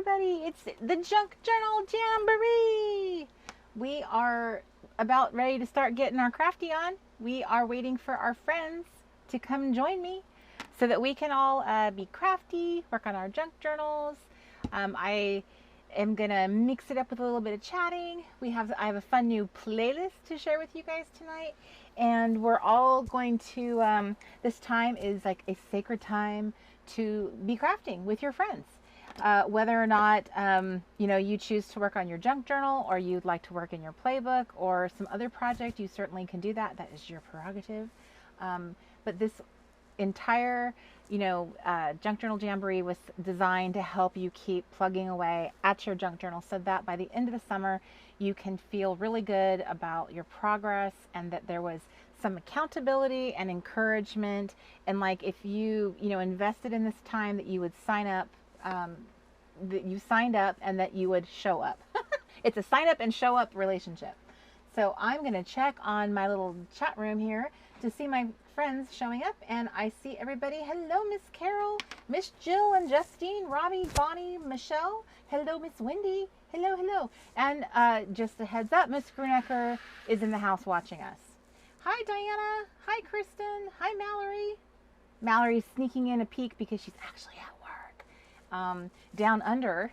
everybody. It's the Junk Journal Jamboree. We are about ready to start getting our crafty on. We are waiting for our friends to come join me so that we can all be crafty, work on our junk journals. I am gonna mix it up with a little bit of chatting. I have a fun new playlist to share with you guys tonight, and we're all going to. This time is like a sacred time to be crafting with your friends. Whether or not you choose to work on your junk journal, or you'd like to work in your playbook or some other project, you certainly can do that. That is your prerogative. But this entire junk journal jamboree was designed to help you keep plugging away at your junk journal so that by the end of the summer you can feel really good about your progress, and that there was some accountability and encouragement, and like if you invested in this time, that you would sign up, that you signed up and that you would show up. It's a sign up and show up relationship. So I'm going to check on my little chat room here to see my friends showing up, and I see everybody. Hello, Miss Carol, Miss Jill and Justine, Robbie, Bonnie, Michelle. Hello, Miss Wendy. Hello, hello. And just a heads up, Miss Grunecker is in the house watching us. Hi, Diana. Hi, Kristen. Hi, Mallory. Mallory's sneaking in a peek because she's actually at work. Down under.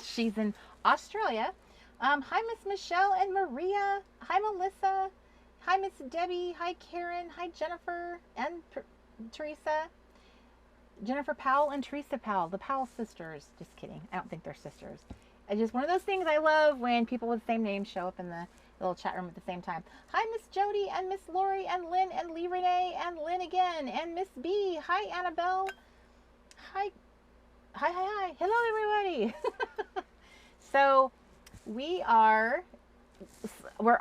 She's in Australia. Hi, Miss Michelle and Maria. Hi, Melissa. Hi, Miss Debbie. Hi, Karen. Hi, Jennifer and Teresa. Jennifer Powell and Teresa Powell, the Powell sisters. Just kidding. I don't think they're sisters. It's just one of those things I love when people with the same name show up in the little chat room at the same time. Hi, Miss Jody and Miss Lori and Lynn and Lee Renee and Lynn again and Miss B. Hi, Annabelle. Hi. Hi, hi, hi. Hello, everybody. So we're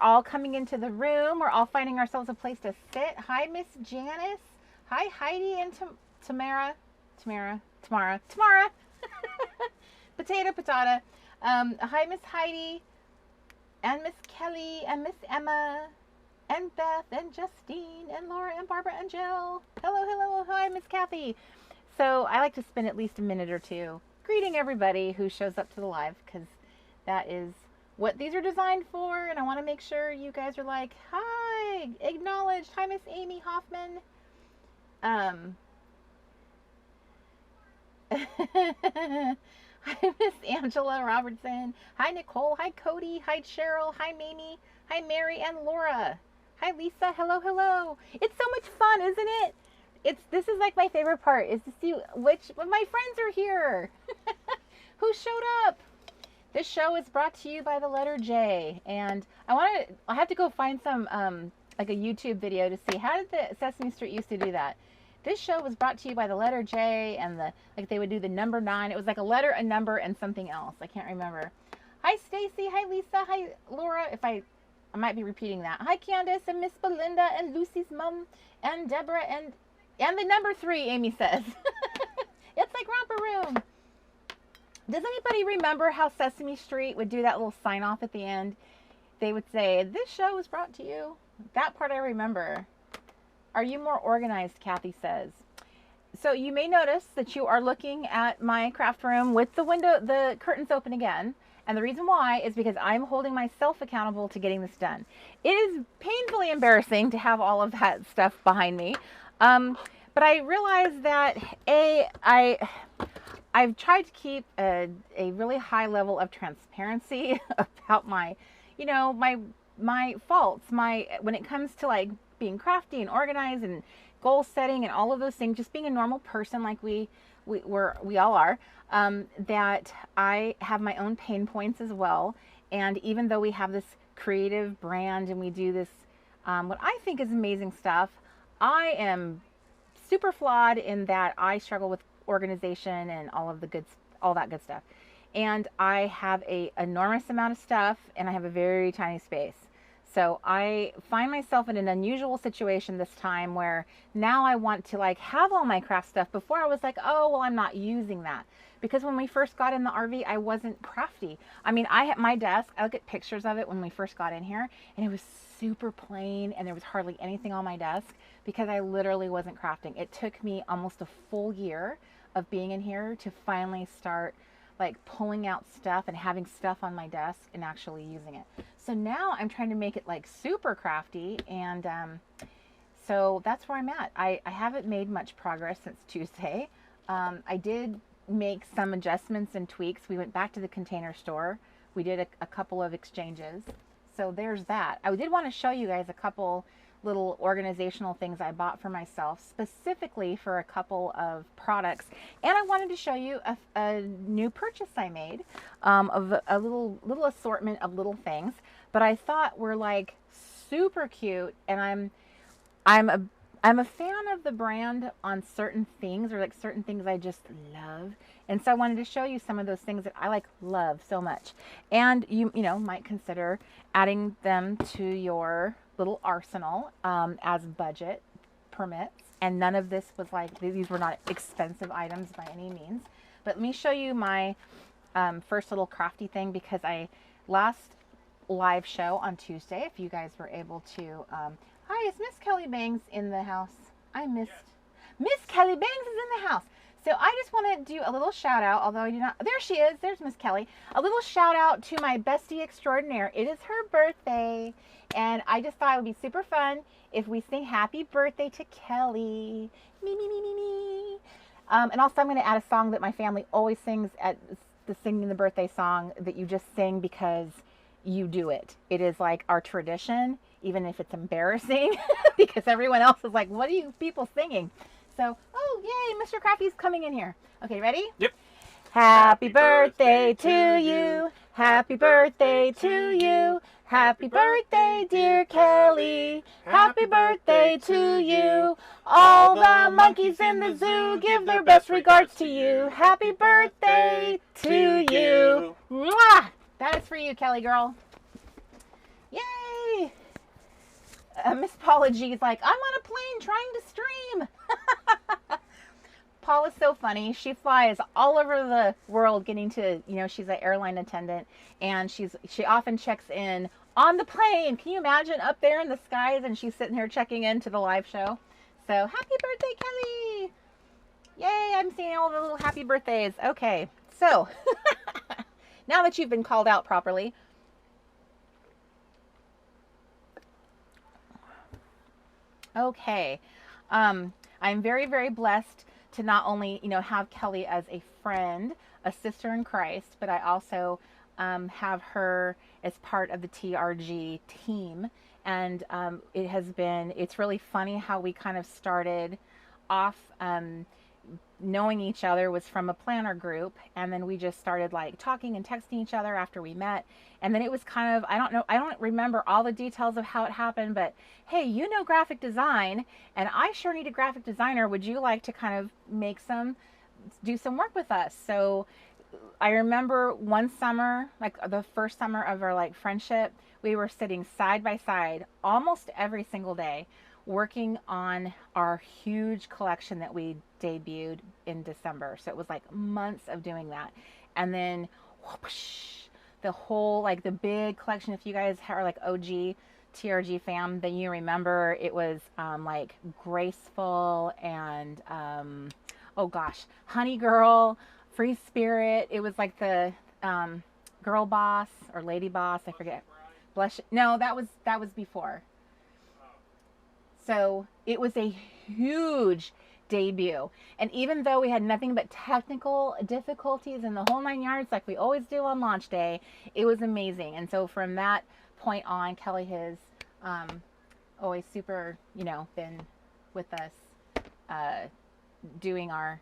all coming into the room. We're all finding ourselves a place to sit. Hi, Miss Janice. Hi, Heidi and Tamara. Potato. Hi, Miss Heidi and Miss Kelly and Miss Emma and Beth and Justine and Laura and Barbara and Jill. Hello. Hi, Miss Kathy. So I like to spend at least a minute or two greeting everybody who shows up to the live, because that is what these are designed for, and I want to make sure you guys are like, hi, acknowledged. Hi, Miss Amy Hoffman. Hi, Miss Angela Robertson. Hi, Nicole. Hi, Cody. Hi, Cheryl. Hi, Mamie. Hi, Mary and Laura. Hi, Lisa. Hello. It's so much fun, isn't it? This is like my favorite part, is to see which of my friends are here. Who showed up? This show is brought to you by the letter J, and I have to go find some like a YouTube video to see how did the Sesame Street used to do that. This show was brought to you by the letter J, and they would do the number 9. It was like a letter, a number, and something else. I can't remember. Hi, Stacy. Hi, Lisa. Hi, Laura. I might be repeating that. Hi, Candace and Miss Belinda and Lucy's mom and Deborah and the number 3. Amy says. It's like Romper Room. Does anybody remember how Sesame Street would do that little sign off at the end? They would say, "This show is brought to you." That part I remember. Are you more organized? Kathy says. So you may notice that you are looking at my craft room with the curtains open again. And the reason why is because I'm holding myself accountable to getting this done. It is painfully embarrassing to have all of that stuff behind me. But I realized that I've tried to keep a really high level of transparency about my faults, when it comes to like being crafty and organized and goal setting and all of those things, just being a normal person like we all are, that I have my own pain points as well. And even though we have this creative brand and we do this, what I think is amazing stuff, I am super flawed in that I struggle with organization and all that good stuff. And I have a enormous amount of stuff, and I have a very tiny space. So I find myself in an unusual situation this time where now I want to like have all my craft stuff. Before I was like, oh, well, I'm not using that. Because when we first got in the RV, I wasn't crafty. I mean, I had my desk, I look at pictures of it when we first got in here, and it was super plain, and there was hardly anything on my desk because I literally wasn't crafting. It took me almost a full year of being in here to finally start like pulling out stuff and having stuff on my desk and actually using it. So now I'm trying to make it like super crafty, and so that's where I'm at. I haven't made much progress since Tuesday. I did make some adjustments and tweaks. We went back to the Container Store. We did a couple of exchanges. So there's that. I did want to show you guys a couple little organizational things I bought for myself, specifically for a couple of products. And I wanted to show you a new purchase I made, of a little assortment of little things. But I thought were like super cute, and I'm a fan of the brand on certain things, or like certain things I just love. And so I wanted to show you some of those things that I like love so much. And you know, might consider adding them to your little arsenal as budget permits. And none of this was like, these were not expensive items by any means. But let me show you my first little crafty thing, because last live show on Tuesday, if you guys were able to, hi, is Miss Kelly Bangs in the house? I missed. Miss Kelly Bangs is in the house. So I just want to do a little shout out, although I do not, there she is, there's Miss Kelly. A little shout out to my bestie extraordinaire. It is her birthday, and I just thought it would be super fun if we sing happy birthday to Kelly. Me, me, me, me, me. And also I'm going to add a song that my family always sings at the singing the birthday song, that you just sing because you do it. It is like our tradition, even if it's embarrassing, because everyone else is like, what are you people singing? So, oh, yay, Mr. Crafty's coming in here. Okay, ready? Yep. Happy birthday to you. Happy birthday to you. Happy birthday, dear Kelly. Happy birthday to you. All the monkeys in the zoo give their best regards to you. Happy birthday to you. Mwah! That is for you, Kelly girl. Yay! Miss Paula G is like, I'm on a plane trying to stream. Paula's so funny. She flies all over the world getting to, you know, she's an airline attendant, and she often checks in on the plane. Can you imagine up there in the skies, and she's sitting here checking in to the live show? So happy birthday, Kelly. Yay, I'm seeing all the little happy birthdays. Okay, so now that you've been called out properly, okay, I'm very, very blessed to not only, you know, have Kelly as a friend, a sister in Christ, but I also have her as part of the TRG team. And it's really funny how we kind of started off knowing each other was from a planner group, and then we just started like talking and texting each other after we met. And then it was kind of, I don't remember all the details of how it happened, but hey, you know graphic design, and I sure need a graphic designer. Would you like to kind of do some work with us? So I remember one summer, like the first summer of our like friendship, we were sitting side by side almost every single day working on our huge collection that we debuted in December. So it was like months of doing that. And then whoosh, the whole, like the big collection, if you guys are like OG TRG fam, then you remember it was like Graceful and oh gosh, Honey Girl, Free Spirit. It was like the Girl Boss or Lady Boss, I forget. Blush. No, that was before. So it was a huge debut. And even though we had nothing but technical difficulties in the whole 9 yards, like we always do on launch day, it was amazing. And so from that point on, Kelly has always super, you know, been with us doing our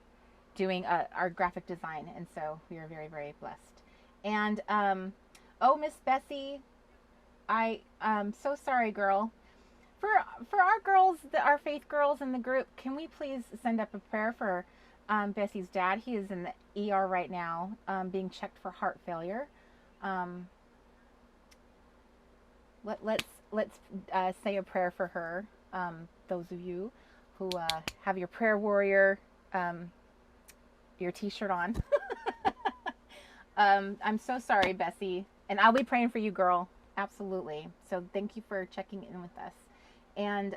graphic design. And so we are very, very blessed. And oh, Miss Bessie, I'm so sorry, girl. For our girls, our faith girls in the group, can we please send up a prayer for Bessie's dad? He is in the ER right now, being checked for heart failure. Let's say a prayer for her. Those of you who have your prayer warrior your t-shirt on. I'm so sorry, Bessie, and I'll be praying for you, girl. Absolutely. So thank you for checking in with us. And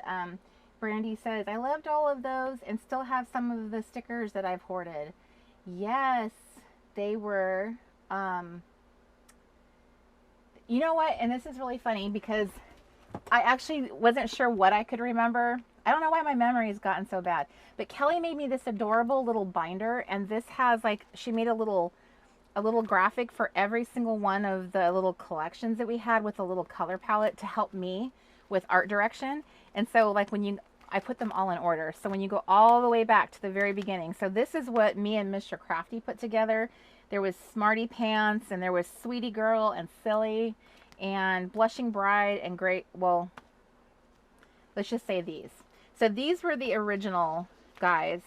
Brandy says, I loved all of those and still have some of the stickers that I've hoarded. Yes, they were, you know what? And this is really funny because I actually wasn't sure what I could remember. I don't know why my memory has gotten so bad. But Kelly made me this adorable little binder, and this has like, she made a little graphic for every single one of the little collections that we had with a little color palette to help me with art direction. And so like I put them all in order. So when you go all the way back to the very beginning, so this is what me and Mr. Crafty put together. There was Smarty Pants, and there was Sweetie Girl and Silly and Blushing Bride and well, let's just say these. So these were the original guys.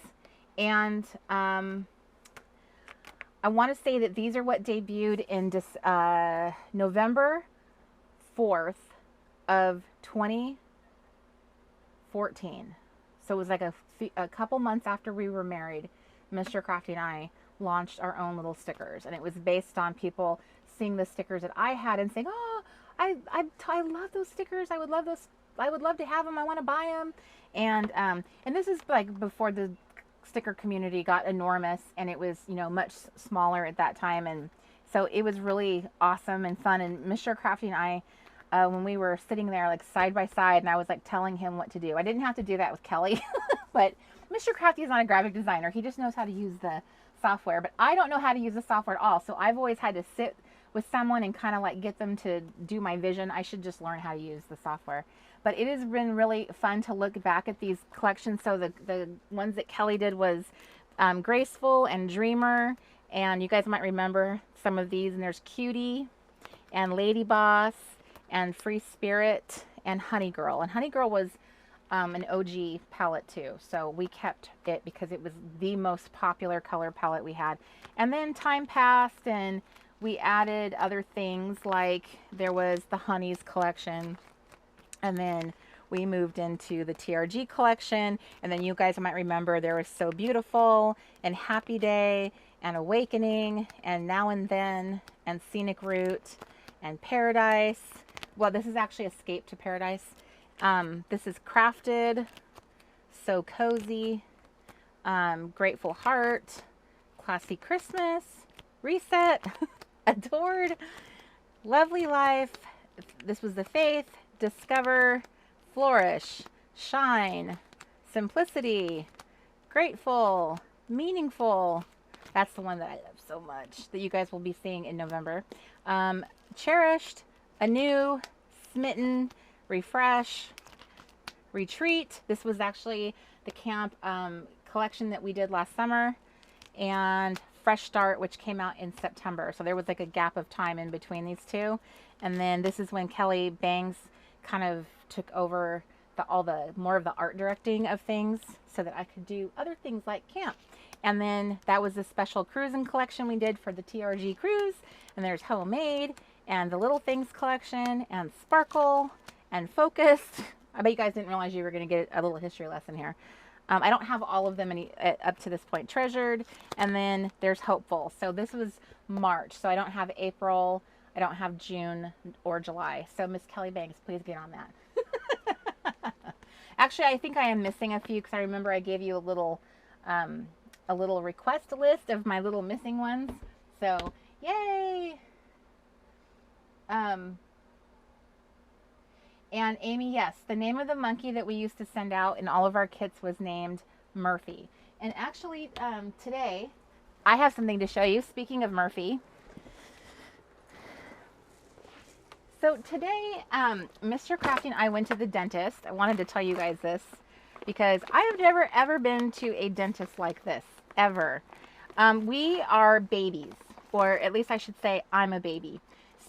And I want to say that these are what debuted in November 4th of 2014. So it was like a couple months after we were married, Mr. Crafty and I launched our own little stickers. And it was based on people seeing the stickers that I had and saying, oh, I love those stickers. I would love those. I would love to have them. I want to buy them. And this is like before the sticker community got enormous, and it was, you know, much smaller at that time. And so it was really awesome and fun. And Mr. Crafty and I, when we were sitting there like side by side, and I was like telling him what to do. I didn't have to do that with Kelly, but Mr. Crafty is not a graphic designer. He just knows how to use the software, but I don't know how to use the software at all. So I've always had to sit with someone and kind of like get them to do my vision. I should just learn how to use the software. But it has been really fun to look back at these collections. So the ones that Kelly did was Graceful and Dreamer. And you guys might remember some of these. And there's Cutie and Lady Boss and Free Spirit and Honey Girl. And Honey Girl was an OG palette too. So we kept it because it was the most popular color palette we had. And then time passed and we added other things, like there was the Honeys collection. And then we moved into the TRG collection. And then you guys might remember there was So Beautiful and Happy Day and Awakening and Now and Then and Scenic Route and Paradise. Well, this is actually Escape to Paradise. This is Crafted, So Cozy, Grateful Heart, Classy Christmas, Reset, Adored, Lovely Life. This was The Faith, Discover, Flourish, Shine, Simplicity, Grateful, Meaningful. That's the one that I love so much that you guys will be seeing in November. Cherished, Anew, Smitten, Refresh, Retreat. This was actually the camp collection that we did last summer. And Fresh Start, which came out in September. So there was like a gap of time in between these two. And then this is when Kelly Bangs kind of took over more of the art directing of things so that I could do other things like camp. And then that was the special cruising collection we did for the TRG cruise. And there's Homemade and the Little Things collection and Sparkle and Focused. I bet you guys didn't realize you were going to get a little history lesson here. I don't have all of them up to this point. Treasured, and then there's Hopeful. So this was March, so I don't have April, I don't have June or July. So Miss Kelly Banks, please get on that. Actually, I think I am missing a few because I remember I gave you a little request list of my little missing ones. So yay! And Amy, yes, the name of the monkey that we used to send out in all of our kits was named Murphy. And actually, today, I have something to show you. Speaking of Murphy. So today, Mr. Crafty and I went to the dentist. I wanted to tell you guys this because I have never, ever been to a dentist like this, ever. We are babies, or at least I should say I'm a baby.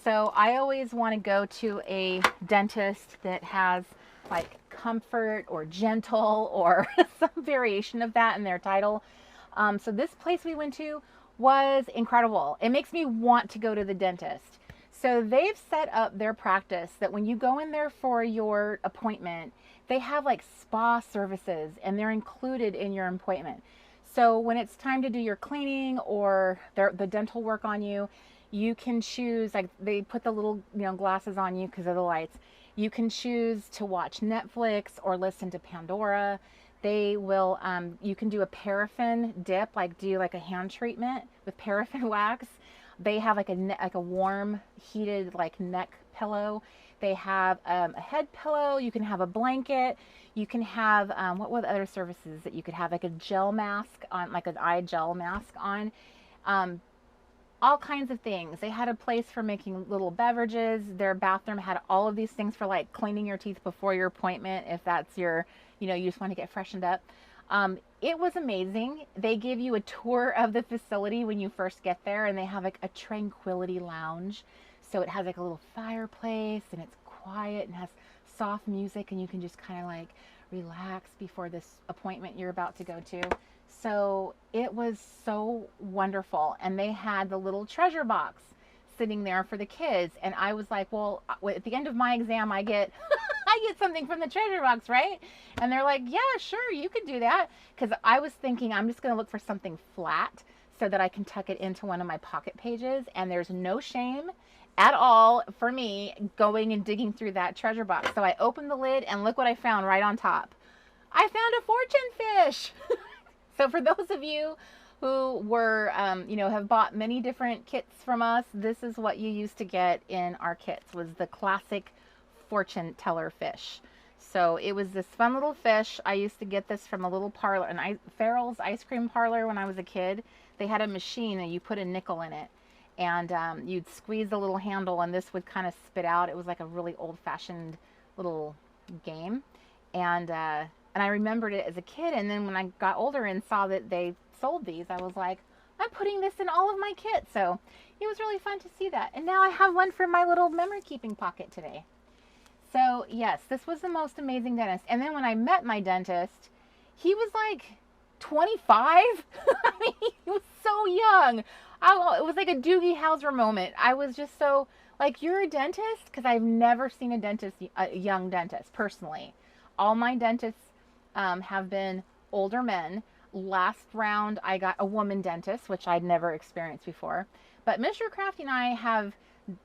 So I always want to go to a dentist that has like comfort or gentle or some variation of that in their title. So this place we went to was incredible. It makes me want to go to the dentist. So they've set up their practice that when you go in there for your appointment, they have like spa services and they're included in your appointment. So when it's time to do your cleaning or the dental work on you, you can choose, like they put the little, glasses on you because of the lights. You can choose to watch Netflix or listen to Pandora. They will, you can do a paraffin dip, like do like a hand treatment with paraffin wax. They have like like a warm, heated like neck pillow. They have a head pillow. You can have a blanket. You can have, what were the other services that you could have? Like a gel mask on, like an eye gel mask on. Um, all kinds of things. They had a place for making little beverages. Their bathroom had all of these things for like cleaning your teeth before your appointment, if that's your, you know, you just want to get freshened up. It was amazing. They give you a tour of the facility when you first get there, and they have like a tranquility lounge. So it has like a little fireplace, and it's quiet and has soft music, and you can just kind of like relax before this appointment you're about to go to. So it was so wonderful. And they had the little treasure box sitting there for the kids. And I was like, well, at the end of my exam, I get I get something from the treasure box, right? And they're like, yeah, sure, you could do that. Because I was thinking I'm just going to look for something flat so that I can tuck it into one of my pocket pages. And there's no shame at all for me going and digging through that treasure box. So I opened the lid and look what I found right on top. I found a fortune fish. So for those of you who were, you know, have bought many different kits from us, this is what you used to get in our kits, was the classic fortune teller fish. So it was this fun little fish. I used to get this from a little parlor, Farrell's ice cream parlor when I was a kid. They had a machine and you put a nickel in it, and you'd squeeze the little handle and this would kind of spit out. It was like a really old-fashioned little game. And I remembered it as a kid, and then when I got older and saw that they sold these, I was like, I'm putting this in all of my kits. So it was really fun to see that. And now I have one for my little memory keeping pocket today. So yes, this was the most amazing dentist. And then when I met my dentist, he was like 25. I mean, he was so young. It was like a Doogie Howser moment. I was just so like, you're a dentist? Because I've never seen a young dentist personally. All my dentists have been older men. Last round, I got a woman dentist, which I'd never experienced before. But Mr. Crafty and I have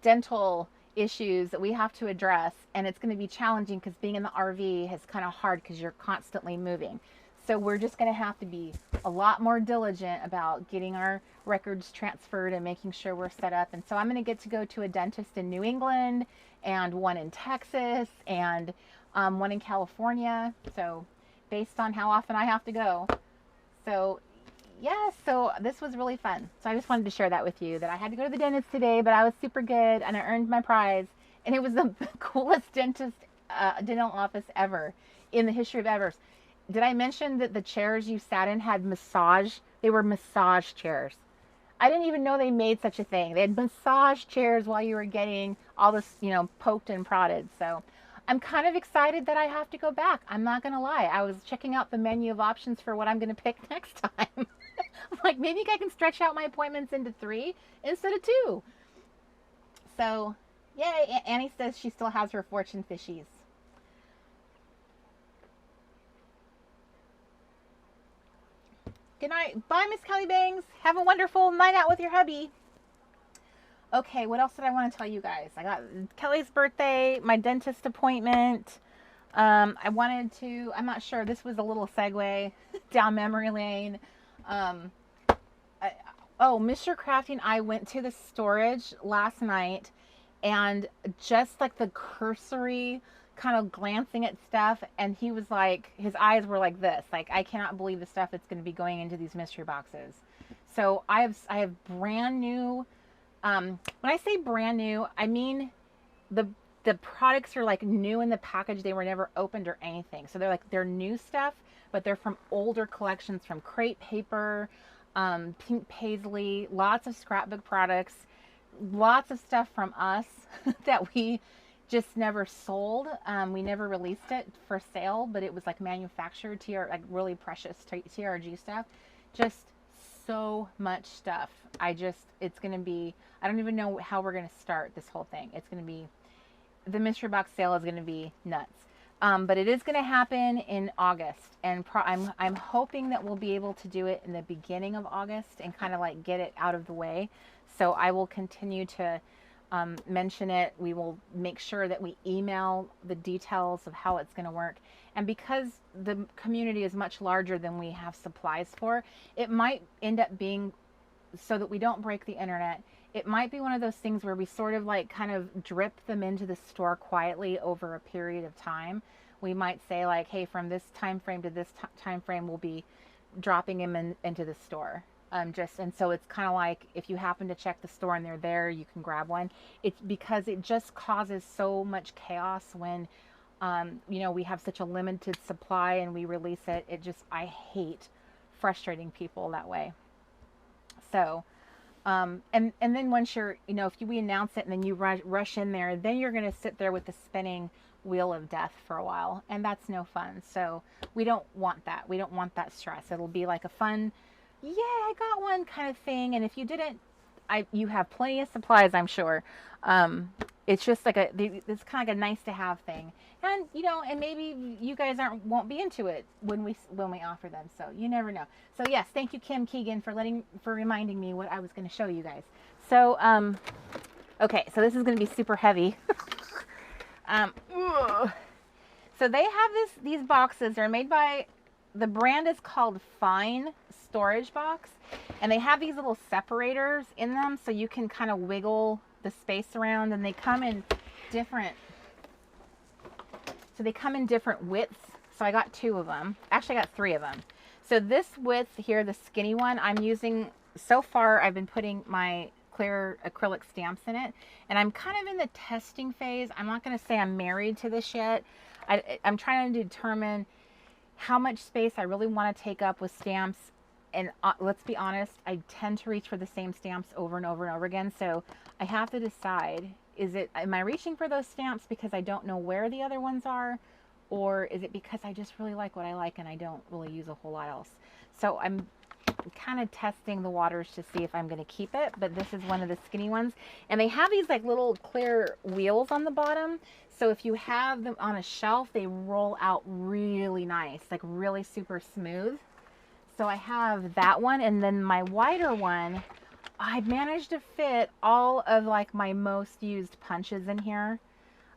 dental issues that we have to address, and it's going to be challenging because being in the RV is kind of hard because you're constantly moving. So we're just going to have to be a lot more diligent about getting our records transferred and making sure we're set up. And so I'm going to get to go to a dentist in New England, and one in Texas, and one in California. So based on how often I have to go. So yeah, so this was really fun. So I just wanted to share that with you, that I had to go to the dentist today, but I was super good and I earned my prize. And it was the coolest dental office ever in the history of ever. Did I mention that the chairs you sat in had massage? They were massage chairs. I didn't even know they made such a thing. They had massage chairs while you were getting all this, you know, poked and prodded. So I'm kind of excited that I have to go back. I'm not going to lie. I was checking out the menu of options for what I'm going to pick next time. I'm like, maybe I can stretch out my appointments into 3 instead of 2. So, yay. Annie says she still has her fortune fishies. Good night. Bye, Miss Kelly Bangs. Have a wonderful night out with your hubby. Okay, what else did I want to tell you guys? I got Kelly's birthday, my dentist appointment. I wanted to, I'm not sure, this was a little segue down memory lane. Mr. Crafty and I went to the storage last night, and just like the cursory kind of glancing at stuff, and he was like, his eyes were like this, like, I cannot believe the stuff that's going to be going into these mystery boxes. So I have brand new, when I say brand new, I mean the products are like new in the package. They were never opened or anything. So they're new stuff, but they're from older collections, from Crate Paper, Pink Paisley, lots of scrapbook products, lots of stuff from us that we just never sold. We never released it for sale, but it was like manufactured like really precious TRG stuff. Just so much stuff. It's going to be, I don't even know how we're going to start this whole thing. It's going to be, the mystery box sale is going to be nuts. But it is going to happen in August, and I'm hoping that we'll be able to do it in the beginning of August and kind of like get it out of the way. So I will continue to mention it. We will make sure that we email the details of how it's going to work. And because the community is much larger than we have supplies for, it might end up being, so that we don't break the internet, it might be one of those things where we sort of like kind of drip them into the store quietly over a period of time. We might say like, hey, from this time frame to this time frame, we'll be dropping them into the store. And so it's kind of like if you happen to check the store and they're there, you can grab one. It's because it just causes so much chaos when, you know, we have such a limited supply and we release it. I hate frustrating people that way. So, and then once you're, you know, if we announce it and then you rush in there, then you're going to sit there with the spinning wheel of death for a while, and that's no fun. So we don't want that. We don't want that stress. It'll be like a fun, yeah, I got one kind of thing. And if you didn't, you have plenty of supplies, I'm sure. It's just like it's kind of like a nice to have thing. And, you know, and maybe you guys won't be into it when we offer them. So you never know. So yes, thank you, Kim Keegan, for reminding me what I was going to show you guys. So, okay, so this is going to be super heavy. So they have these boxes. They're made by, the brand is called Fine Storage Box, and they have these little separators in them so you can kind of wiggle the space around, and they come in different, widths. So I got 2 of them. Actually, I got 3 of them. So this width here, the skinny one, I'm using, so far I've been putting my clear acrylic stamps in it, and I'm kind of in the testing phase. I'm not going to say I'm married to this yet. I'm trying to determine how much space I really want to take up with stamps. And let's be honest, I tend to reach for the same stamps over and over and over again. So I have to decide, am I reaching for those stamps because I don't know where the other ones are? Or is it because I just really like what I like and I don't really use a whole lot else? So I'm kind of testing the waters to see if I'm going to keep it. But this is one of the skinny ones. And they have these like little clear wheels on the bottom. So if you have them on a shelf, they roll out really nice, like really super smooth. So I have that one, and then my wider one, I managed to fit all of like my most used punches in here.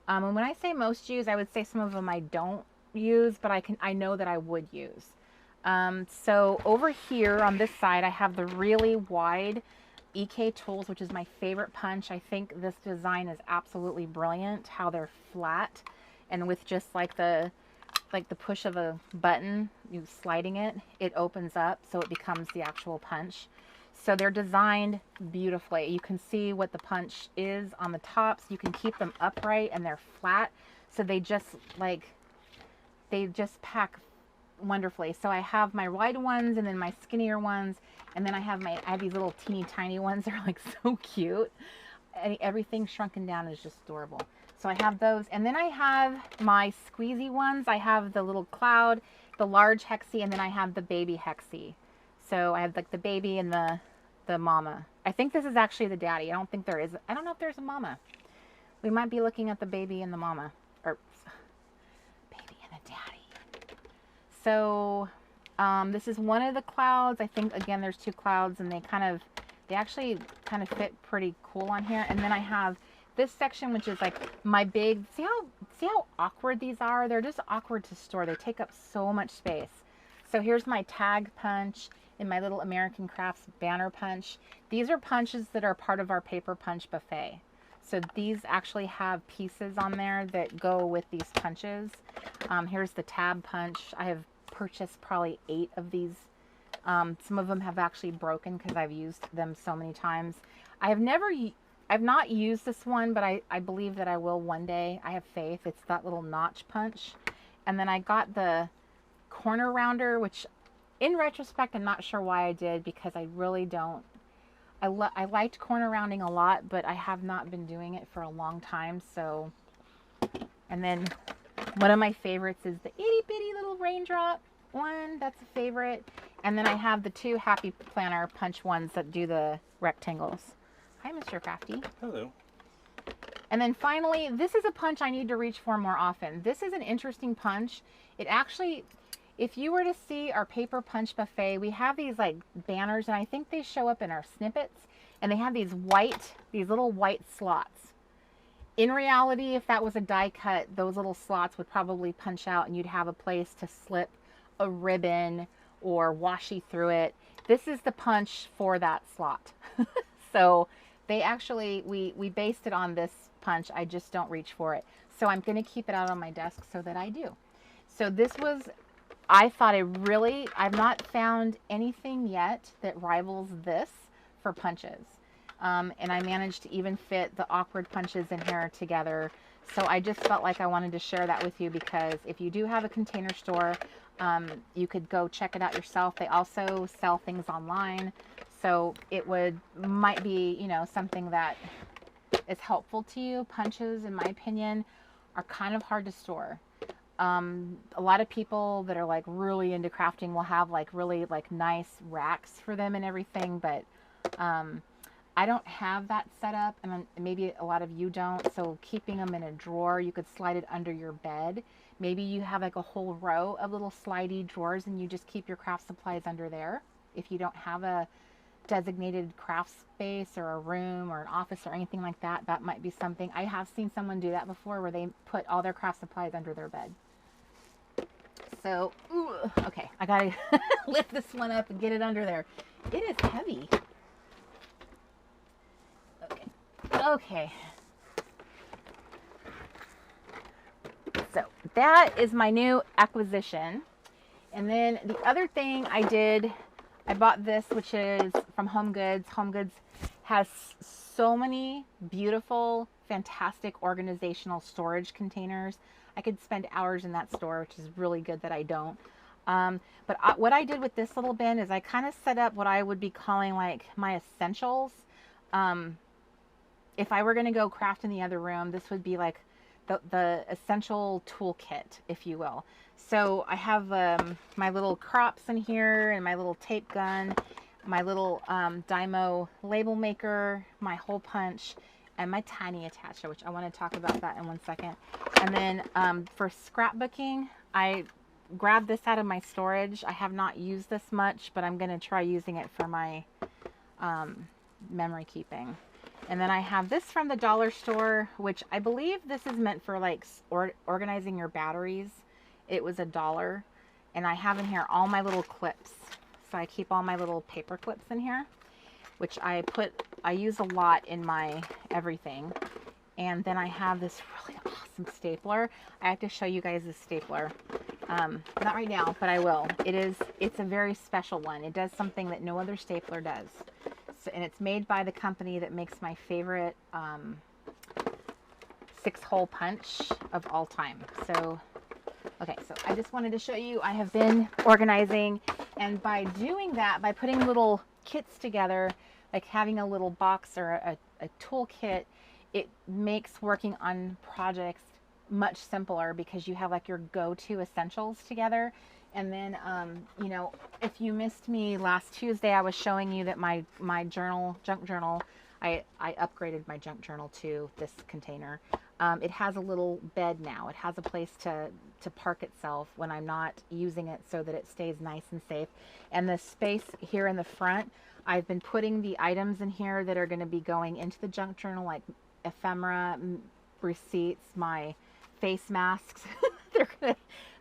And when I say most used, I would say some of them I don't use, but I know that I would use. So over here on this side, I have the really wide EK Tools, which is my favorite punch. I think this design is absolutely brilliant, how they're flat and with just like the push of a button, you sliding it, it opens up so it becomes the actual punch. So they're designed beautifully. You can see what the punch is on the tops. You can keep them upright and they're flat. So they just pack wonderfully. So I have my wide ones and then my skinnier ones. And then I have these little teeny tiny ones. They're like so cute. And everything shrunken down is just adorable. So I have those. And then I have my squeezy ones. I have the little cloud, the large hexie, and then I have the baby hexie. So I have like the baby and the mama. I think this is actually the daddy. I don't think there is. I don't know if there's a mama. We might be looking at the baby and the mama. Or baby and the daddy. So this is one of the clouds. I think, again, there's 2 clouds, and they actually kind of fit pretty cool on here. And then I have this section, which is like my big, see how awkward these are? They're just awkward to store. They take up so much space. So here's my tag punch and my little American Crafts banner punch. These are punches that are part of our paper punch buffet. So these actually have pieces on there that go with these punches. Here's the tab punch. I have purchased probably 8 of these. Some of them have actually broken because I've used them so many times. I've not used this one, but I believe that I will one day. I have faith. It's that little notch punch. And then I got the corner rounder, which in retrospect, I'm not sure why I did, because I really don't. I liked corner rounding a lot, but I have not been doing it for a long time. So, and then one of my favorites is the itty bitty little raindrop one. That's a favorite. And then I have the 2 Happy Planner punch ones that do the rectangles. Hi, Mr. Crafty. Hello. And then finally, this is a punch I need to reach for more often. This is an interesting punch. It actually, if you were to see our paper punch buffet, we have these like banners, and I think they show up in our snippets. and they have these little white slots. In reality, if that was a die cut, those little slots would probably punch out and you'd have a place to slip a ribbon or washi through it. This is the punch for that slot. So they actually, we based it on this punch. I just don't reach for it. So I'm going to keep it out on my desk so that I do. So this was, I thought I've not found anything yet that rivals this for punches. And I managed to even fit the awkward punches in here together. So I just felt like I wanted to share that with you, because if you do have a container store, you could go check it out yourself. They also sell things online. So it might be, you know, something that is helpful to you. Punches, in my opinion, are kind of hard to store. A lot of people that are like really into crafting will have like really like nice racks for them and everything, but I don't have that set up, and maybe a lot of you don't. So keeping them in a drawer, you could slide it under your bed. Maybe you have like a whole row of little slidey drawers and you just keep your craft supplies under there. If you don't have a designated craft space or a room or an office or anything like that, that might be something. I have seen someone do that before, where they put all their craft supplies under their bed. So, okay, I gotta lift this one up and get it under there. It is heavy. Okay. So that is my new acquisition. And then the other thing I did, I bought this, which is from Home Goods. Home Goods has so many beautiful, fantastic organizational storage containers. I could spend hours in that store, which is really good that I don't. But what I did with this little bin is I kind of set up what I would be calling like my essentials. If I were going to go craft in the other room, this would be like the essential toolkit, if you will. So I have my little crops in here, and my little tape gun, my little Dymo label maker, my hole punch, and my tiny attacher, which I want to talk about that in 1 second. And then for scrapbooking, I grabbed this out of my storage. I have not used this much, but I'm going to try using it for my memory keeping. And then I have this from the dollar store, which I believe this is meant for like organizing your batteries. It was $1. And I have in here all my little clips. So I keep all my little paper clips in here, which I use a lot in my everything. And then I have this really awesome stapler. I have to show you guys this stapler. Not right now, but I will. It's a very special one. It does something that no other stapler does. And it's made by the company that makes my favorite 6-hole punch of all time. So, okay, so I just wanted to show you, I have been organizing, and by doing that, by putting little kits together, like having a little box or a tool kit, it makes working on projects much simpler, because you have like your go-to essentials together. And then, you know, if you missed me last Tuesday, I was showing you that my junk journal, I upgraded my junk journal to this container. It has a little bed now. It has a place to park itself when I'm not using it, so that it stays nice and safe. And the space here in the front, I've been putting the items in here that are going to be going into the junk journal, like ephemera, receipts, my face masks.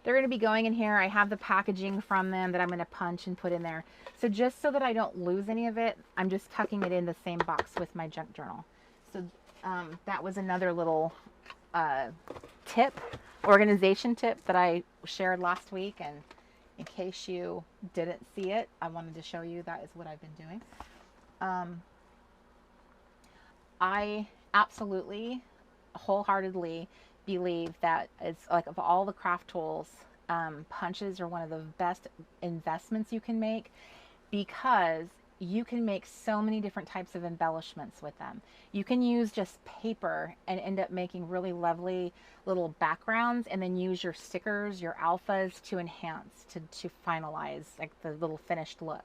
They're going to be going in here. I have the packaging from them that I'm going to punch and put in there. So just so that I don't lose any of it, I'm just tucking it in the same box with my junk journal. So that was another little organization tip that I shared last week. And in case you didn't see it, I wanted to show you that is what I've been doing. I absolutely, wholeheartedly believe that it's like, of all the craft tools, punches are one of the best investments you can make, because you can make so many different types of embellishments with them. You can use just paper and end up making really lovely little backgrounds, and then use your stickers, your alphas, to enhance, to finalize like the little finished look.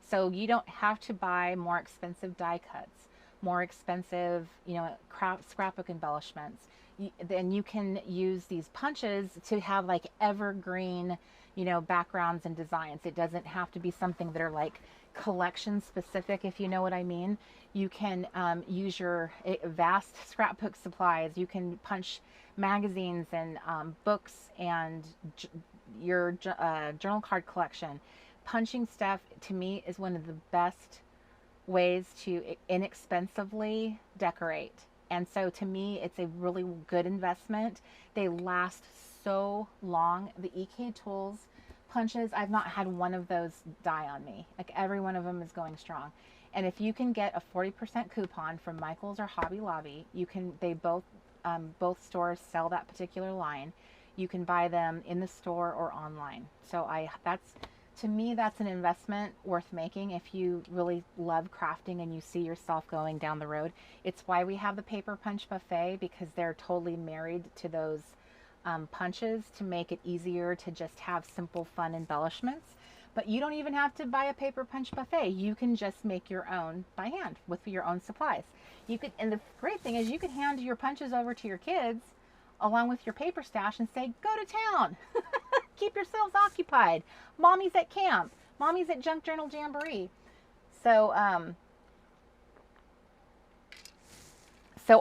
So you don't have to buy more expensive die cuts, more expensive, you know, scrapbook embellishments. Then you can use these punches to have like evergreen, you know, backgrounds and designs. It doesn't have to be something that are like collection specific, if you know what I mean. You can use your vast scrapbook supplies. You can punch magazines and books and your journal card collection. Punching stuff to me is one of the best ways to inexpensively decorate. And so to me, it's a really good investment. They last so long. The EK Tools punches, I've not had one of those die on me. Like every one of them is going strong. And if you can get a 40% coupon from Michael's or Hobby Lobby, you can, they both stores sell that particular line. You can buy them in the store or online. So to me, that's an investment worth making if you really love crafting and you see yourself going down the road. It's why we have the paper punch buffet, because they're totally married to those punches to make it easier to just have simple, fun embellishments. But you don't even have to buy a paper punch buffet. You can just make your own by hand with your own supplies. You could, and the great thing is you could hand your punches over to your kids along with your paper stash and say, go to town. Keep yourselves occupied. Mommy's at camp. Mommy's at Junk Journal Jamboree. So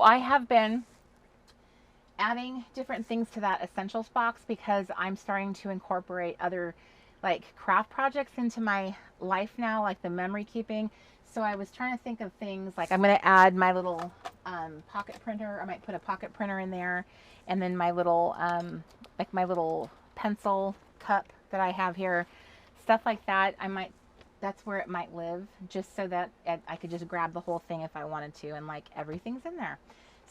I have been adding different things to that essentials box because I'm starting to incorporate other like craft projects into my life now, like the memory keeping. So I was trying to think of things like I'm going to add my little pocket printer. I might put a pocket printer in there, and then my little like my little pencil cup that I have here, stuff like that. That's where it might live, just so that I could just grab the whole thing if I wanted to, and like everything's in there.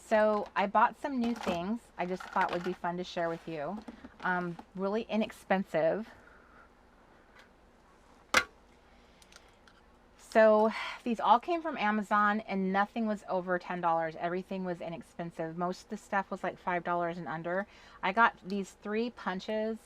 So I bought some new things I just thought would be fun to share with you. Really inexpensive. So these all came from Amazon and nothing was over $10. Everything was inexpensive. Most of the stuff was like $5 and under. I got these 3 punches,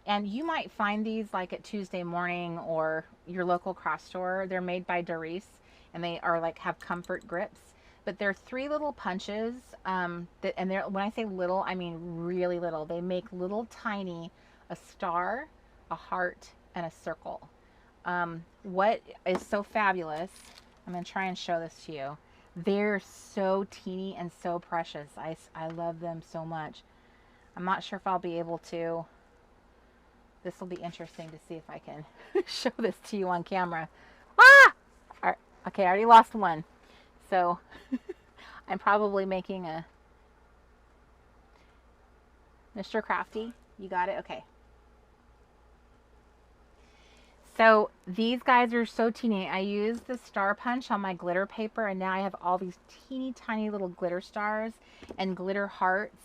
and you might find these like at Tuesday Morning or your local craft store. They're made by Doris, and they are like have comfort grips. But they're 3 little punches, and they're, when I say little, I mean really little. They make little tiny, a star, a heart, and a circle. What is so fabulous, I'm going to try and show this to you. They're so teeny and so precious. I love them so much. I'm not sure if I'll be able to. This will be interesting to see if I can show this to you on camera. Ah! All right. Okay, I already lost one. So I'm probably making a Mr. Crafty. You got it? Okay. So these guys are so teeny. I used the star punch on my glitter paper, and now I have all these teeny tiny little glitter stars and glitter hearts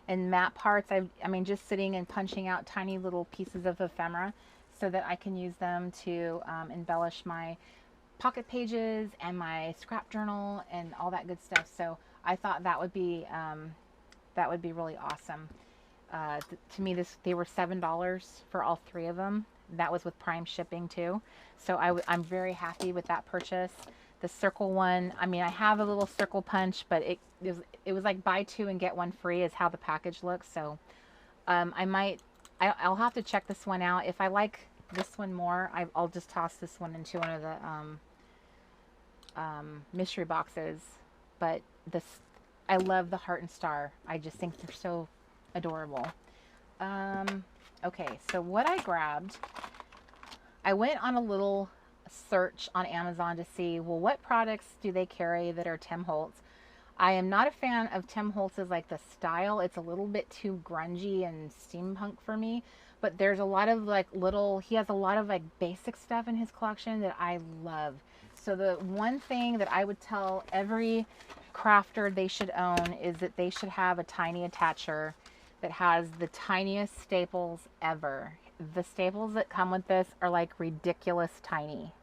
and map hearts. I mean, just sitting and punching out tiny little pieces of ephemera so that I can use them to embellish my pocket pages and my scrap journal and all that good stuff. So I thought that would be really awesome. To me, they were $7 for all 3 of them. That was with Prime shipping too. So I'm very happy with that purchase. The circle one, I mean, I have a little circle punch, but it was like buy 2 and get 1 free is how the package looks. So I'll have to check this one out. If I like this one more, I'll just toss this one into one of the mystery boxes. But I love the heart and star. I just think they're so adorable. Okay, so what I grabbed, I went on a little search on Amazon to see, well, what products do they carry that are Tim Holtz? I am not a fan of Tim Holtz's, like the style. It's a little bit too grungy and steampunk for me, but there's a lot of like he has a lot of like basic stuff in his collection that I love. So the one thing that I would tell every crafter they should own is that they should have a tiny attacher that has the tiniest staples ever. The staples that come with this are like ridiculous tiny.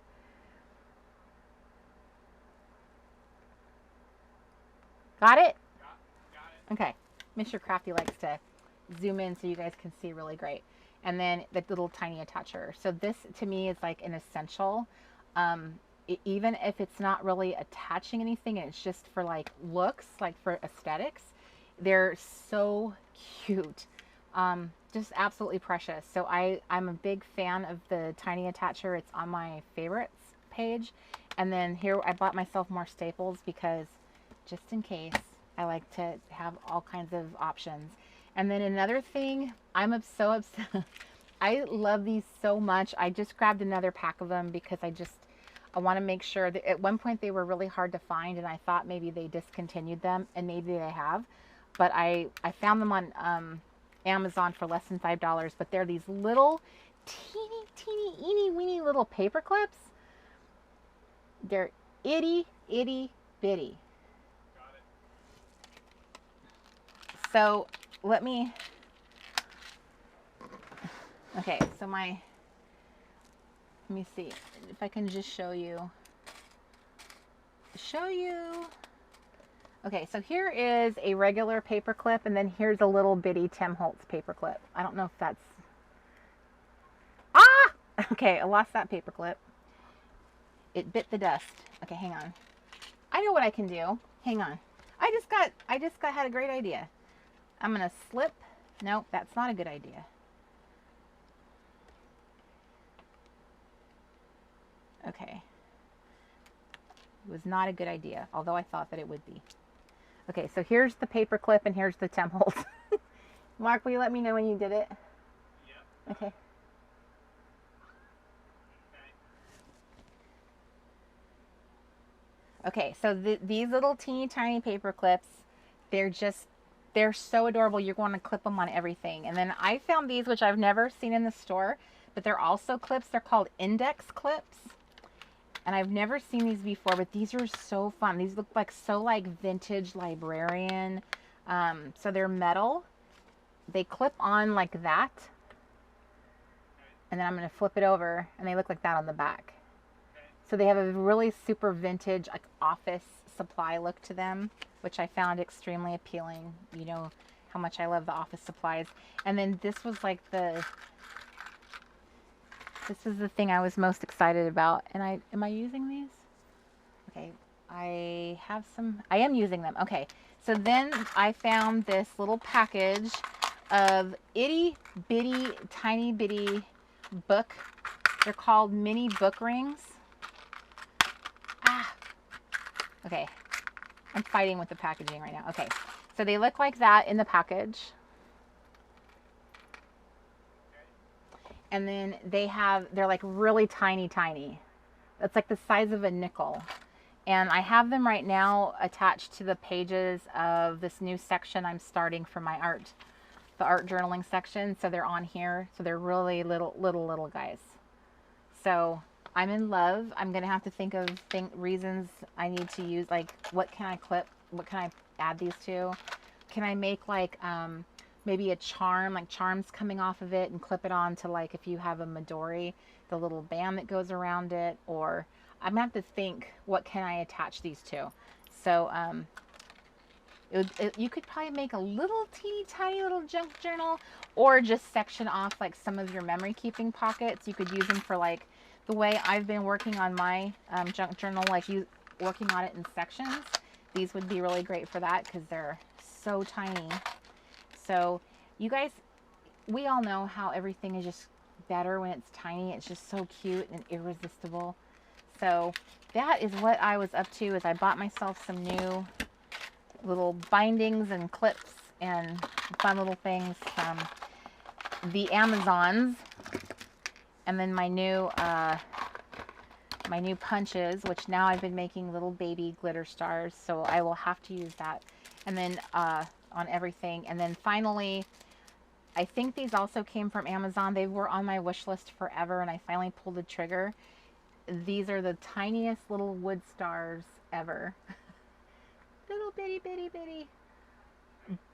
Got it? Got it. Okay. Mr. Crafty likes to zoom in so you guys can see really great. And then the little tiny attacher. So this to me is like an essential. Even if it's not really attaching anything, it's just for like looks, like for aesthetics. They're so cute. Just absolutely precious. So I'm a big fan of the tiny attacher. It's on my favorites page. And then here I bought myself more staples because just in case, I like to have all kinds of options. And then another thing, so obsessed. I love these so much. I just grabbed another pack of them because I want to make sure that at one point they were really hard to find, and I thought maybe they discontinued them, and maybe they have. But I found them on Amazon for less than $5. But they're these little teeny weeny little paper clips. They're itty bitty. Got it. So let me. Okay, so let me see if I can just show you. Okay, so here is a regular paper clip, and then here's a little bitty Tim Holtz paper clip. I don't know if that's... Ah! Okay, I lost that paper clip. It bit the dust. Okay, hang on. I know what I can do. Hang on. I just had a great idea. I'm gonna slip. Nope, that's not a good idea. Okay. It was not a good idea, although I thought that it would be. Okay, so here's the paper clip and here's the Tim Holtz. Mark, will you let me know when you did it? Yep. Okay. Okay, so these little teeny tiny paper clips, they're so adorable. You're going to clip them on everything. And then I found these, which I've never seen in the store, but they're also clips. They're called index clips. And I've never seen these before, but these are so fun. These look like vintage librarian. So they're metal. They clip on like that. And then I'm going to flip it over, and they look like that on the back. So they have a really super vintage, like office supply look to them, which I found extremely appealing. You know how much I love the office supplies. And then this was like this is the thing I was most excited about. And am I using these? Okay, I am using them. Okay, so then I found this little package of itty bitty, tiny bitty book. They're called mini book rings. Ah, okay, I'm fighting with the packaging right now. Okay, so they look like that in the package. And then they're like really tiny. It's like the size of a nickel. And I have them right now attached to the pages of this new section I'm starting for my the art journaling section. So they're on here. So they're really little guys. So I'm in love. I'm going to have to think of reasons I need to use, like what can I clip? What can I add these to? Can I make like maybe a charm, like charms coming off of it and clip it on to, like if you have a Midori, the little band that goes around it, or I'm gonna have to think what can I attach these to. So you could probably make a little teeny tiny little junk journal, or just section off like some of your memory keeping pockets. You could use them for like the way I've been working on my junk journal, like working on it in sections. These would be really great for that because they're so tiny. So you guys, we all know how everything is just better when it's tiny. It's just so cute and irresistible. So that is what I was up to, is I bought myself some new little bindings and clips and fun little things from the Amazons. And then my new punches, which now I've been making little baby glitter stars. So I will have to use that. And then on everything. And then finally, I think these also came from Amazon. They were on my wish list forever, and I finally pulled the trigger. These are the tiniest little wood stars ever. Little bitty.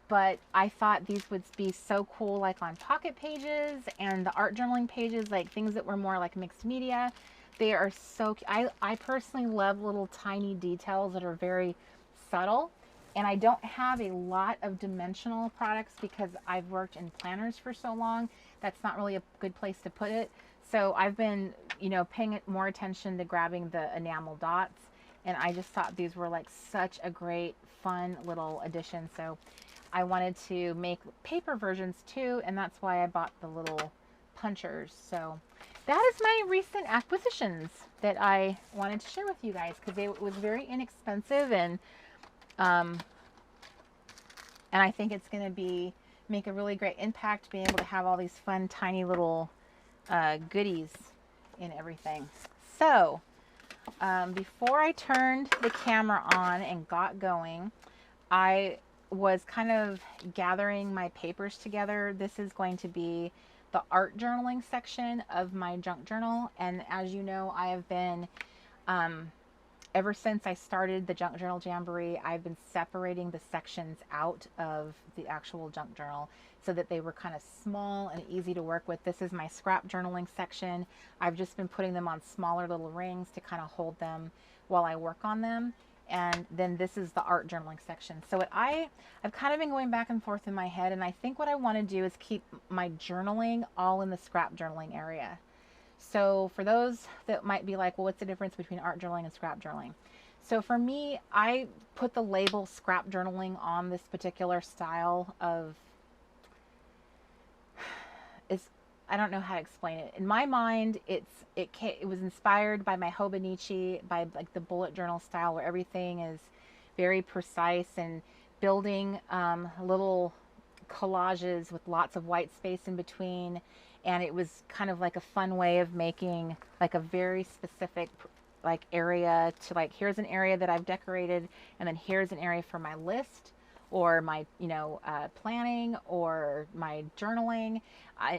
But I thought these would be so cool, like on pocket pages and the art journaling pages, like things that were more like mixed media. They are so, I personally love little tiny details that are very subtle. And I don't have a lot of dimensional products because I've worked in planners for so long. That's not really a good place to put it. So I've been, paying more attention to grabbing the enamel dots. And I just thought these were like such a great, fun little addition. So I wanted to make paper versions too. And that's why I bought the little punchers. So that is my recent acquisitions that I wanted to share with you guys because it was very inexpensive, and I think it's going to make a really great impact being able to have all these fun tiny little goodies in everything. So before I turned the camera on and got going, I was kind of gathering my papers together. This is going to be the art journaling section of my junk journal. And as you know, I have been, ever since I started the Junk Journal Jamboree, I've been separating the sections out of the actual junk journal so that they were kind of small and easy to work with. This is my scrap journaling section. I've just been putting them on smaller little rings to kind of hold them while I work on them. And then this is the art journaling section. So I've kind of been going back and forth in my head, and I think what I want to do is keep my journaling all in the scrap journaling area. So for those that might be like, well, what's the difference between art journaling and scrap journaling? So for me, I put the label scrap journaling on this particular style of, I don't know how to explain it. In my mind, it was inspired by my Hobonichi, by like the bullet journal style where everything is very precise and building little collages with lots of white space in between. And it was kind of like a fun way of making like a very specific like area to like, here's an area that I've decorated, and then here's an area for my list or my, planning or my journaling.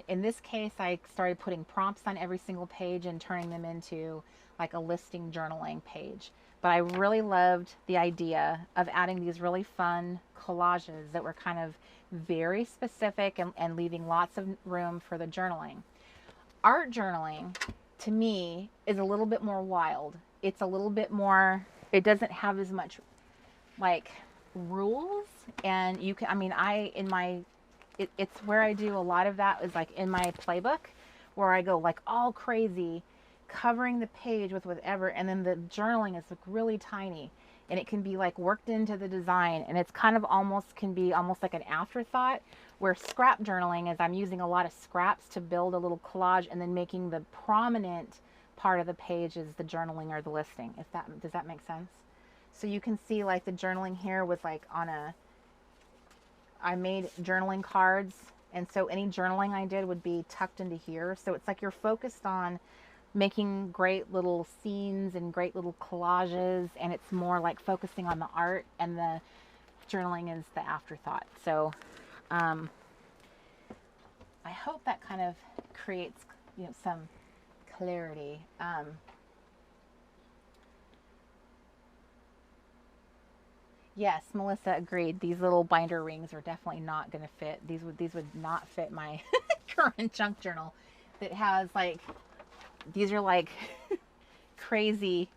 In this case, I started putting prompts on every single page and turning them into like a listing journaling page. But I really loved the idea of adding these really fun collages that were kind of very specific and leaving lots of room for the journaling. Art journaling, to me, is a little bit more wild. It's a little bit more, it doesn't have as much like rules, and you can, it's where I do a lot of that is like in my playbook where I go like all crazy covering the page with whatever, and then the journaling is like really tiny and it can be like worked into the design, and it's kind of can be almost like an afterthought, where scrap journaling is I'm using a lot of scraps to build a little collage and then making the prominent part of the page is the journaling or the listing. Does that make sense? So you can see like the journaling here was like I made journaling cards, and so any journaling I did would be tucked into here. So it's like you're focused on making great little scenes and great little collages, and it's more like focusing on the art, and the journaling is the afterthought. So I hope that kind of creates some clarity. Yes, Melissa agreed. These little binder rings are definitely not going to fit. These would not fit my current junk journal that has like, these are like crazy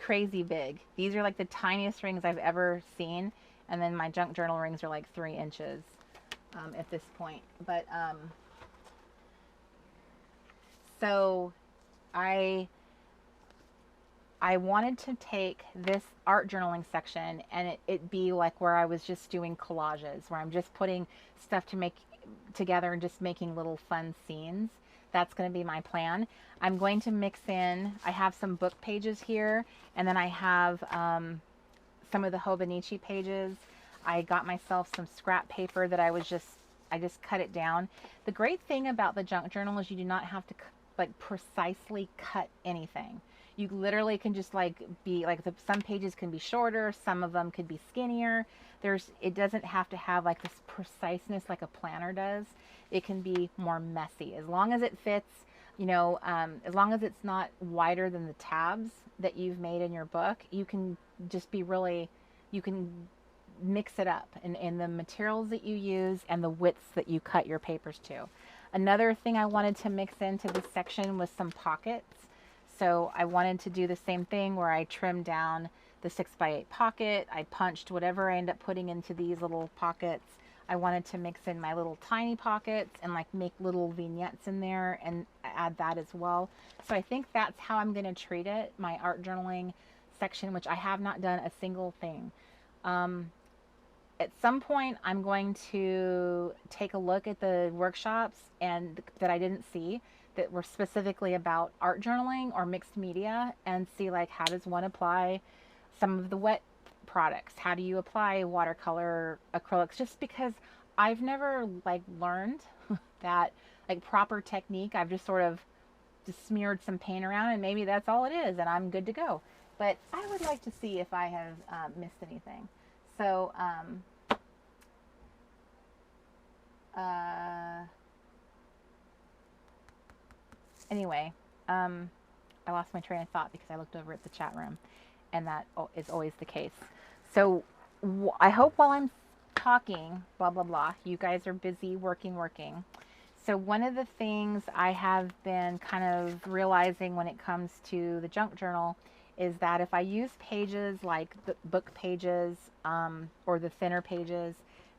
big. These are like the tiniest rings I've ever seen, and then my junk journal rings are like 3 inches at this point. But so I wanted to take this art journaling section and it be like where I was just doing collages, where I'm just putting stuff to make together and just making little fun scenes. That's going to be my plan. I'm going to mix in, I have some book pages here, and then I have some of the Hobonichi pages. I got myself some scrap paper that I just cut it down. The great thing about the junk journal is you do not have to like precisely cut anything. You literally can just like be like, some pages can be shorter, some of them could be skinnier. It doesn't have to have like this preciseness like a planner does. It can be more messy as long as it fits, as long as it's not wider than the tabs that you've made in your book. You can just be really, you can mix it up in the materials that you use and the widths that you cut your papers to. Another thing I wanted to mix into this section was some pockets. So I wanted to do the same thing where I trimmed down the 6x8 pocket. I punched whatever I end up putting into these little pockets. I wanted to mix in my little tiny pockets and like make little vignettes in there and add that as well. So I think that's how I'm going to treat it, my art journaling section, which I have not done a single thing. at some point I'm going to take a look at the workshops and that I didn't see that were specifically about art journaling or mixed media, and see like how does one apply some of the wet products, how do you apply watercolor acrylics, just because I've never like learned that like proper technique. I've just sort of just smeared some paint around and maybe that's all it is and I'm good to go. But I would like to see if I have missed anything. So anyway, I lost my train of thought because I looked over at the chat room, and that is always the case. So I hope while I'm talking, blah, blah, blah, you guys are busy working. So one of the things I have been kind of realizing when it comes to the junk journal is that if I use pages like the book pages or the thinner pages,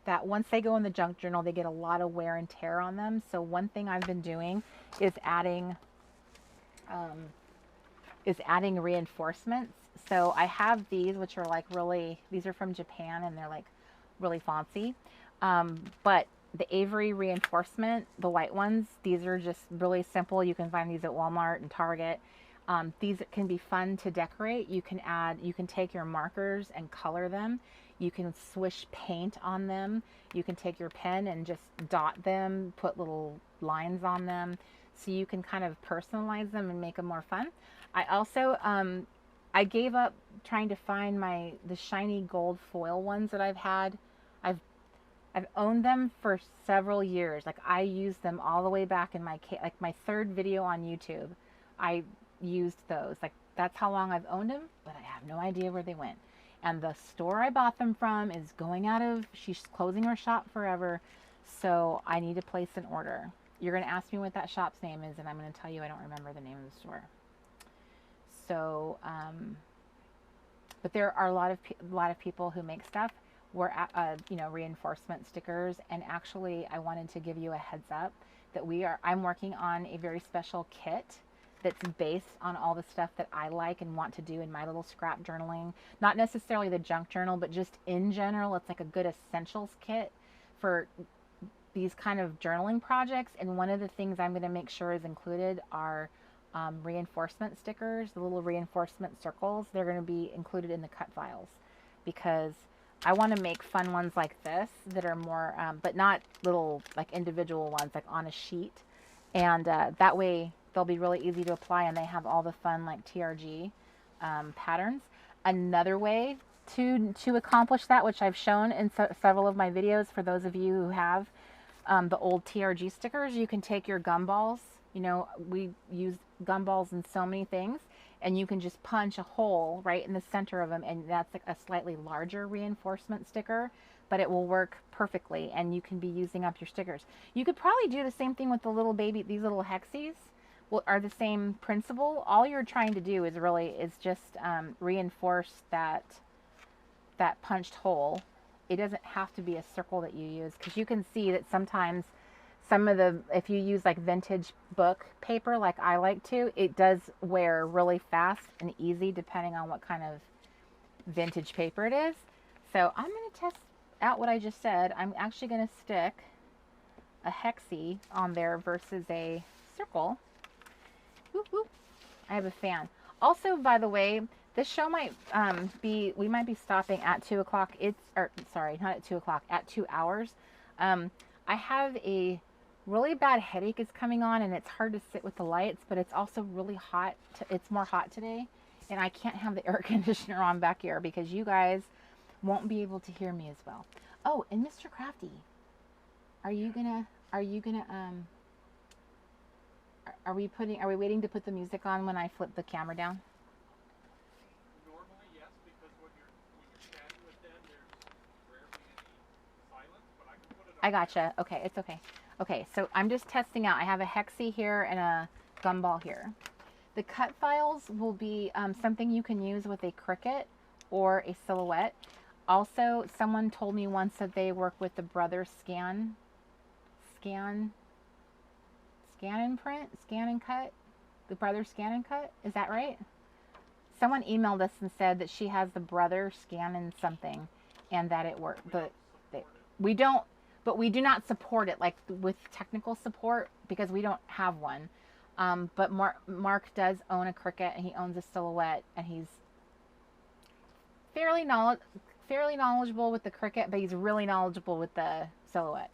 that once they go in the junk journal, they get a lot of wear and tear on them. So one thing I've been doing is adding reinforcements. So I have these, which are like really, these are from Japan and they're like really fancy. But the Avery reinforcement, the white ones, these are just really simple. You can find these at Walmart and Target. These can be fun to decorate. You can take your markers and color them. You can swish paint on them. You can take your pen and just dot them, put little lines on them. So you can kind of personalize them and make them more fun. I also, I gave up trying to find the shiny gold foil ones that I've had. I've owned them for several years. Like I used them all the way back in my third video on YouTube. I used those. Like that's how long I've owned them, but I have no idea where they went. And the store I bought them from is she's closing her shop forever. So I need to place an order. You're going to ask me what that shop's name is, and I'm going to tell you I don't remember the name of the store. So, but there are a lot of people who make stuff. We're reinforcement stickers, and actually I wanted to give you a heads up that I'm working on a very special kit that's based on all the stuff that I like and want to do in my little scrap journaling. Not necessarily the junk journal, but just in general. It's like a good essentials kit for these kind of journaling projects. And one of the things I'm going to make sure is included are reinforcement stickers, the little reinforcement circles. They're going to be included in the cut files because I want to make fun ones like this that are more, but not little like individual ones like on a sheet. And that way they'll be really easy to apply, and they have all the fun like TRG patterns. Another way to accomplish that, which I've shown in several of my videos for those of you who have the old TRG stickers, you can take your gumballs. You know, we use gumballs in so many things, and you can just punch a hole right in the center of them, and that's like a slightly larger reinforcement sticker, but it will work perfectly, and you can be using up your stickers. You could probably do the same thing with the little baby, these little hexies are the same principle. All you're trying to do is just reinforce that punched hole. It doesn't have to be a circle that you use, because you can see that sometimes if you use like vintage book paper like I like to, it does wear really fast and easy depending on what kind of vintage paper it is. So I'm going to test out what I just said. I'm actually going to stick a hexie on there versus a circle. Whoop, whoop. I have a fan. Also, by the way, this show might we might be stopping at 2 o'clock. Sorry, not at 2 o'clock, at 2 hours. I have a really bad headache is coming on, and it's hard to sit with the lights, but it's also really hot. It's more hot today, and I can't have the air conditioner on back here because you guys won't be able to hear me as well. Oh, and Mr. Crafty, are we waiting to put the music on when I flip the camera down? Normally, yes, because when you're chatting with them, there's rarely any silence, but I can put it on. I gotcha. Okay, it's okay. Okay, so I'm just testing out. I have a hexie here and a gumball here. The cut files will be something you can use with a Cricut or a Silhouette. Also, someone told me once that they work with the Brother Scan and Cut. The Brother Scan and Cut. Is that right? Someone emailed us and said that she has the Brother Scan and something. and that it works. We don't The support it. we don't, but we do not support it like with technical support because we don't have one. But Mark does own a Cricut and he owns a Silhouette and he's fairly knowledge fairly knowledgeable with the Cricut, but he's really knowledgeable with the Silhouette.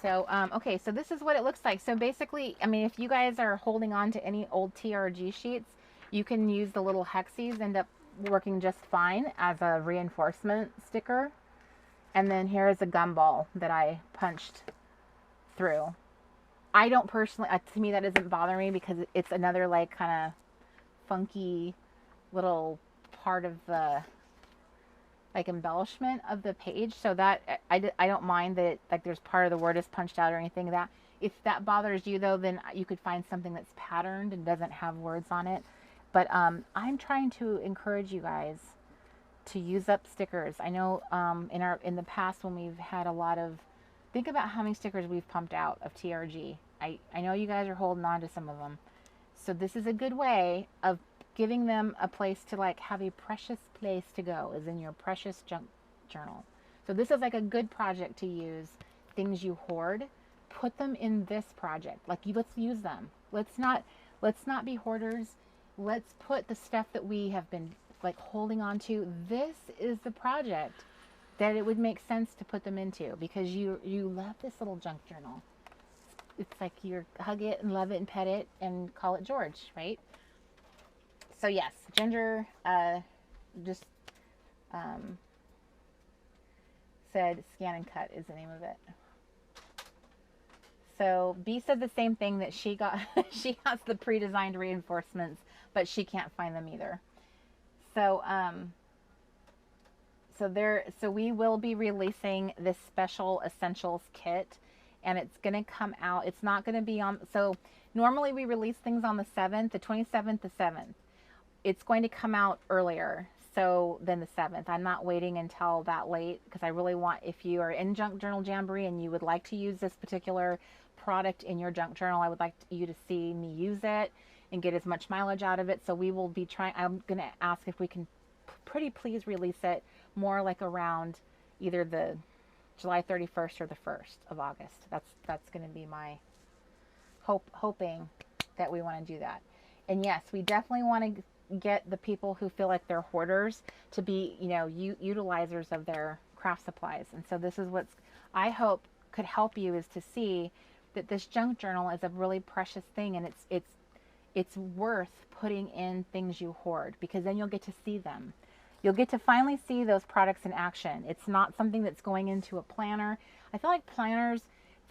So, okay, so this is what it looks like. So basically, I mean, if you guys are holding on to any old TRG sheets, you can use the little hexes, end up working just fine as a reinforcement sticker. And then here is a gumball that I punched through. I don't personally, to me, that doesn't bother me because it's another like kind of funky little part of the like embellishment of the page, so that I don't mind that it, like there's part of the word is punched out or anything like that. If that bothers you though, then you could find something that's patterned and doesn't have words on it. But I'm trying to encourage you guys to use up stickers. I know in the past when we've had a lot of, think about how many stickers we've pumped out of TRG. I know you guys are holding on to some of them. So this is a good way of giving them a place to like have a precious place to go, is in your precious junk journal. So this is like a good project to use. Things you hoard, put them in this project. Like let's use them. Let's not be hoarders. Let's put the stuff that we have been like holding on to. This is the project that it would make sense to put them into because you love this little junk journal. It's like you hug it and love it and pet it and call it George, right? So yes, Ginger just said Scan and Cut is the name of it. So B said the same thing, that she got she has the pre-designed reinforcements, but she can't find them either. So so we will be releasing this special essentials kit, and it's going to come out. It's not going to be on, so normally we release things on the 7th, the 27th, the 7th. It's going to come out earlier so than the 7th. I'm not waiting until that late because I really want, if you are in Junk Journal Jamboree and you would like to use this particular product in your junk journal, I would like you to see me use it and get as much mileage out of it. So we will be trying, I'm going to ask if we can pretty please release it more like around either the July 31st or the 1st of August. That's going to be my hoping that we want to do that. And yes, we definitely want to get the people who feel like they're hoarders to be, utilizers of their craft supplies. And so this is what's, I hope could help you, is to see that this junk journal is a really precious thing, and it's worth putting in things you hoard, because then you'll get to see them. You'll get to finally see those products in action. It's not something that's going into a planner. I feel like planners,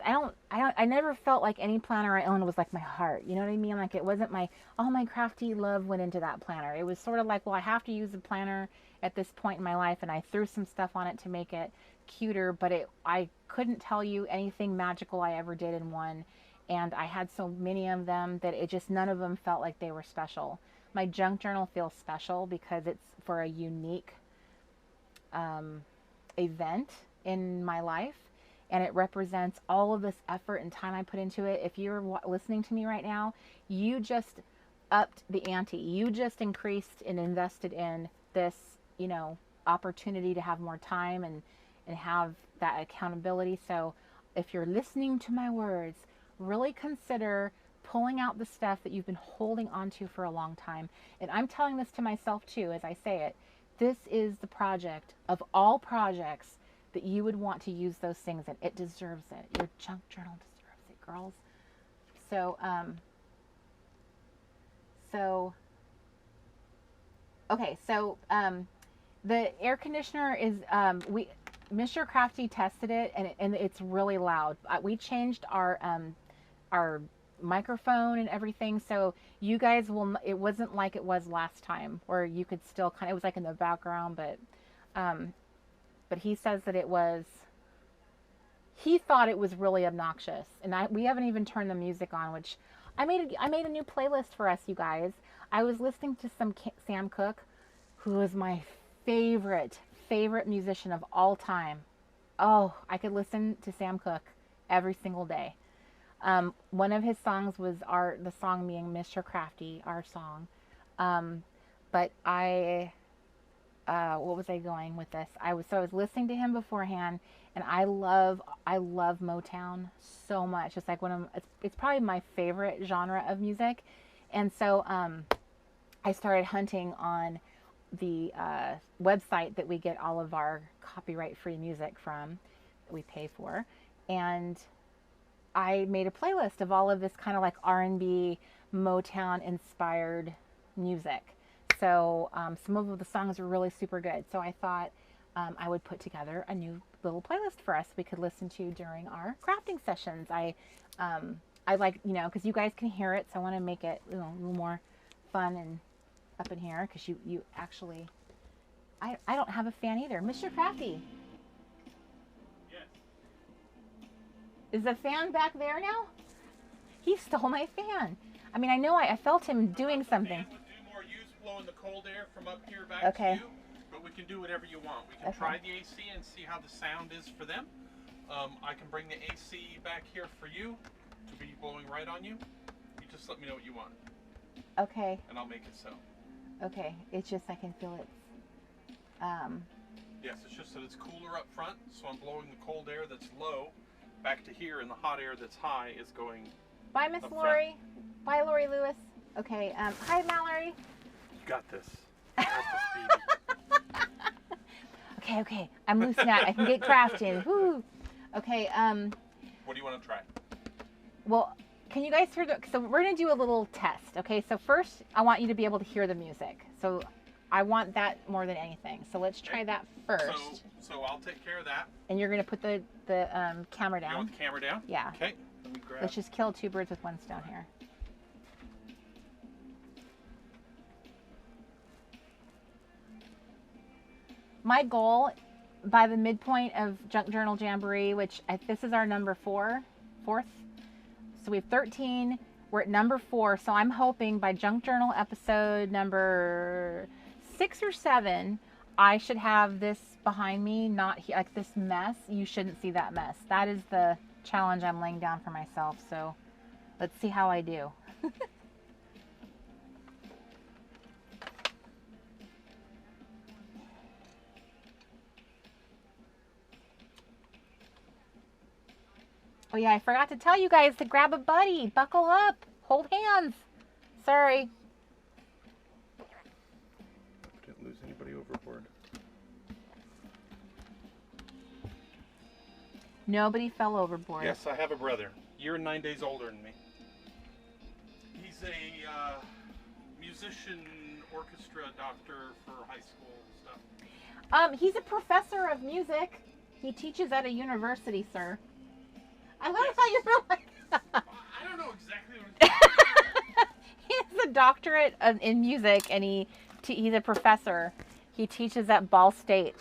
I never felt like any planner I owned was like my heart. You know what I mean? Like it wasn't all my crafty love went into that planner. It was sort of like, well, I have to use a planner at this point in my life, and I threw some stuff on it to make it cuter, but I couldn't tell you anything magical I ever did in one. And I had so many of them that it just, none of them felt like they were special. My junk journal feels special because it's for a unique event in my life, and it represents all of this effort and time I put into it. If you're listening to me right now, you just upped the ante. You just increased and invested in this, opportunity to have more time and have that accountability. So if you're listening to my words, really consider pulling out the stuff that you've been holding onto for a long time. And I'm telling this to myself too as I say it. This is the project of all projects that you would want to use those things in. It deserves it. Your junk journal deserves it, girls. So, okay, so the air conditioner is, Mr. Crafty tested it, and it's really loud. We changed our microphone and everything, so you guys will, it wasn't like it was last time where you could still kind of, it was like in the background, but he says that he thought it was really obnoxious, and we haven't even turned the music on, which I made a new playlist for us, you guys. I was listening to some Sam Cooke, who is my favorite musician of all time. Oh, I could listen to Sam Cooke every single day. One of his songs was the song being Mr. Crafty, our song. But I what was I going with this? I was listening to him beforehand, and I love Motown so much. It's like it's probably my favorite genre of music, and so I started hunting on the website that we get all of our copyright free music from, that we pay for, and I made a playlist of all of this kind of like R&B, Motown inspired music. So some of the songs were really super good. So I thought I would put together a new little playlist for us we could listen to during our crafting sessions. I like, because you guys can hear it, so I want to make it a little more fun and up in here, because you actually, I don't have a fan either. Mr. Crafty, Yes. is the fan back there now? He stole my fan. I mean, I know I felt him doing something. The fan would do more use blowing the cold air from up here back Okay. to you, but we can do whatever you want. We can Okay. try the AC and see how the sound is for them. I can bring the AC back here for you to be blowing right on you. You just let me know what you want, Okay. and I'll make it so. Okay. It's just I can feel it. Yes, it's just that it's cooler up front, so I'm blowing the cold air that's low back to here, and the hot air that's high is going. Bye, Miss Up Lori. Bye, Lori Lewis. Okay. Hi, Mallory. You got this. You got this, baby. Okay. I'm loose now. I can get crafting. Woo. Okay. What do you want to try? Well, can you guys hear so we're going to do a little test. Okay. So first, I want you to be able to hear the music. So I want that more than anything. So let's try that first. So I'll take care of that. And you're going to put the camera You down. want the camera down? Yeah. Okay. Let me grab. Let's just kill two birds with one stone here. My goal by the midpoint of Junk Journal Jamboree, which this is our number fourth. So we have 13. We're at number 4. So I'm hoping by Junk Journal episode number 6 or 7, I should have this behind me, not like this mess. You shouldn't see that mess. That is the challenge I'm laying down for myself. So let's see how I do. Oh yeah, I forgot to tell you guys to grab a buddy. Buckle up. Hold hands. Sorry. Didn't lose anybody overboard. Nobody fell overboard. Yes, I have a brother. Year and 9 days older than me. He's a musician, orchestra doctor for high school stuff. He's a professor of music. He teaches at a university, sir. I love how you feel like I don't know exactly what it's he has a doctorate in music, and he's a professor. He teaches at Ball State.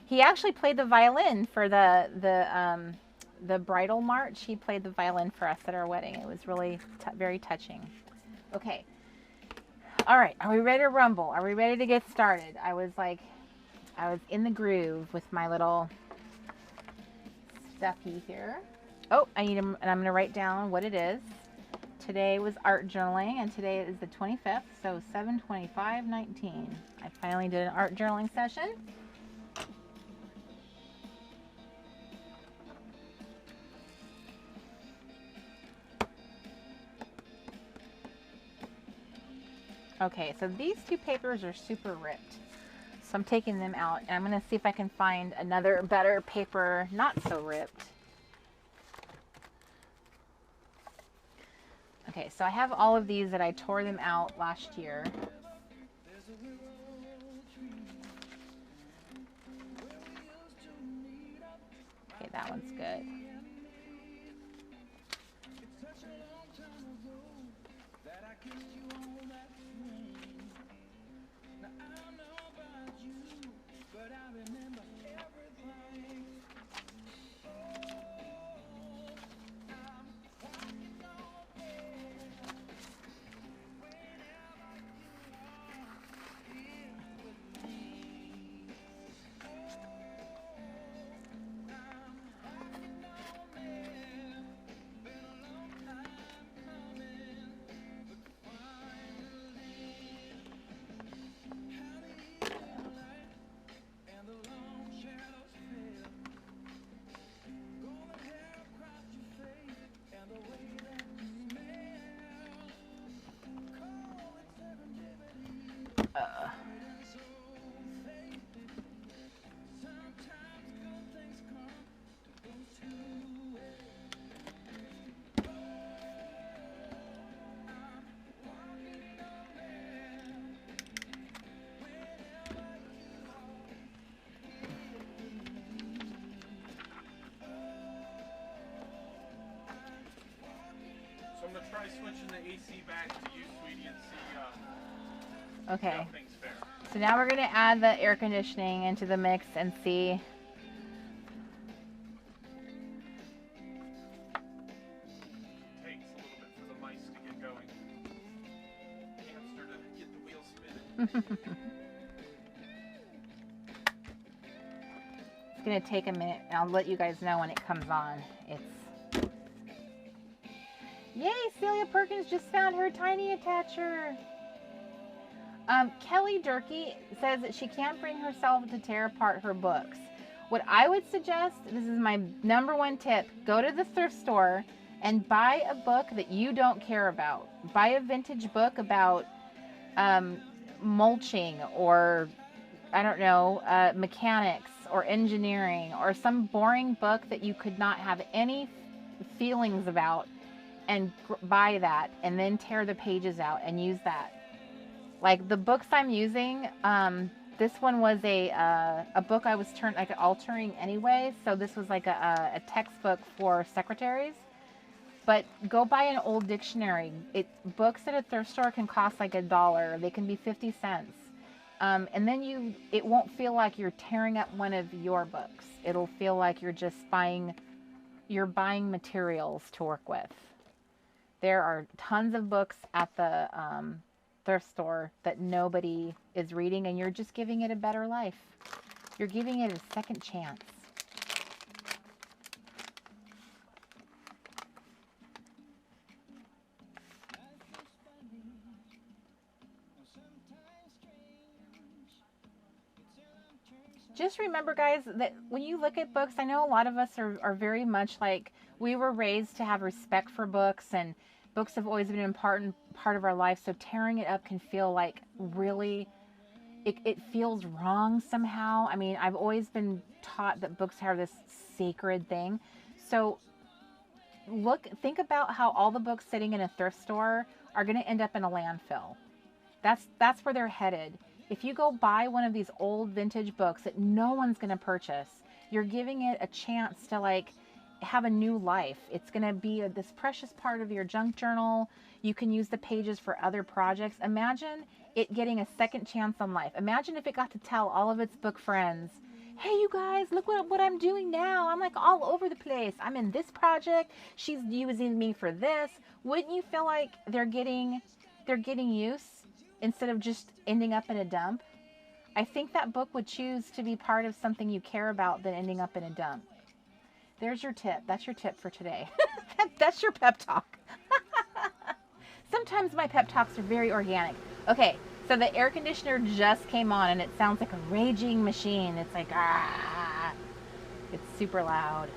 He actually played the violin for the bridal march. He played the violin for us at our wedding. It was really very touching. Okay. All right. Are we ready to rumble? Are we ready to get started? I was in the groove with my little stuffy here. Oh, and I'm going to write down what it is. Today was art journaling, and today is the 25th, so 7/25/19. I finally did an art journaling session. Okay, so these two papers are super ripped. So I'm taking them out, and I'm going to see if I can find another better paper, not so ripped. Okay, so I have all of these that I tore them out last year. Okay, that one's good. I'm gonna try switching the AC back to you, sweetie, and see Okay. how things fare. So now we're gonna add the air conditioning into the mix and see. Takes a little bit for the mice to get going. Hamster to get the wheels spinning. It's gonna take a minute, and I'll let you guys know when it comes on. It's Yay! Celia Perkins just found her tiny attacher. Kelly Durkee says that she can't bring herself to tear apart her books. What I would suggest, this is my #1 tip, go to the thrift store and buy a book that you don't care about. Buy a vintage book about mulching, or I don't know, mechanics or engineering, or some boring book that you could not have any feelings about, and buy that and then tear the pages out and use that. Like the books I'm using, this one was a book I was altering anyway, so this was like a textbook for secretaries. But go buy an old dictionary. Books at a thrift store can cost like $1. They can be 50 cents. And then it won't feel like you're tearing up one of your books. It'll feel like you're just buying materials to work with. There are tons of books at the thrift store that nobody is reading, and you're just giving it a better life. You're giving it a second chance. Just remember, guys, that when you look at books, I know a lot of us are very much like, we were raised to have respect for books, and books have always been an important part of our life. So tearing it up can feel like really, it feels wrong somehow. I mean, I've always been taught that books are this sacred thing. So think about how all the books sitting in a thrift store are going to end up in a landfill. That's where they're headed. If you go buy one of these old vintage books that no one's going to purchase, you're giving it a chance to like have a new life. It's going to be this precious part of your junk journal. You can use the pages for other projects. Imagine it getting a second chance on life. Imagine if it got to tell all of its book friends, hey, you guys, look what I'm doing now. I'm like all over the place. I'm in this project. She's using me for this. Wouldn't you feel like they're getting use instead of just ending up in a dump? I think that book would choose to be part of something you care about than ending up in a dump. There's your tip. That's your tip for today. That's your pep talk. Sometimes my pep talks are very organic. Okay, so the air conditioner just came on and it sounds like a raging machine. It's like, ah, it's super loud.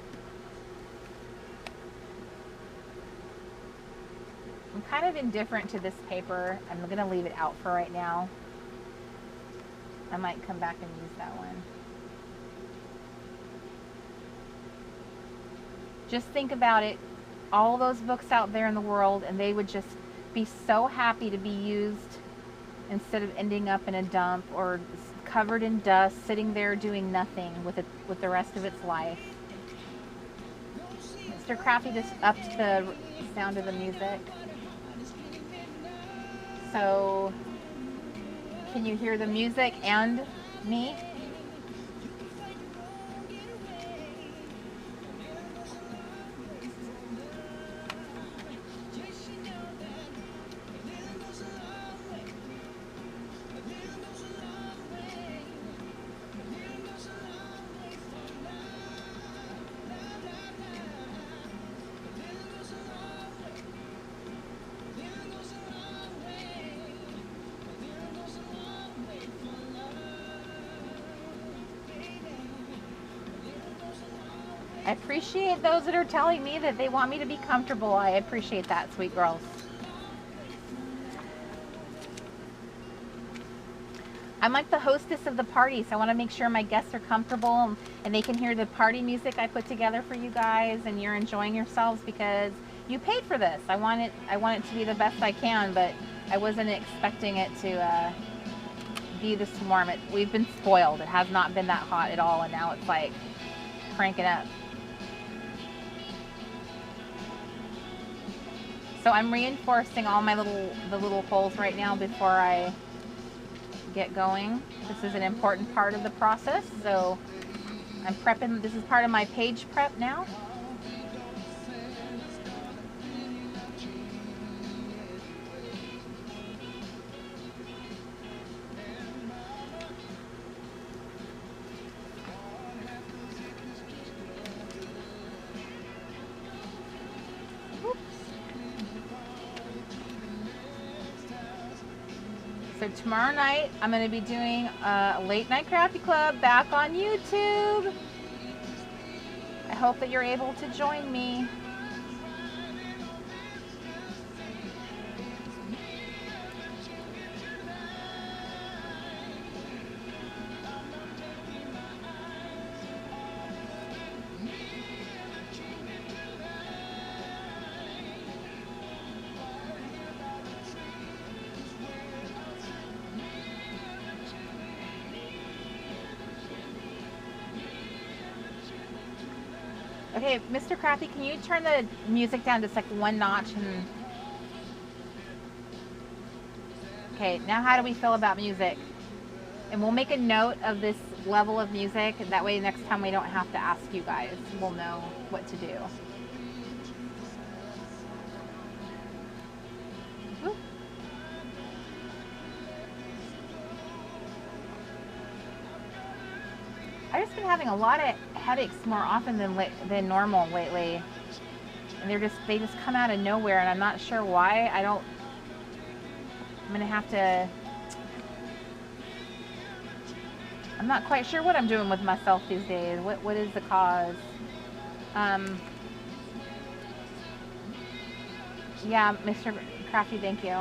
I'm kind of indifferent to this paper. I'm going to leave it out for right now. I might come back and use that one. Just think about it. All those books out there in the world, and they would just be so happy to be used instead of ending up in a dump or covered in dust, sitting there doing nothing with the rest of its life. Mr. Crafty just upped the sound of the music. So, can you hear the music and me? I appreciate those that are telling me that they want me to be comfortable. I appreciate that, sweet girls. I'm like the hostess of the party, so I want to make sure my guests are comfortable and they can hear the party music I put together for you guys, and you're enjoying yourselves because you paid for this. I want it to be the best I can, but I wasn't expecting it to be this warm. We've been spoiled. It has not been that hot at all, and now it's like cranking up. So I'm reinforcing all my the little holes right now before I get going. This is an important part of the process, so I'm prepping. This is part of my page prep now. So tomorrow night, I'm going to be doing a late night crafty club back on YouTube. I hope that you're able to join me. Okay, Mr. Crafty, can you turn the music down just like one notch? And okay, now how do we feel about music? And we'll make a note of this level of music. That way next time we don't have to ask you guys. We'll know what to do. Woo. I've just been having a lot of headaches more often than normal lately, and they just come out of nowhere, and I'm not sure why. I'm gonna have to. I'm not quite sure what I'm doing with myself these days. What is the cause? Yeah, Mr. Crafty, thank you.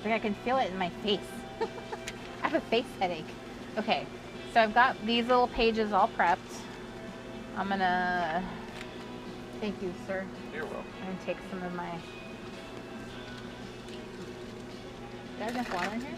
I can feel it in my face. I have a face headache. Okay, so I've got these little pages all prepped. I'm gonna, thank you, sir. You're welcome. I'm gonna take some of my, got enough water in here?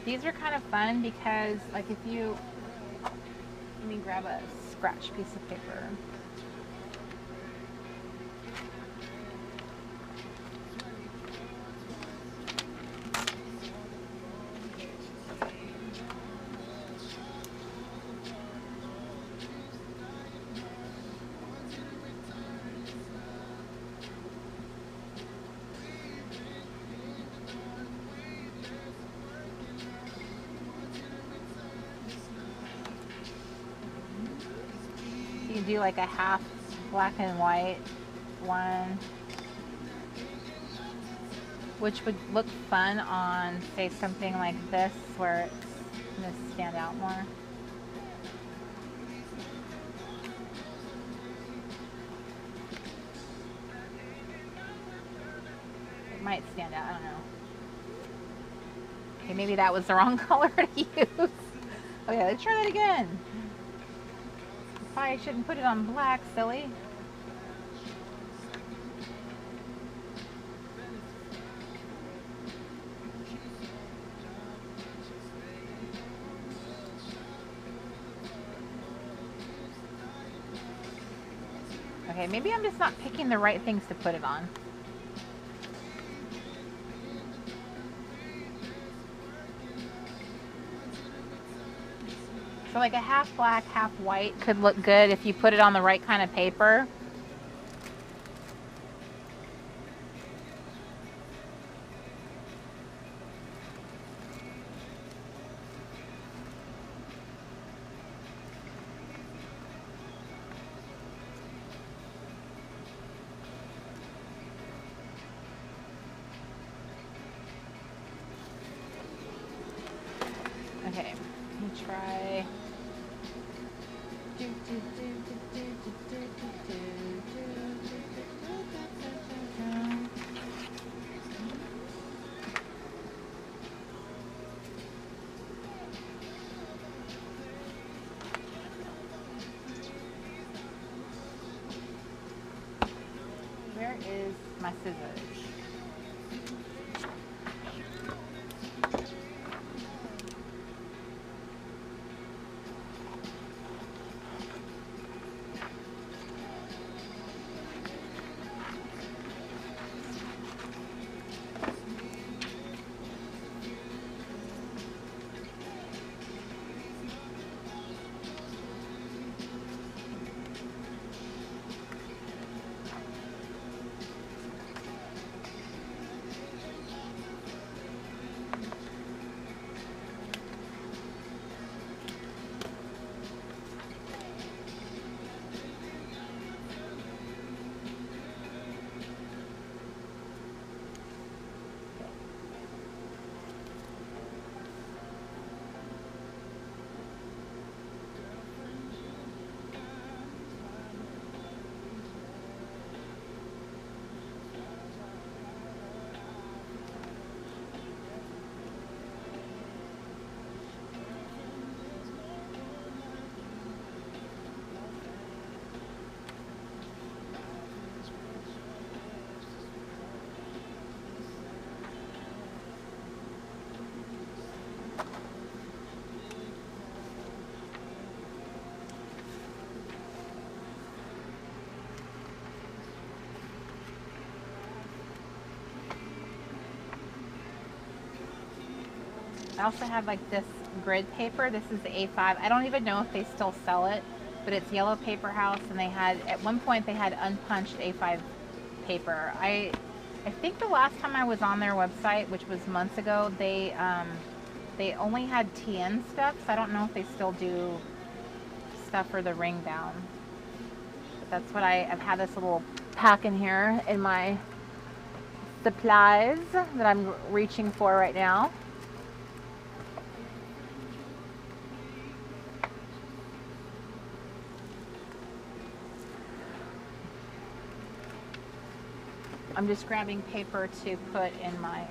These are kind of fun because, like, if you, let me grab a scratch piece of paper. You do like a half black and white one, which would look fun on, say, something like this where it's going to stand out more. It might stand out, I don't know. Okay, maybe that was the wrong color to use. Okay, let's try that again. Probably shouldn't put it on black, silly. Okay, maybe I'm just not picking the right things to put it on. So like a half black, half white could look good if you put it on the right kind of paper. Okay, let me try. Where is my scissors? I also have like this grid paper. This is the A5. I don't even know if they still sell it, but it's Yellow Paper House, and they had, at one point they had unpunched A5 paper. I think the last time I was on their website, which was months ago, they only had TN stuff, so I don't know if they still do stuff for the ring down. But that's what I've had this little pack in here in my supplies that I'm reaching for right now. I'm just grabbing paper to put in my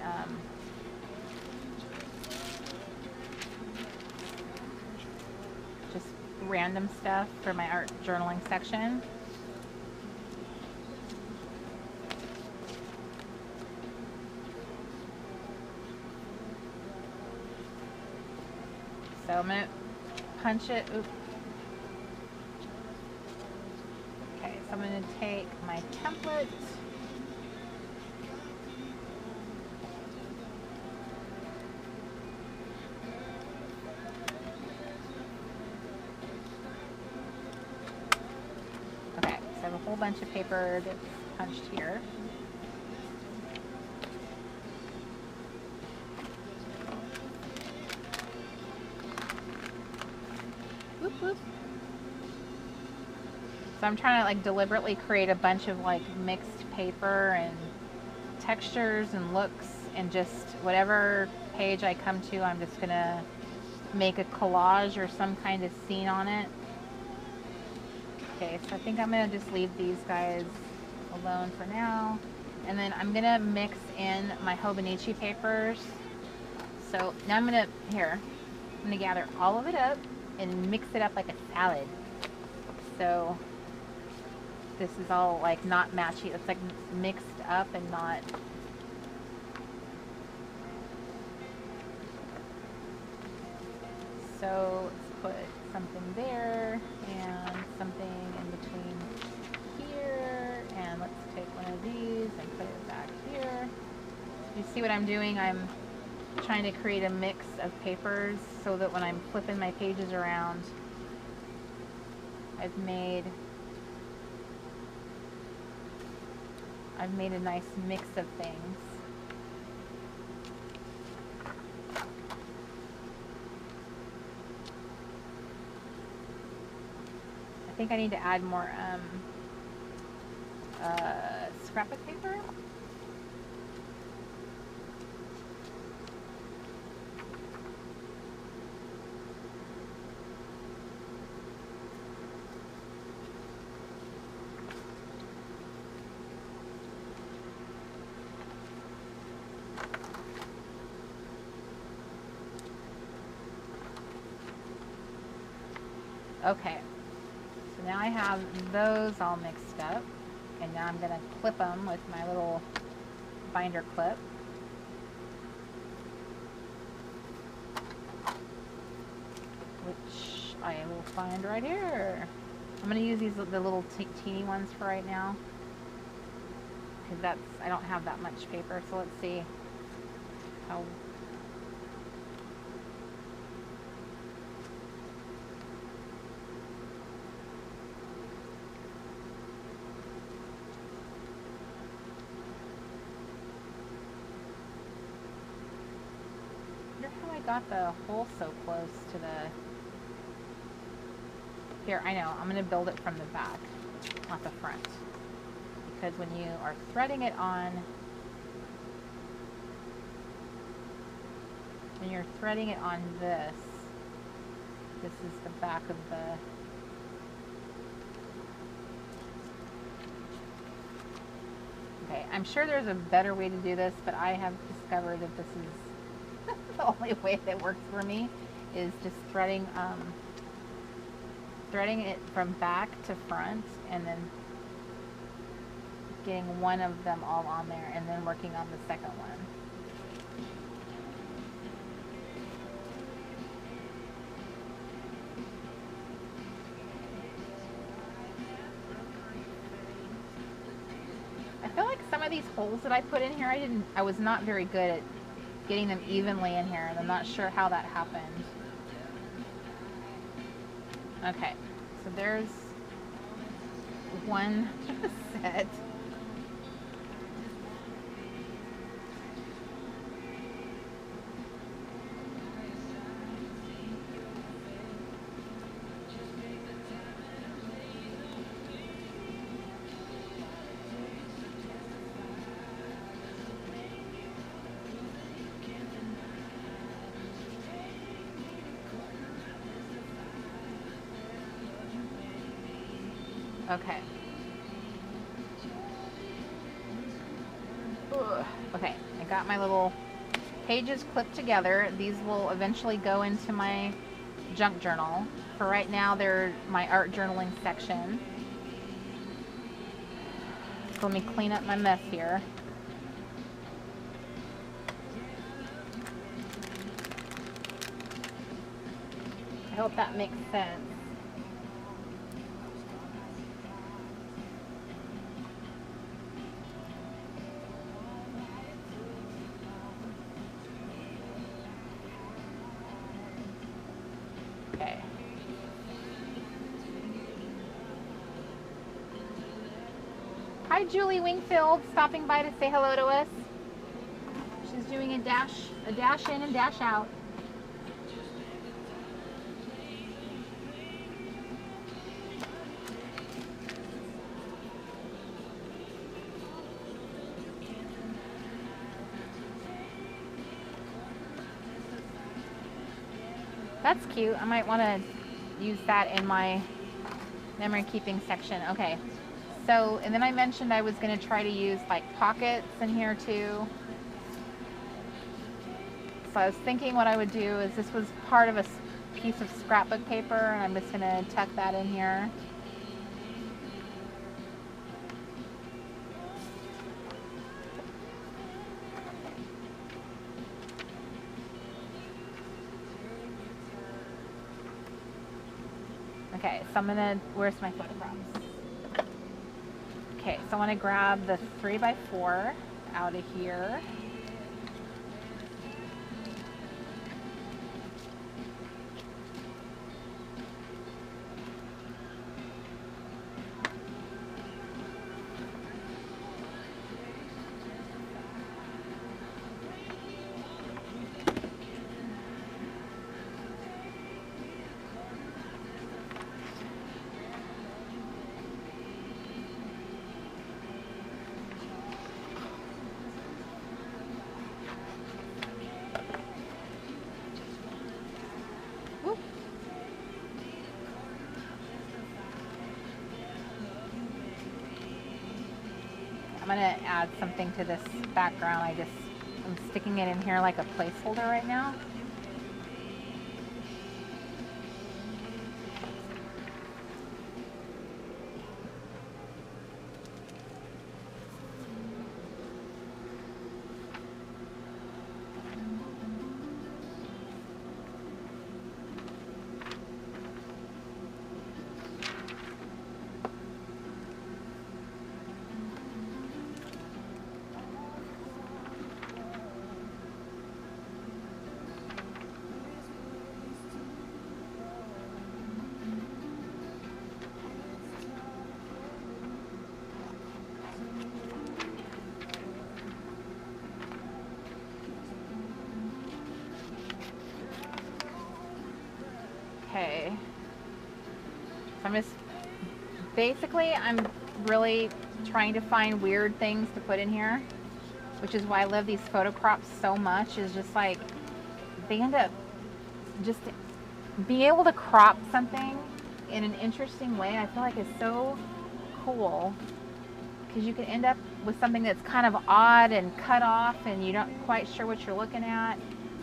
just random stuff for my art journaling section. So I'm gonna punch it. Oops. Okay, so I'm gonna take my template. I have a whole bunch of paper that's punched here. Whoop, whoop. So I'm trying to like deliberately create a bunch of like mixed paper and textures and looks, and just whatever page I come to, I'm just gonna make a collage or some kind of scene on it. Okay, so I think I'm going to just leave these guys alone for now. And then I'm going to mix in my Hobonichi papers. So now I'm going to gather all of it up and mix it up like a salad. So this is all like not matchy. It's like mixed up and not. So let's put something there and something in between here. let's take one of these and put it back here. You see what I'm doing? I'm trying to create a mix of papers so that when I'm flipping my pages around, I've made a nice mix of things. I think I need to add more scrapbook paper. Okay, so now I have those all mixed up, and now I'm going to clip them with my little binder clip. Which I will find right here. I'm going to use the little teeny ones for right now, because I don't have that much paper. So let's see how. I got the hole so close to the... Here, I know, I'm going to build it from the back, not the front. Because when you are threading it on... When you're threading it on this is the back of the... Okay, I'm sure there's a better way to do this, but I have discovered that this is the only way that works for me, is just threading it from back to front, and then getting one of them all on there, and then working on the second one. I feel like some of these holes that I put in here, I was not very good at getting them evenly in here, and I'm not sure how that happened. Okay, so there's one set. Okay. Okay, I got my little pages clipped together. These will eventually go into my junk journal. For right now, they're my art journaling section. So let me clean up my mess here. I hope that makes sense. Okay. Hi, Julie Wingfield, stopping by to say hello to us. She's doing a dash in and dash out. That's cute. I might want to use that in my memory keeping section. Okay. So, and then I mentioned I was going to try to use like pockets in here too. So I was thinking what I would do is, this was part of a piece of scrapbook paper, and I'm just going to tuck that in here. Okay, so I'm gonna, where's my photographs? Okay, so I want to grab the 3x4 out of here. I'm gonna add something to this background. I'm sticking it in here like a placeholder right now. Okay, so I'm really trying to find weird things to put in here, which is why I love these photo crops so much. Is just like they end up just being able to crop something in an interesting way. I feel like it's so cool because you can end up with something that's kind of odd and cut off and you're not quite sure what you're looking at.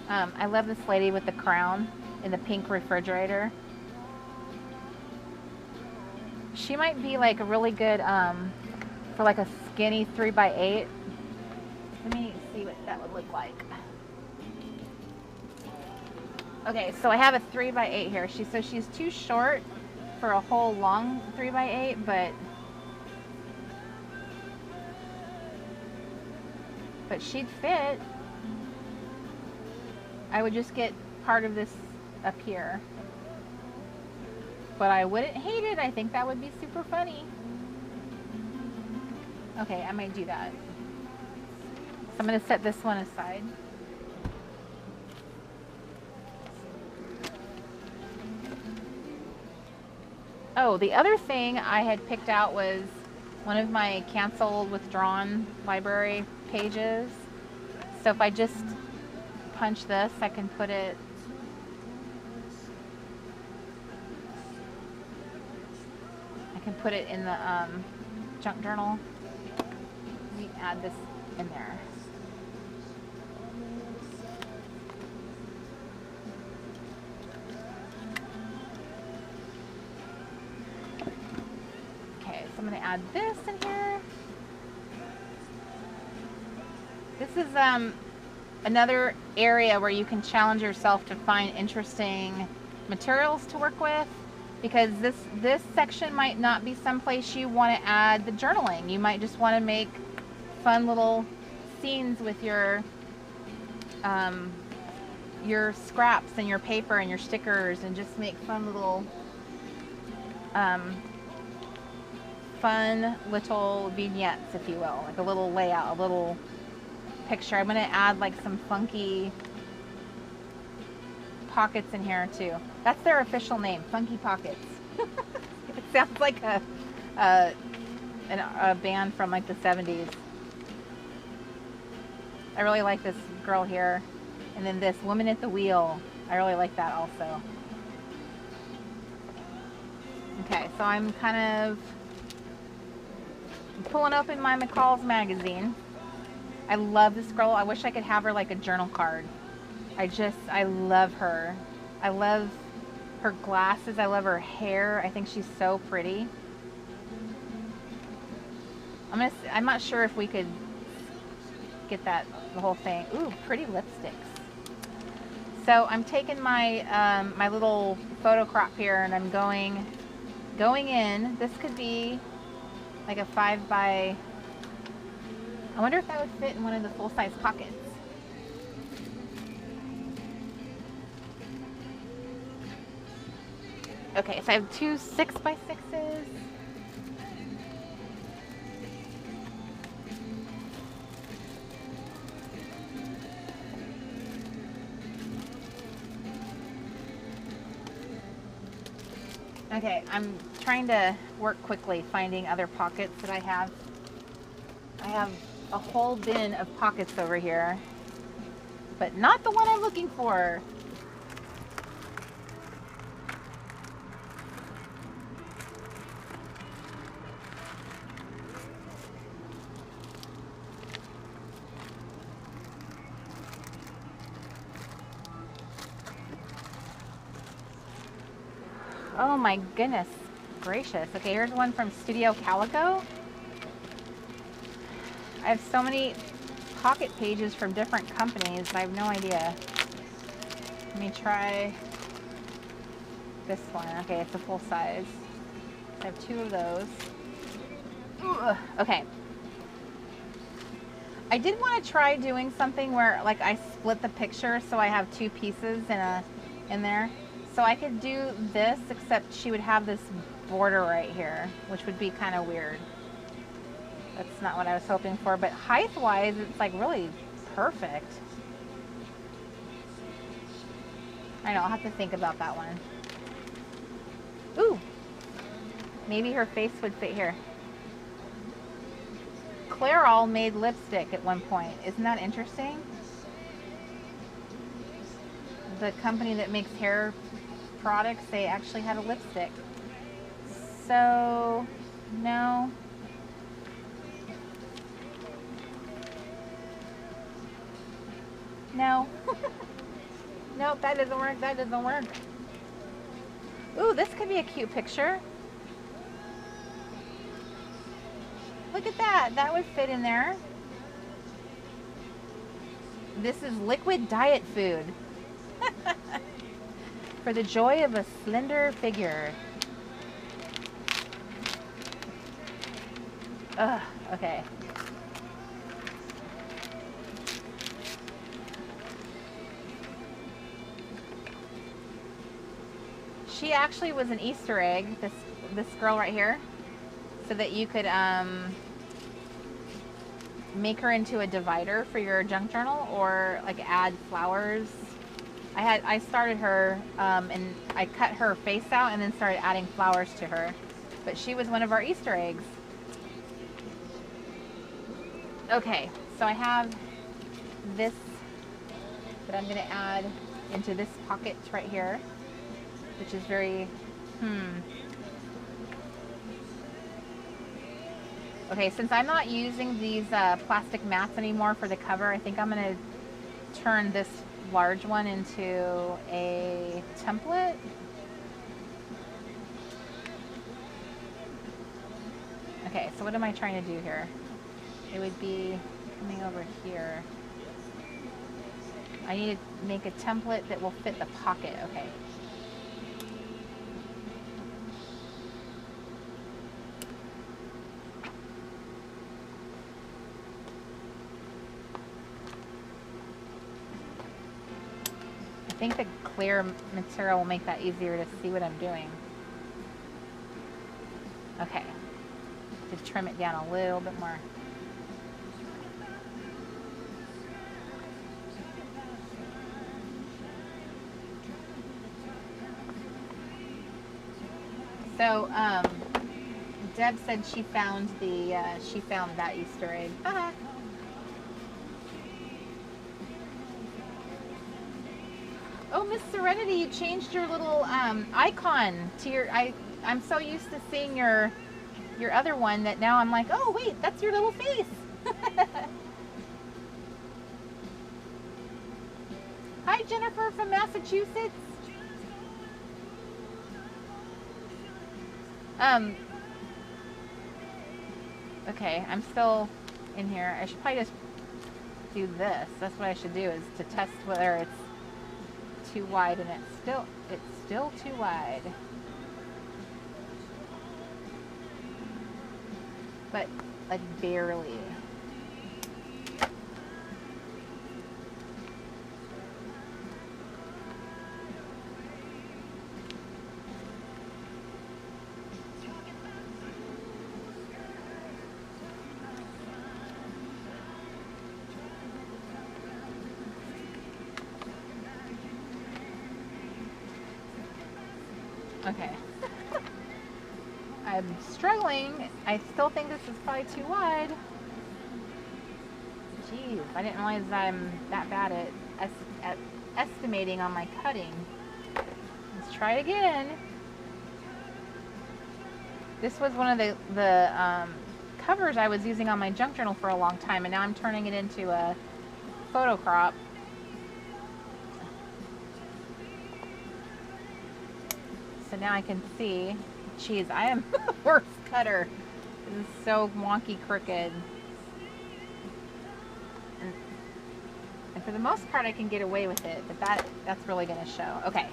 I love this lady with the crown in the pink refrigerator. She might be like a really good for like a skinny 3x8. Let me see what that would look like. Okay, so I have a 3x8 here. She's too short for a whole long 3x8, but she'd fit. I would just get part of this up here. But I wouldn't hate it. I think that would be super funny. Okay, I might do that. So I'm going to set this one aside. Oh, the other thing I had picked out was one of my canceled withdrawn library pages. So if I just punch this, I can put it in the junk journal. Let me add this in there. Okay, so I'm going to add this in here. This is another area where you can challenge yourself to find interesting materials to work with, because this section might not be someplace you want to add the journaling. You might just want to make fun little scenes with your scraps and your paper and your stickers, and just make fun little vignettes, if you will, like a little layout, a little picture. I'm going to add like some funky pockets in here too. That's their official name, Funky Pockets. It sounds like a band from like the 70s. I really like this girl here, and then this woman at the wheel. I really like that also. Okay, so I'm kind of pulling open my McCall's magazine. I love this girl. I wish I could have her like a journal card. I love her. I love her glasses. I love her hair. I think she's so pretty. I'm not sure if we could get the whole thing. Ooh, pretty lipsticks. So I'm taking my my little photo crop here, and I'm going in. This could be like a 5 by, I wonder if that would fit in one of the full-size pockets. Okay, so I have two 6 by 6s. Okay, I'm trying to work quickly finding other pockets that I have. I have a whole bin of pockets over here, but not the one I'm looking for. Oh my goodness gracious. Okay, here's one from Studio Calico. I have so many pocket pages from different companies. I have no idea. Let me try this one. Okay, it's a full size. I have 2 of those. Ugh. Okay. I did want to try doing something where like I split the picture so I have 2 pieces in there. So I could do this, except she would have this border right here, which would be kind of weird. That's not what I was hoping for, but height-wise, it's like really perfect. I know, I'll have to think about that one. Ooh, maybe her face would fit here. Clairol made lipstick at one point. Isn't that interesting? The company that makes hair products, they actually had a lipstick. So, no. No. Nope, that doesn't work. That doesn't work. Ooh, this could be a cute picture. Look at that. That would fit in there. This is liquid diet food. For the joy of a slender figure. Ugh, okay. She actually was an Easter egg, this girl right here, so that you could make her into a divider for your junk journal, or like add flowers. I started her and I cut her face out and then started adding flowers to her. But she was one of our Easter eggs. Okay, so I have this that I'm going to add into this pocket right here, which is very, Okay, since I'm not using these plastic mats anymore for the cover, I think I'm going to turn this large one into a template. Okay, so what am I trying to do here? It would be coming over here. I need to make a template that will fit the pocket. Okay. I think the clear material will make that easier to see what I'm doing. Okay. Just trim it down a little bit more. So, Deb said she found that Easter egg. Oh, Miss Serenity, you changed your little icon to your. I'm so used to seeing your other one that now I'm like, oh wait, that's your little face. Hi, Jennifer from Massachusetts. Okay, I'm still in here. I should probably just do this. That's what I should do, is to test whether it's too wide, and it's still too wide. but like barely. Okay. I'm struggling. I still think this is probably too wide. Jeez, I didn't realize I'm that bad at estimating on my cutting. Let's try it again. This was one of the covers I was using on my junk journal for a long time, and now I'm turning it into a photo crop. So now I can see. Jeez, I am the worst cutter. This is so wonky crooked. And for the most part, I can get away with it, but that's really going to show. Okay,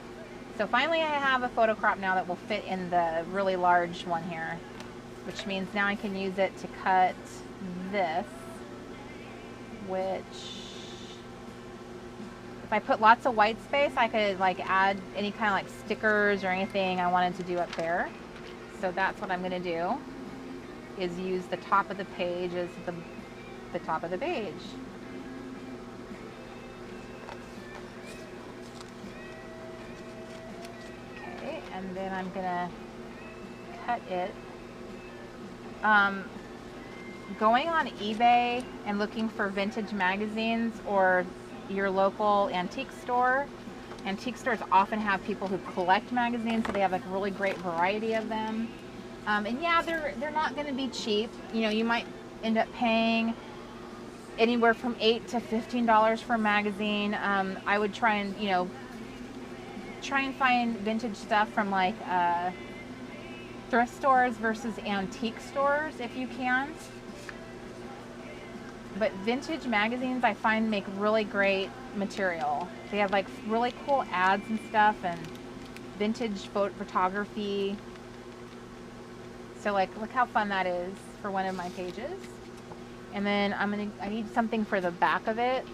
so finally I have a photo crop now that will fit in the really large one here, which means now I can use it to cut this, which, if I put lots of white space, I could like add any kind of like stickers or anything I wanted to do up there. So that's what I'm going to do, is use the top of the page as the top of the page. Okay, and then I'm going to cut it. Going on eBay and looking for vintage magazines or your local antique store. Antique stores often have people who collect magazines, so they have like a really great variety of them. And yeah, they're not going to be cheap. You know, you might end up paying anywhere from $8 to $15 for a magazine. I would try and, you know, find vintage stuff from like thrift stores versus antique stores if you can. But vintage magazines I find make really great material. They have like really cool ads and stuff, and vintage photography. So like, look how fun that is for one of my pages. And then I need something for the back of it.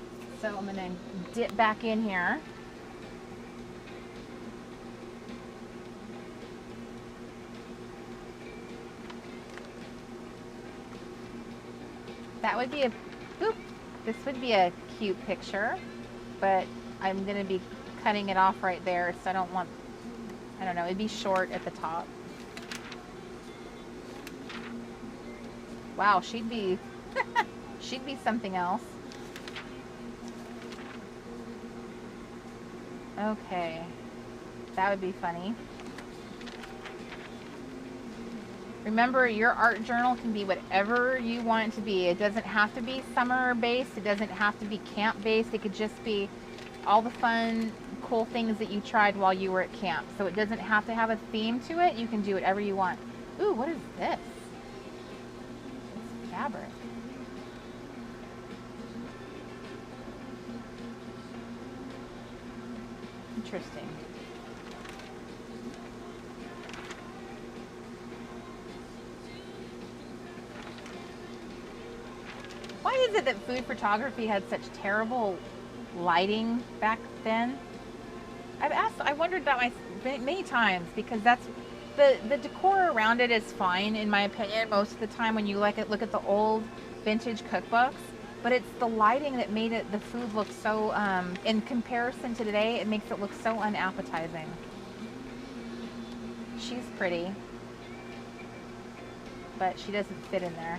So I'm gonna dip back in here. That would be a, oop, this would be a cute picture, but I'm going to be cutting it off right there, so I don't want, I don't know, it'd be short at the top. Wow, she'd be, she'd be something else. Okay, that would be funny. Remember, your art journal can be whatever you want it to be. It doesn't have to be summer-based. It doesn't have to be camp-based. It could just be all the fun, cool things that you tried while you were at camp. So it doesn't have to have a theme to it. You can do whatever you want. Ooh, what is this? It's fabric. Interesting. Why is it that food photography had such terrible lighting back then? I wondered that many times, because that's the decor around it is fine in my opinion most of the time when you look at the old vintage cookbooks, but it's the lighting that made the food look so in comparison to today, it makes it look so unappetizing. She's pretty, but she doesn't fit in there.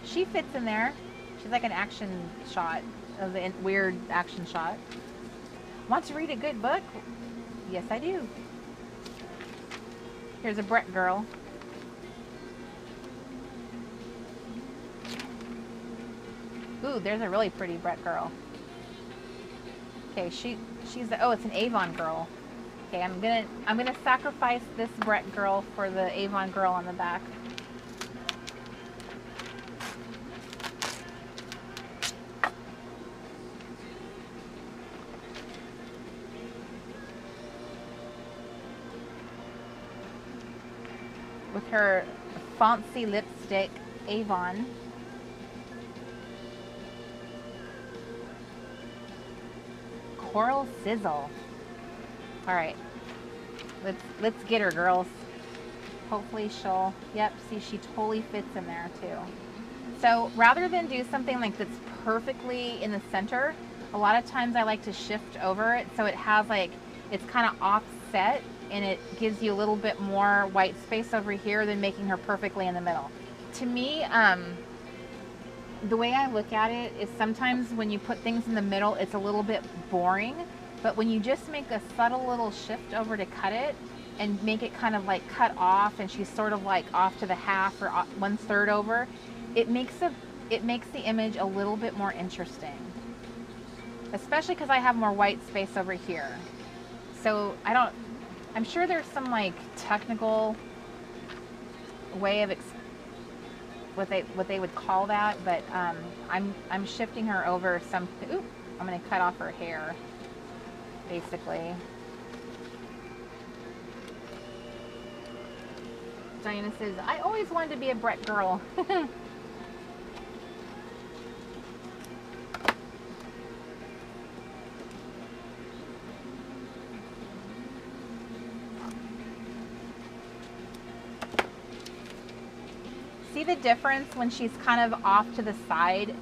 She fits in there. She's like an action shot, a weird action shot. Want to read a good book? Yes, I do. Here's a Brett girl. Ooh, there's a really pretty Brett girl. Okay, she's the, oh, it's an Avon girl. Okay, I'm gonna sacrifice this Brett girl for the Avon girl on the back. with her fancy lipstick, Avon. Coral Sizzle. All right, let's get her, girls. Hopefully she'll, yep, see, she totally fits in there too. So rather than do something like that's perfectly in the center, a lot of times I like to shift over it so it has like, it's kind of offset, and it gives you a little bit more white space over here than making her perfectly in the middle. To me, the way I look at it is sometimes when you put things in the middle, it's a little bit boring, but when you just make a subtle little shift over to cut it and make it kind of like cut off, and she's sort of like off to the half or 1/3 over, it makes the image a little bit more interesting, especially because I have more white space over here. So I'm sure there's some like technical way of what they would call that, but I'm shifting her over some. Ooh, I'm going to cut off her hair, basically. Diana says, I always wanted to be a Brett girl. See the difference when she's kind of off to the side?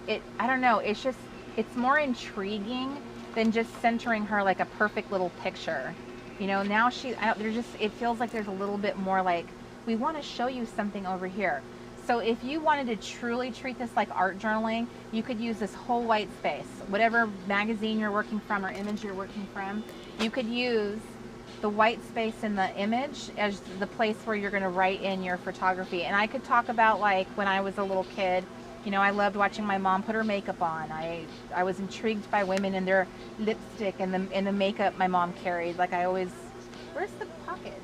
I don't know, it's more intriguing than just centering her like a perfect little picture. You know, now it feels like there's a little bit more like, we want to show you something over here. So if you wanted to truly treat this like art journaling, you could use this whole white space. Whatever magazine you're working from or image you're working from, you could use the white space in the image as the place where you're going to write in your photography. And I could talk about like when I was a little kid, you know, I loved watching my mom put her makeup on. I was intrigued by women and their lipstick and the makeup my mom carried. Like where's the pocket?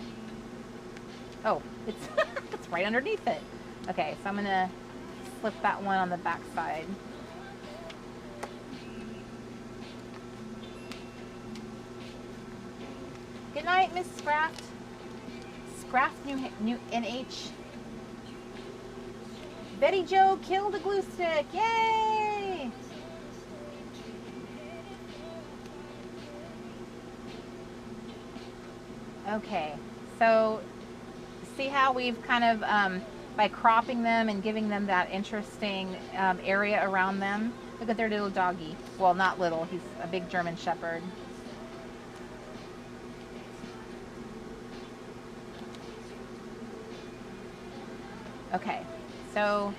Oh, it's it's right underneath it. Okay, so I'm gonna slip that one on the back side. Good night, Miss Scraft. Scraft new NH. Betty Jo killed a glue stick. Yay! Okay, so see how we've kind of, by cropping them and giving them that interesting area around them. Look at their little doggy. Well, not little, he's a big German Shepherd. Okay, so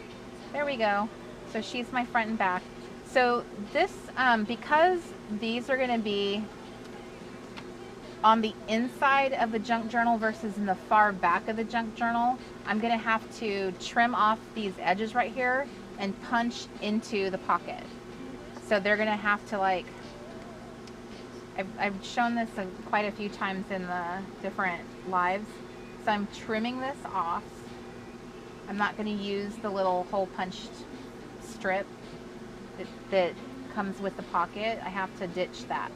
there we go. So she's my front and back. So this, because these are going to be on the inside of the junk journal versus in the far back of the junk journal, I'm going to have to trim off these edges right here and punch into the pocket. So they're going to have to like, I've shown this quite a few times in the different lives. So I'm trimming this off. I'm not going to use the little hole punched strip that comes with the pocket. I have to ditch that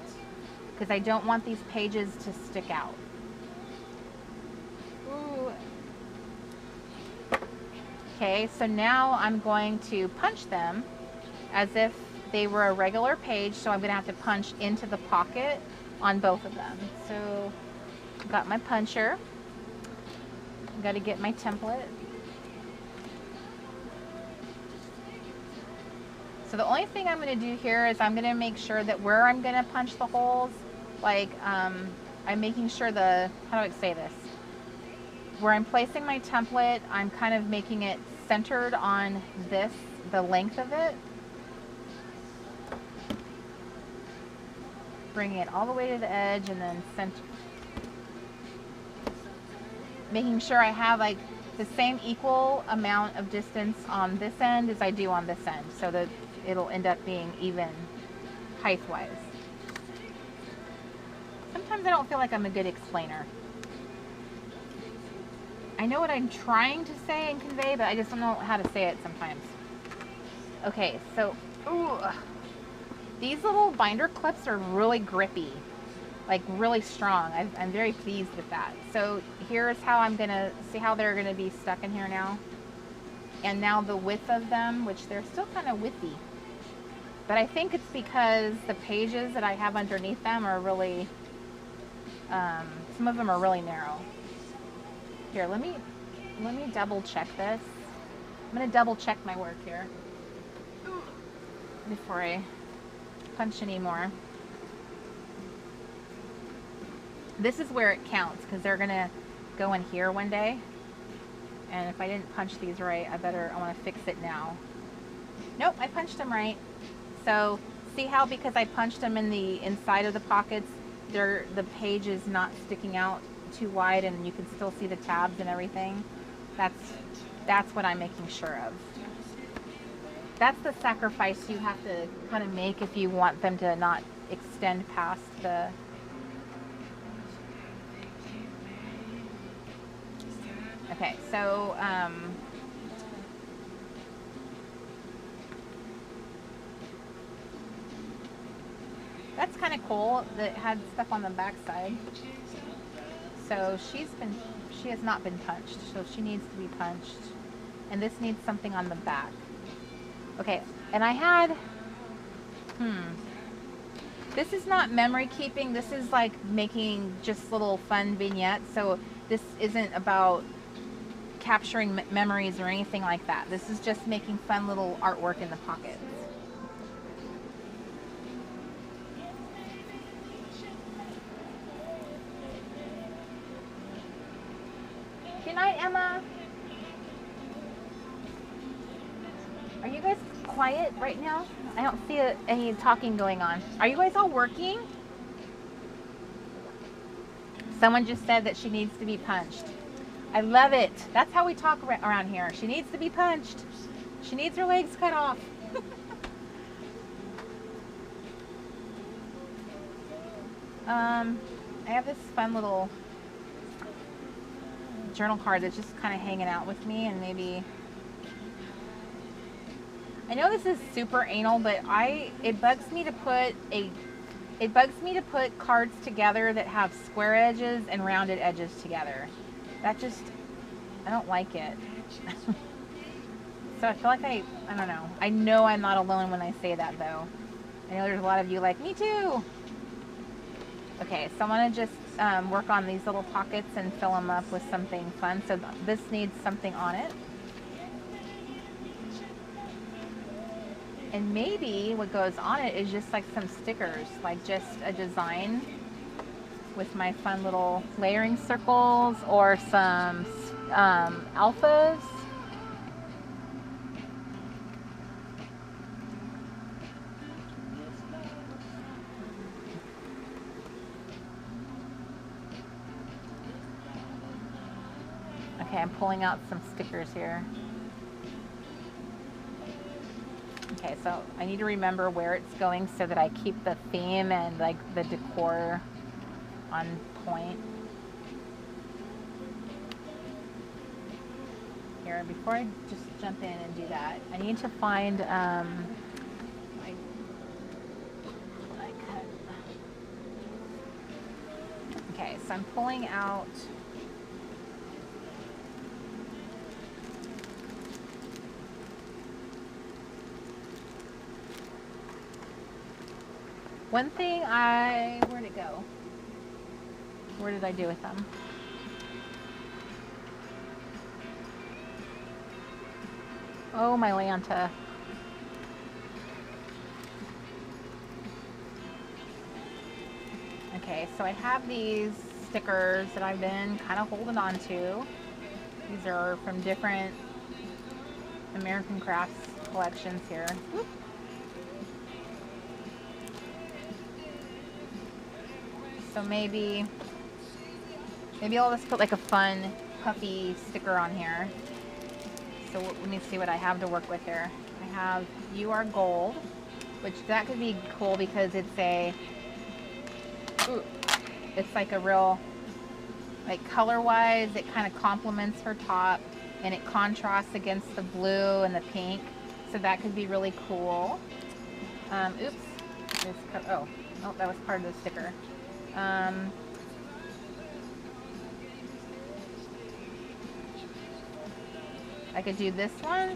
because I don't want these pages to stick out. Ooh. Okay, so now I'm going to punch them as if they were a regular page, so I'm going to have to punch into the pocket on both of them. So I've got my puncher. I've got to get my template. So the only thing I'm going to do here is I'm going to make sure that where I'm going to punch the holes, like I'm making sure how do I say this? Where I'm placing my template, I'm kind of making it centered on this, the length of it. Bringing it all the way to the edge and then center. Making sure I have like the same equal amount of distance on this end as I do on this end, so that it'll end up being even height-wise. Sometimes I don't feel like I'm a good explainer. I know what I'm trying to say and convey, but I just don't know how to say it sometimes. Okay, so ooh, these little binder clips are really grippy. like really strong. I'm very pleased with that. So here's how I'm gonna see how they're gonna be stuck in here now. And now the width of them, which they're still kind of widthy, but I think it's because the pages that I have underneath them are really, some of them are really narrow. Here, let me double check this. I'm gonna double check my work here before I punch any more. This is where it counts because they're gonna go in here one day. And if I didn't punch these right, I want to fix it now. Nope, I punched them right. So see how because I punched them in the inside of the pockets, the page is not sticking out too wide and you can still see the tabs and everything. That's what I'm making sure of. That's the sacrifice you have to kind of make if you want them to not extend past the... Okay, so that's kind of cool that it had stuff on the back side. So she has not been punched, so she needs to be punched. And this needs something on the back. Okay, and I had, this is not memory keeping, this is like making just little fun vignettes. So this isn't about capturing memories or anything like that. This is just making fun little artwork in the pockets. Good night, Emma. Are you guys quiet right now? I don't see any talking going on. Are you guys all working? Someone just said that she needs to be punched. I love it. That's how we talk around here. She needs to be punched. She needs her legs cut off. I have this fun little journal card that's just kind of hanging out with me, and maybe I know this is super anal, but it bugs me to put cards together that have square edges and rounded edges together. That just, I don't like it. So I feel like I don't know. I know I'm not alone when I say that though. I know there's a lot of you like, me too. Okay, so I'm gonna just work on these little pockets and fill them up with something fun. So this needs something on it. And maybe what goes on it is just like some stickers, like just a design with my fun little layering circles or some alphas. Okay, I'm pulling out some stickers here. Okay, so I need to remember where it's going so that I keep the theme and like the decor on point. Here, before I just jump in and do that, I need to find okay, so I'm pulling out one thing. Where'd it go? Where did I do with them? Oh, my Lanta. Okay, so I have these stickers that I've been kind of holding on to. These are from different American Crafts collections here. Whoop. So maybe I'll just put like a fun puffy sticker on here. So let me see what I have to work with here. I have You Are Gold, which that could be cool because it's like a real, like color-wise, it kind of complements her top and it contrasts against the blue and the pink. So that could be really cool. Oh, that was part of the sticker. I could do this one.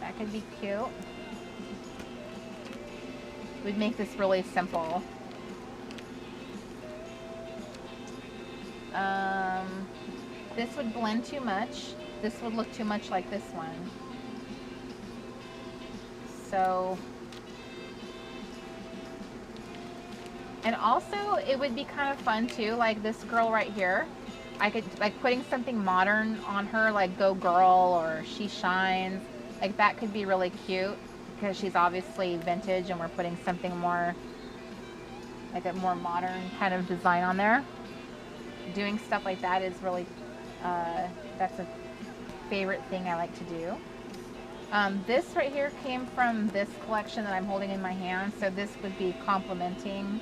That could be cute. We'd make this really simple. This would blend too much. This would look too much like this one. So, and also it would be kind of fun too, like this girl right here. I could, like putting something modern on her, like Go Girl or She Shines. Like that could be really cute because she's obviously vintage and we're putting something more, like a more modern kind of design on there. Doing stuff like that is really, that's a favorite thing I like to do. This right here came from this collection that I'm holding in my hand, so this would be complementing.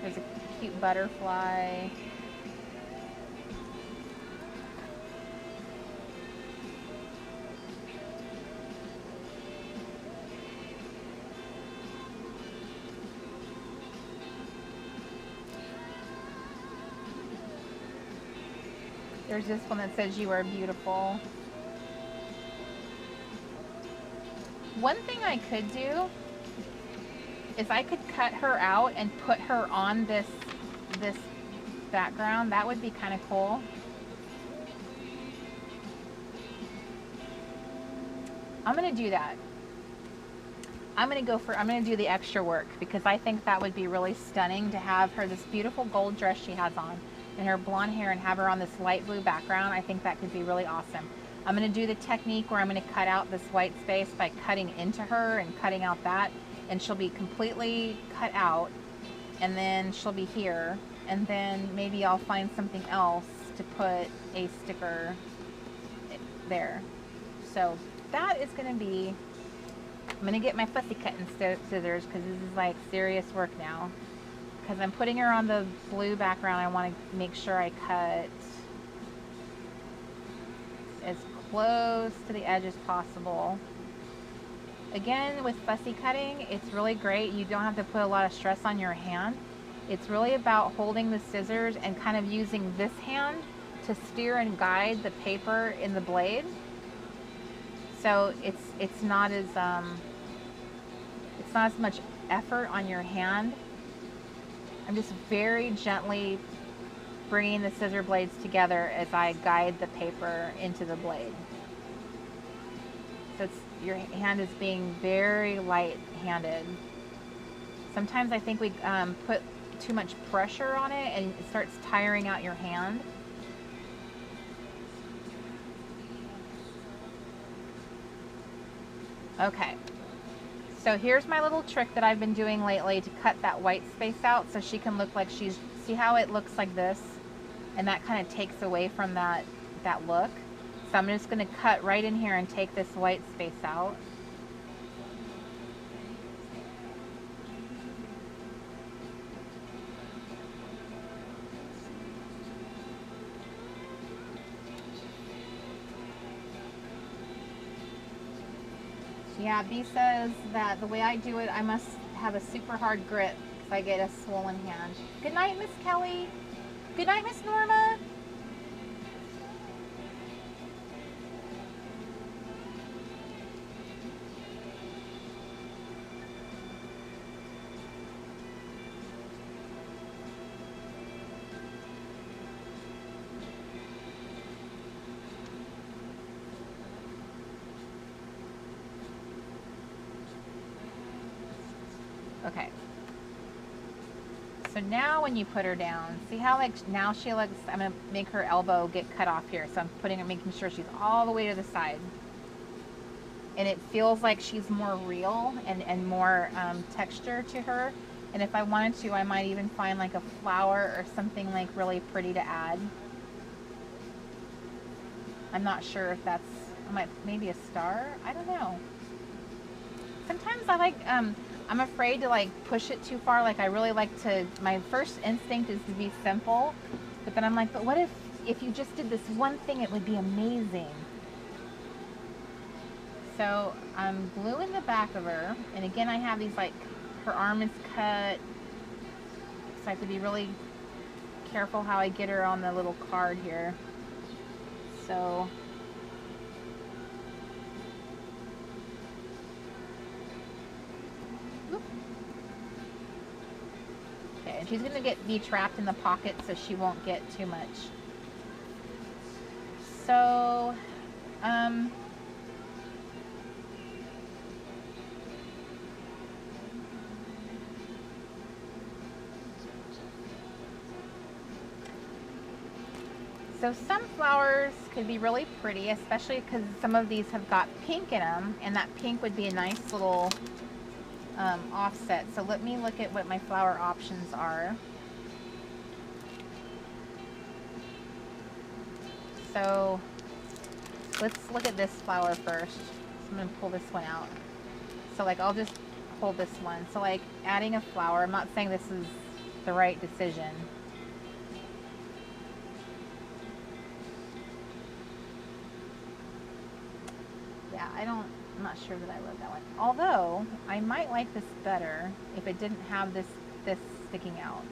There's a cute butterfly. There's this one that says you are beautiful. One thing I could do is I could cut her out and put her on this background. That would be kind of cool. I'm gonna do that. I'm gonna do the extra work because I think that would be really stunning to have her this beautiful gold dress she has on and her blonde hair and have her on this light blue background. I think that could be really awesome. I'm gonna do the technique where I'm gonna cut out this white space by cutting into her and cutting out that, and she'll be completely cut out, and then she'll be here, and then maybe I'll find something else to put a sticker there. So that is gonna be, I'm gonna get my fussy cutting scissors because this is like serious work now. Because I'm putting her on the blue background, I want to make sure I cut as close to the edge as possible. Again, with fussy cutting, it's really great. You don't have to put a lot of stress on your hand. It's really about holding the scissors and kind of using this hand to steer and guide the paper in the blade. So it's not as much effort on your hand. I'm just very gently bringing the scissor blades together as I guide the paper into the blade. So your hand is being very light-handed. Sometimes I think we put too much pressure on it and it starts tiring out your hand. Okay. So here's my little trick that I've been doing lately to cut that white space out so she can look like she's, see how it looks like this? And that kind of takes away from that look. So I'm just going to cut right in here and take this white space out. Yeah, B says that the way I do it, I must have a super hard grip because I get a swollen hand. Good night, Miss Kelly. Good night, Miss Norma. Okay. So now when you put her down, see how like now she looks, I'm going to make her elbow get cut off here. So I'm putting her, making sure she's all the way to the side. And it feels like she's more real and more texture to her. And if I wanted to, I might even find like a flower or something like really pretty to add. I'm not sure if that's, maybe a star? I don't know. Sometimes I like, I'm afraid to like push it too far. Like I really like to, my first instinct is to be simple, but then I'm like, but what if you just did this one thing, it would be amazing. So I'm gluing the back of her, and again I have these, like, her arm is cut, so I have to be really careful how I get her on the little card here. So okay, and she's gonna be trapped in the pocket, so she won't get too much. So so some flowers could be really pretty, especially because some of these have got pink in them, and that pink would be a nice little offset. So let me look at what my flower options are. So let's look at this flower first. So I'm going to pull this one out. So like I'll just hold this one. So like adding a flower, I'm not saying this is the right decision. Yeah, I'm not sure that I love that one. Although I might like this better if it didn't have this sticking out.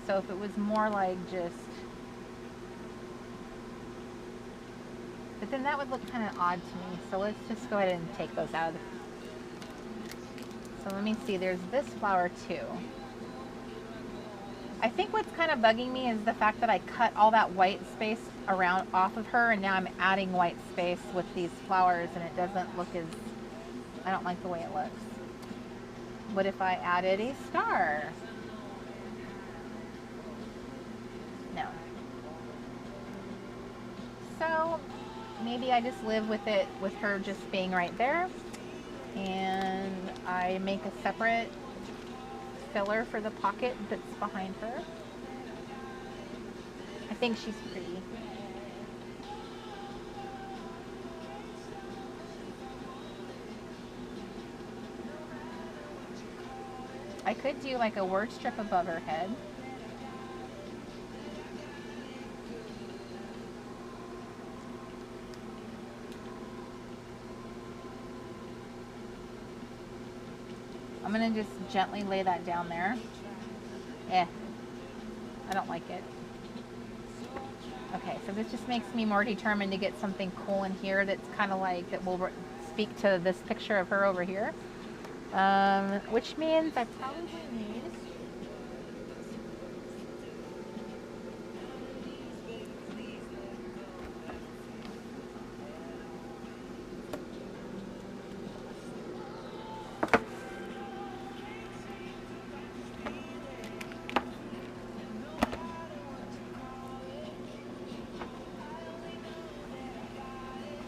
So if it was more like just, but then that would look kind of odd to me. So let's just go ahead and take those out of the, so let me see, there's this flower too. I think what's kind of bugging me is the fact that I cut all that white space around off of her, and now I'm adding white space with these flowers, and it doesn't look as, I don't like the way it looks. What if I added a star? No. So maybe I just live with it, with her just being right there, and I make a separate filler for the pocket that's behind her. I think she's pretty. I could do like a word strip above her head. I'm gonna just gently lay that down there. I don't like it. Okay, so this just makes me more determined to get something cool in here that's kind of like, that will speak to this picture of her over here. Which means I probably need,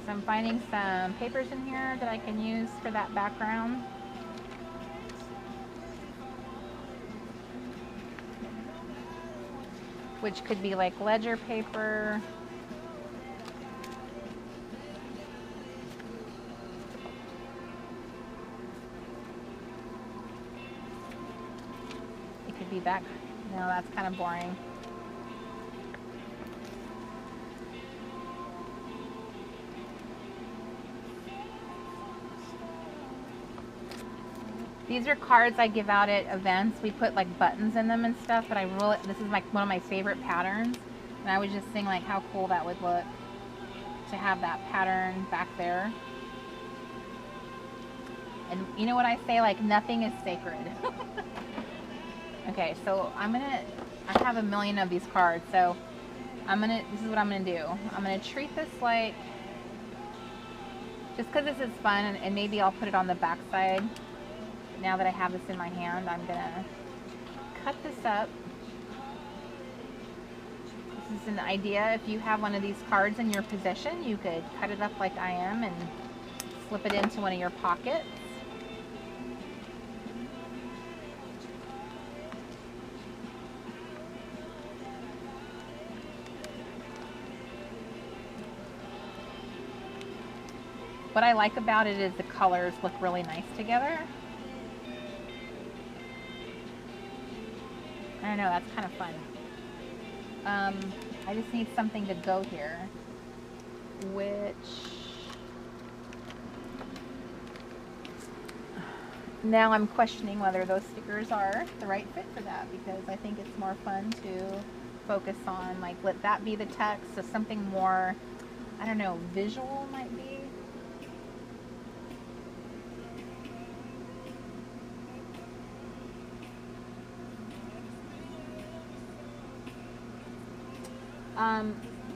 I'm finding some papers in here that I can use for that background. Which could be like ledger paper. It could be that, no, that's kind of boring. These are cards I give out at events. We put like buttons in them and stuff, but this is like one of my favorite patterns. And I was just thinking like how cool that would look to have that pattern back there. And you know what I say, like nothing is sacred. Okay, so I have a million of these cards, so this is what I'm gonna do. I'm gonna treat this like, just because this is fun, and maybe I'll put it on the back side. Now that I have this in my hand, I'm gonna cut this up. This is an idea. If you have one of these cards in your possession, you could cut it up like I am and slip it into one of your pockets. What I like about it is the colors look really nice together. I don't know, that's kind of fun. I just need something to go here, which now I'm questioning whether those stickers are the right fit for that, because I think it's more fun to focus on, like, let that be the text, so something more, I don't know, visual might be.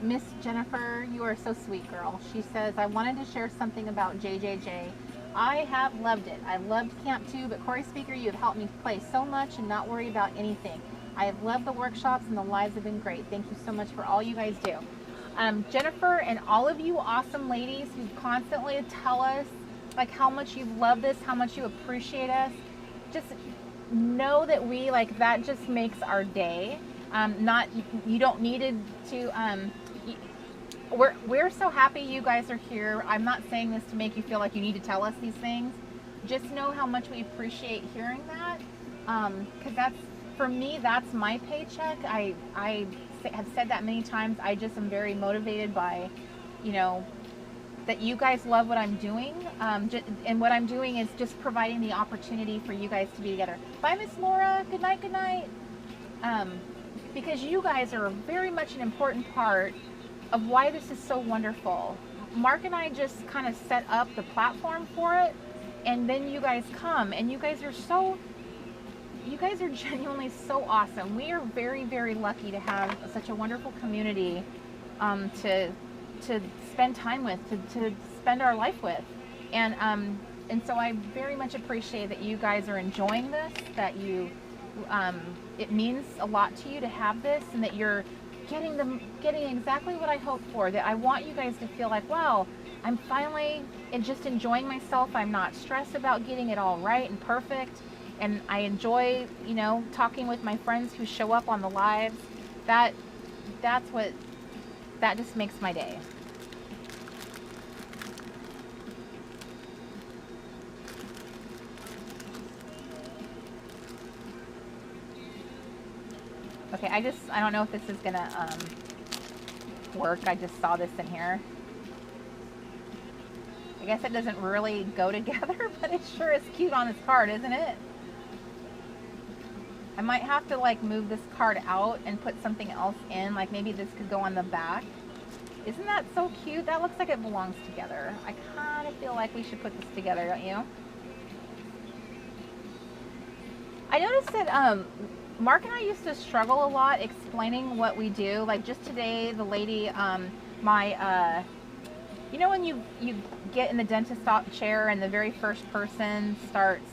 Miss Jennifer, you are so sweet, girl. She says, I wanted to share something about JJJ. I have loved it. I loved Camp 2, but Corey Speaker, you have helped me play so much and not worry about anything. I have loved the workshops and the lives have been great. Thank you so much for all you guys do. Jennifer and all of you awesome ladies who constantly tell us like how much you love this, how much you appreciate us, just know that we, like, that just makes our day. You don't need it to, we're so happy you guys are here. I'm not saying this to make you feel like you need to tell us these things. Just know how much we appreciate hearing that. Because that's, for me, that's my paycheck. I have said that many times. I just am very motivated by, you know, that you guys love what I'm doing. And what I'm doing is just providing the opportunity for you guys to be together. Bye, Miss Laura. Good night, good night. Because you guys are very much an important part of why this is so wonderful. Mark and I just kind of set up the platform for it, and then you guys come, and you guys are genuinely so awesome. We are very, very lucky to have such a wonderful community to spend time with, to spend our life with. And so I very much appreciate that you guys are enjoying this, that you, it means a lot to you to have this, and that you're getting exactly what I hope for. That I want you guys to feel like, wow, I'm finally just enjoying myself. I'm not stressed about getting it all right and perfect. And I enjoy, you know, talking with my friends who show up on the lives. That just makes my day. Okay, I don't know if this is gonna work. I just saw this in here. I guess it doesn't really go together, but it sure is cute on this card, isn't it? I might have to like move this card out and put something else in, like maybe this could go on the back. Isn't that so cute? That looks like it belongs together. I kind of feel like we should put this together, don't you? I noticed that Mark and I used to struggle a lot explaining what we do. Like just today, the lady, you know when you get in the dentist chair and the very first person starts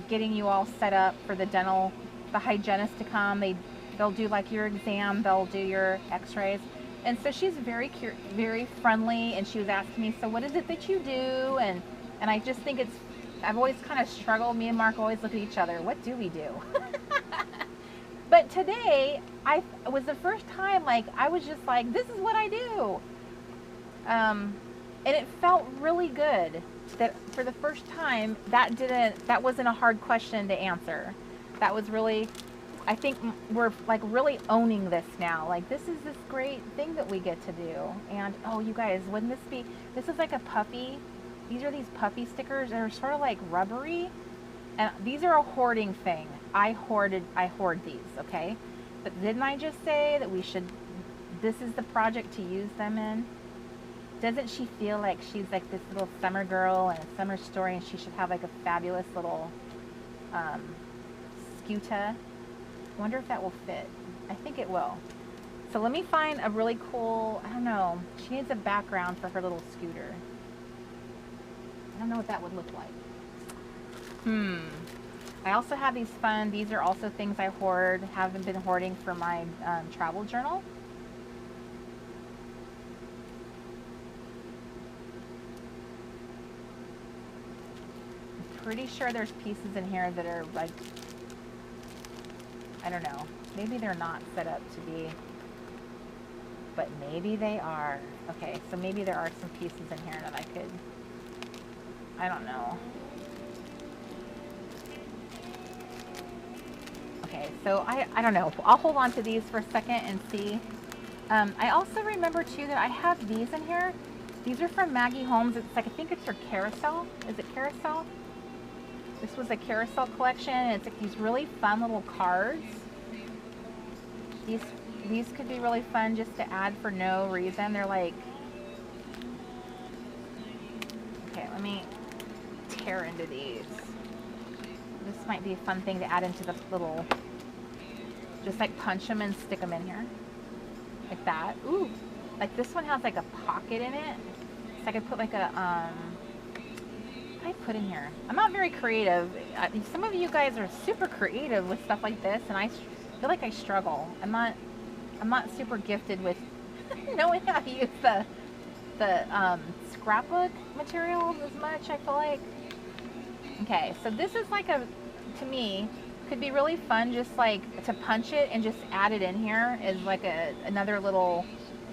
getting you all set up for the hygienist to come. They'll do like your exam, they'll do your x-rays. And so she's very friendly, and she was asking me, so what is it that you do? And I just think I've always kind of struggled. Me and Mark always look at each other. What do we do? But today, it was the first time, like, I was just like, this is what I do. And it felt really good that for the first time, that wasn't a hard question to answer. That was really, I think we're like really owning this now. Like, this is this great thing that we get to do. And, oh, you guys, wouldn't this is like a puppy. These are these puppy stickers. They're sort of like rubbery. And these are a hoarding thing. I hoard these, okay? But didn't I just say that this is the project to use them in? Doesn't she feel like she's like this little summer girl in a summer story, and she should have like a fabulous little scooter? Wonder if that will fit. I think it will. So let me find a really cool, I don't know, she needs a background for her little scooter. I don't know what that would look like. I also have these are also things I haven't been hoarding for my travel journal. I'm pretty sure there's pieces in here that are like, I don't know, maybe they're not set up to be, but maybe they are. Okay, so maybe there are some pieces in here that I don't know. Okay, so I don't know. I'll hold on to these for a second and see. I also remember too that I have these in here. These are from Maggie Holmes. It's like, I think it's her carousel. Is it carousel? This was a carousel collection. It's like these really fun little cards. These could be really fun just to add for no reason. They're like, okay, let me tear into these. This might be a fun thing to add into the little, just like punch them and stick them in here. Like that. Ooh, like this one has like a pocket in it. So I could put like a, what did I put in here? I'm not very creative. Some of you guys are super creative with stuff like this, and I feel like I struggle. I'm not super gifted with knowing how to use the scrapbook materials as much, I feel like. Okay, so this is like a, to me, could be really fun just like to punch it and just add it in here as like another little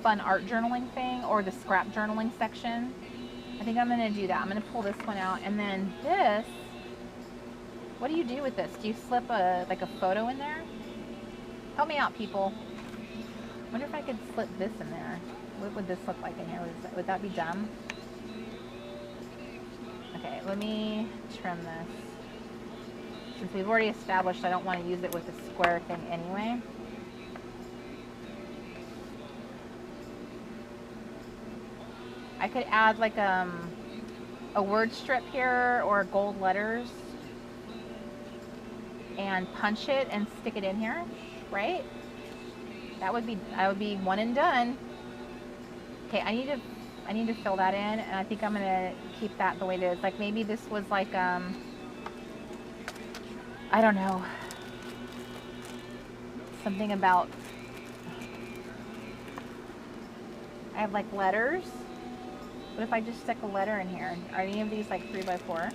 fun art journaling thing, or the scrap journaling section. I think I'm going to do that. I'm going to pull this one out, and then this, what do you do with this? Do you slip like a photo in there? Help me out, people. I wonder if I could slip this in there. What would this look like in here? Would that be dumb? Okay, let me trim this. Since we've already established I don't want to use it with a square thing anyway. I could add like a word strip here or gold letters and punch it and stick it in here, right? That would be one and done. Okay, I need to fill that in, and I think I'm gonna keep that the way it is. Like maybe this was like I don't know, something about, I have like letters. What if I just stick a letter in here? Are any of these like 3x4?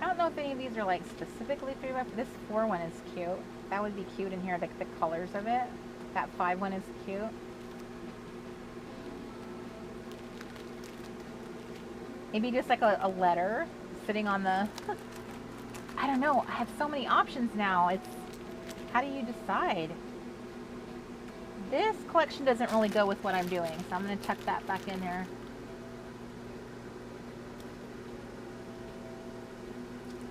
I don't know if any of these are like specifically 3x4. This 4 one is cute. That would be cute in here, like the colors of it. That 5 one is cute. Maybe just like a letter sitting on the, I don't know. I have so many options now. It's, how do you decide? This collection doesn't really go with what I'm doing, so I'm going to tuck that back in there.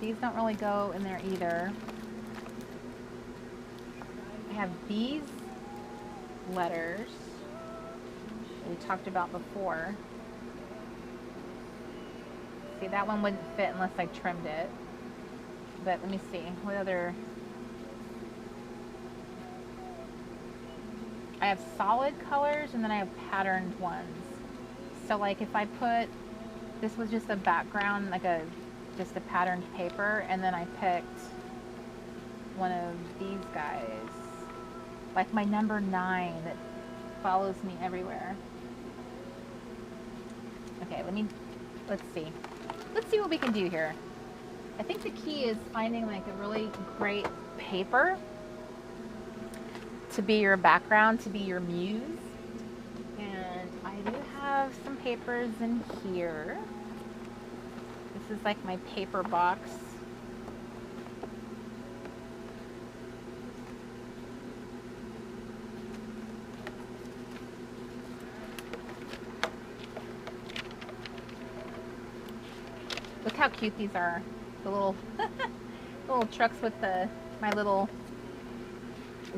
These don't really go in there either. I have these letters that we talked about before. See, that one wouldn't fit unless I trimmed it. But let me see, what other... I have solid colors and then I have patterned ones. So like if I put, this was just a background, like just a patterned paper, and then I picked one of these guys. Like my number 9 that follows me everywhere. Okay, let's see. Let's see what we can do here. I think the key is finding like a really great paper to be your background, to be your muse. And I do have some papers in here. This is like my paper box. Look how cute these are. The little little trucks with my little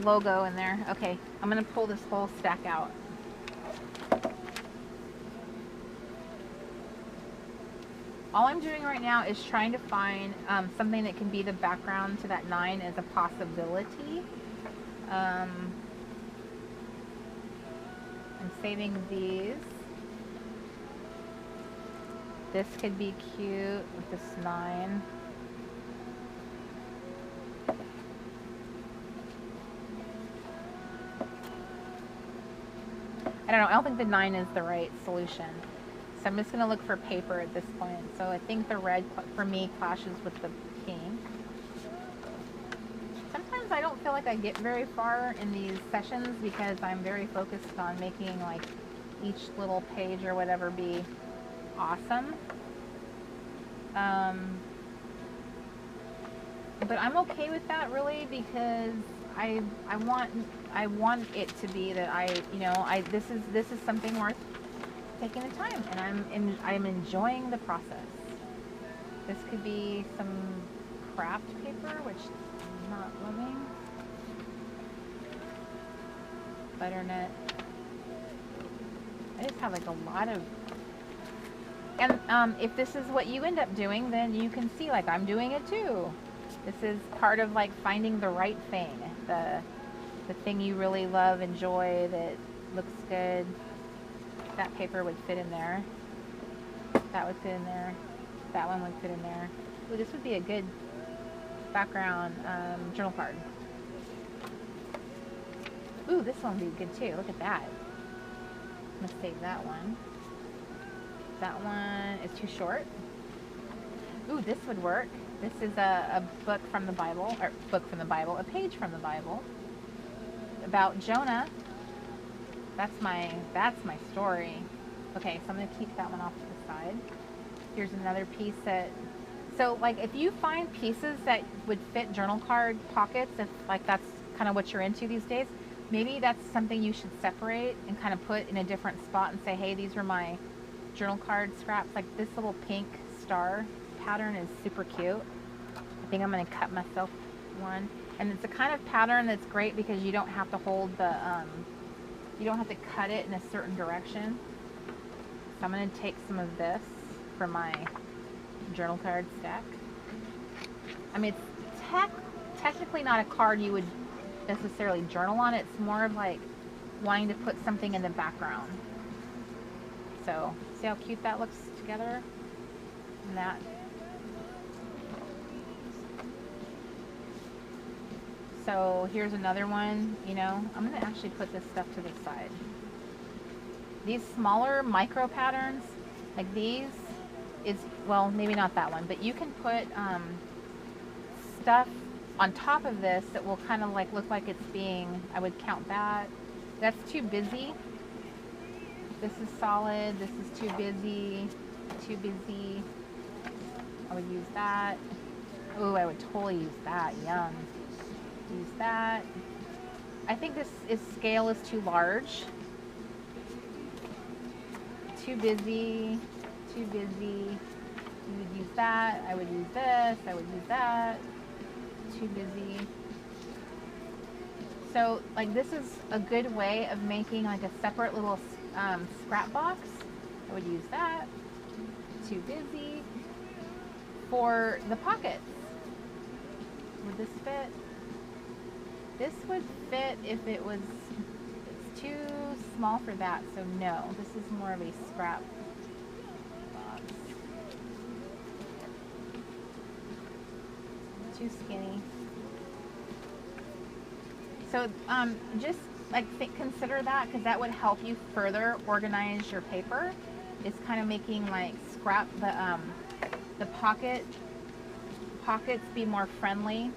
logo in there. Okay, I'm gonna pull this whole stack out. All I'm doing right now is trying to find something that can be the background to that 9 as a possibility. I'm saving these. This could be cute with this 9. I don't know, I don't think the 9 is the right solution. So I'm just going to look for paper at this point. So I think the red, for me, clashes with the pink. Sometimes I don't feel like I get very far in these sessions because I'm very focused on making like each little page or whatever be awesome. But I'm okay with that really because I want it to be that this is something worth taking the time, and I'm enjoying the process. This could be some craft paper, which I'm not loving. Butternut. I just have like a lot of, and if this is what you end up doing, then you can see like I'm doing it too. This is part of like finding the right thing, the thing you really love, enjoy, that looks good. That paper would fit in there. That would fit in there. That one would fit in there. Ooh, this would be a good background journal card. Ooh, this one would be good too. Look at that. I'm gonna save that one. That one is too short. Ooh, this would work. This is a book from the Bible, or a page from the Bible about Jonah. That's my story. Okay, so I'm gonna keep that one off to the side. Here's another piece that, so like if you find pieces that would fit journal card pockets, if like that's kind of what you're into these days, maybe that's something you should separate and kind of put in a different spot and say, hey, these are my journal card scraps. Like this little pink star pattern is super cute. I think I'm going to cut myself one. And it's a kind of pattern that's great because you don't have to hold the, you don't have to cut it in a certain direction. So I'm going to take some of this for my journal card stack. I mean, it's technically not a card you would necessarily journal on. It's more of like wanting to put something in the background. So see how cute that looks together? And that. So here's another one, you know, I'm going to actually put this stuff to the side. These smaller micro patterns, like these, is, well, maybe not that one, but you can put stuff on top of this that will kind of like look like it's being, I would count that. That's too busy. This is solid. This is too busy. Too busy. I would use that. Oh, I would totally use that. Yum. Use that. I think this scale is too large. Too busy. Too busy. You would use that. I would use this. I would use that. Too busy. So like this is a good way of making like a separate little scrap box. I would use that. Too busy. For the pockets, would this fit? This would fit if it was, it's too small for that, so no. This is more of a scrap box. Too skinny. So just like consider that, because that would help you further organize your paper. It's kind of making like scrap the pockets be more friendly.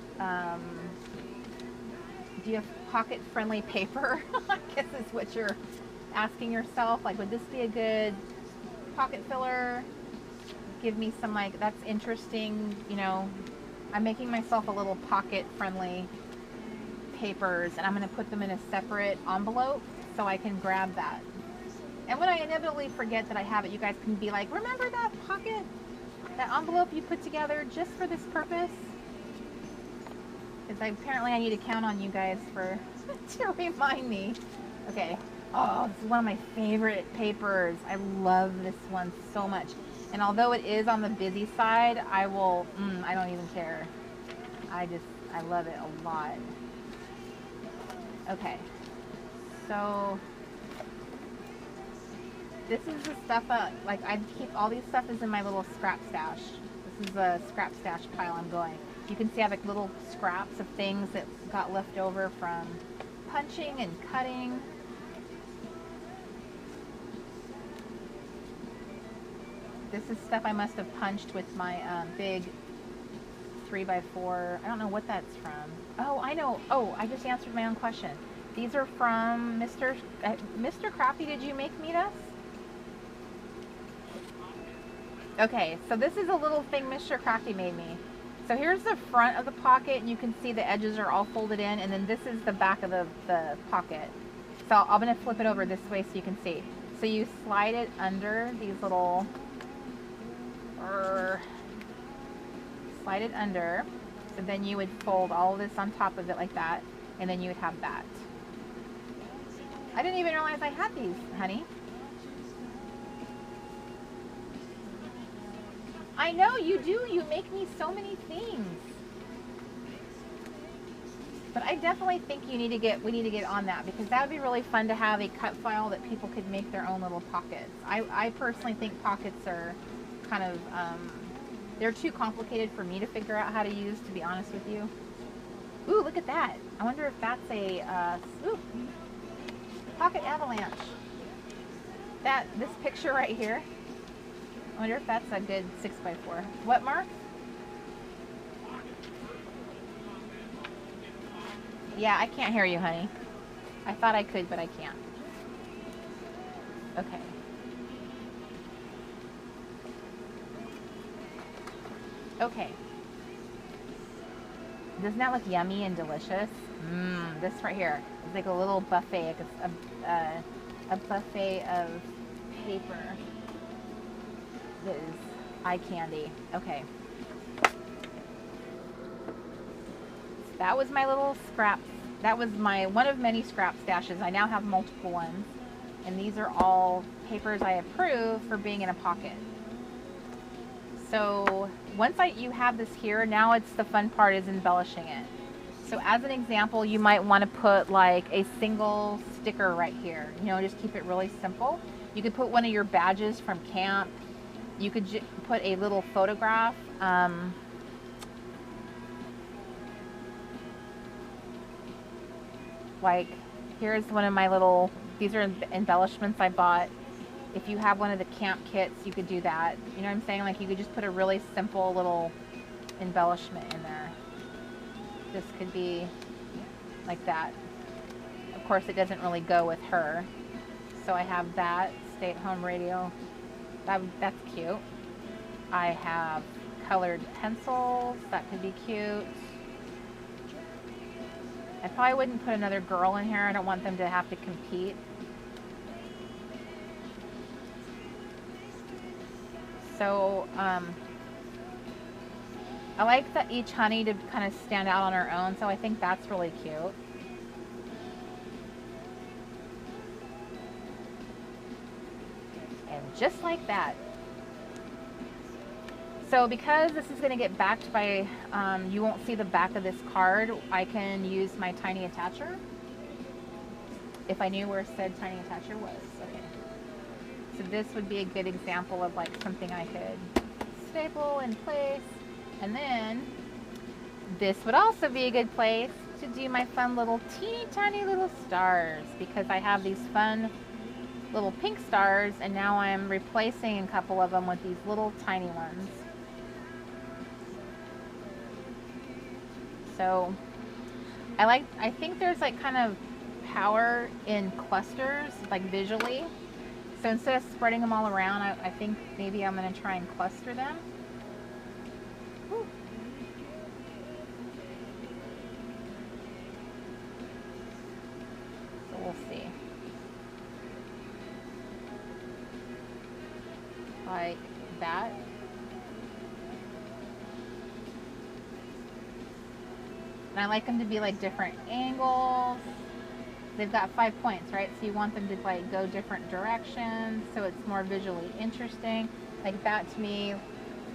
Do you have pocket friendly paper? I guess is what you're asking yourself. Like, would this be a good pocket filler? Give me some, like, that's interesting, you know. I'm making myself a little pocket friendly papers, and I'm going to put them in a separate envelope so I can grab that. And when I inevitably forget that I have it, you guys can be like, remember that pocket, that envelope you put together just for this purpose? Because apparently I need to count on you guys for to remind me. Okay. Oh, this is one of my favorite papers. I love this one so much. And although it is on the busy side, I will, I don't even care. I love it a lot. Okay. So this is the stuff like I keep all these stuff is in my little scrap stash. This is the scrap stash pile I'm going. You can see I have like little scraps of things that got left over from punching and cutting. This is stuff I must have punched with my big 3x4. I don't know what that's from. Oh, I know. Oh, I just answered my own question. These are from Mr. Crafty. Did you make me this? Okay, so this is a little thing Mr. Crafty made me. So here's the front of the pocket, and you can see the edges are all folded in, and then this is the back of the pocket. So I'm going to flip it over this way so you can see. So you slide it under these little, slide it under, so then you would fold all of this on top of it like that, and then you would have that. I didn't even realize I had these, honey. I know you do. You make me so many things. But I definitely think we need to get on that, because that would be really fun to have a cut file that people could make their own little pockets. I personally think pockets are kind of, they're too complicated for me to figure out how to use, to be honest with you. Ooh, look at that. I wonder if that's a, pocket avalanche. This picture right here. I wonder if that's a good 6x4. What, Mark? Yeah, I can't hear you, honey. I thought I could, but I can't. Okay. Okay. Doesn't that look yummy and delicious? This right here is like a little buffet, a buffet of paper. That is eye candy. Okay. That was my little scrap. That was my one of many scrap stashes. I now have multiple ones. And these are all papers I approve for being in a pocket. So once you have this here, now it's the fun part is embellishing it. So as an example, you might want to put like a single sticker right here. You know, just keep it really simple. You could put one of your badges from camp. You could put a little photograph. Like, here's one of my little, these are embellishments I bought. If you have one of the camp kits, you could do that. You know what I'm saying? Like, you could just put a really simple little embellishment in there. This could be like that. Of course, it doesn't really go with her. So I have that, stay-at-home radio. That's cute. I have colored pencils. That could be cute. I probably wouldn't put another girl in here. I don't want them to have to compete. So I like each honey to kind of stand out on her own. So I think that's really cute. And just like that. So because this is going to get backed by, you won't see the back of this card, I can use my tiny attacher. If I knew where said tiny attacher was. Okay. So this would be a good example of like something I could staple in place. And then this would also be a good place to do my fun little teeny tiny little stars, because I have these fun little pink stars, and now I'm replacing a couple of them with these little tiny ones. So I think there's like kind of power in clusters, like visually. So instead of spreading them all around, I think maybe I'm going to try and cluster them. Whew. So we'll see. Like that. And I like them to be like different angles. They've got 5 points, right? So you want them to like go different directions so it's more visually interesting. Like that to me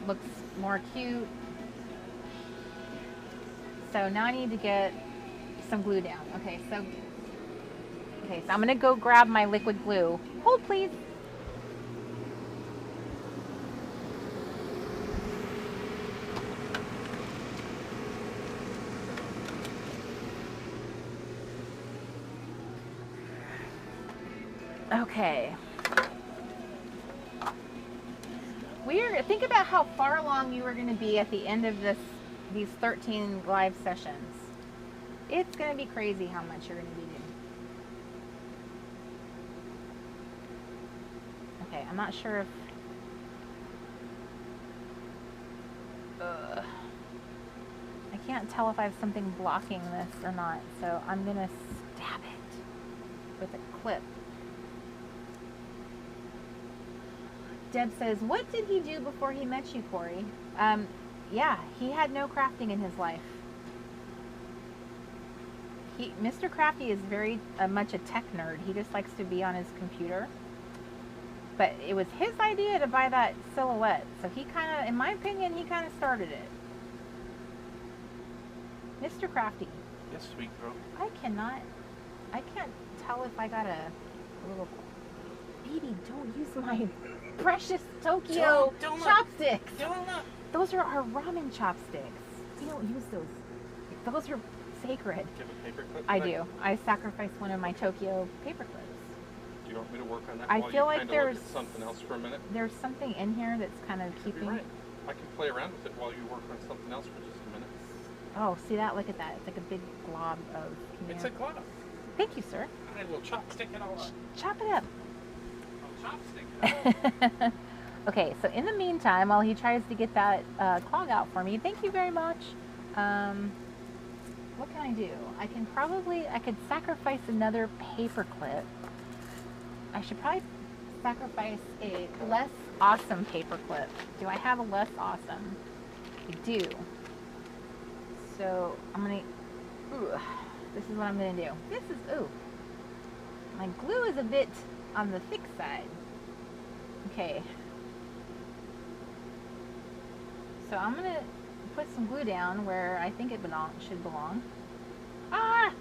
looks more cute. So now I need to get some glue down. Okay, so I'm gonna go grab my liquid glue. Hold please. Okay. Think about how far along you are going to be at the end of these 13 live sessions. It's going to be crazy how much you're going to be doing. Okay, I'm not sure if can't tell if I have something blocking this or not, so I'm gonna stab it with a clip. Deb says, what did he do before he met you, Corey? Yeah, he had no crafting in his life. Mr. Crafty is very much a tech nerd. He just likes to be on his computer. But it was his idea to buy that silhouette. So he kind of, in my opinion, he kind of started it. Mr. Crafty. Yes, sweet girl. I can't tell if I got a little... Baby, don't use my precious Tokyo chopsticks. Those are our ramen chopsticks. We don't use those. Those are sacred. Do you have a paper clip? I do. I sacrificed one of my Tokyo paper clips. Do you want me to work on that? I while feel you like there's look at something else for a minute. There's something in here that's kind of Could be keeping. right. I can play around with it while you work on something else for just a minute. Oh, see that? Look at that. It's like a big glob of. It's a glove. Thank you, sir. I will chopstick it all up. Chop it up. I'll chopstick it up. Okay, so in the meantime, while he tries to get that clog out for me, thank you very much. What can I do? I could sacrifice another paper clip. I should probably sacrifice a less awesome paper clip. Do I have a less awesome? I do. So I'm gonna, this is what I'm gonna do. My glue is a bit on the thick side. Okay. So I'm gonna put some glue down where I think it should belong. Ah!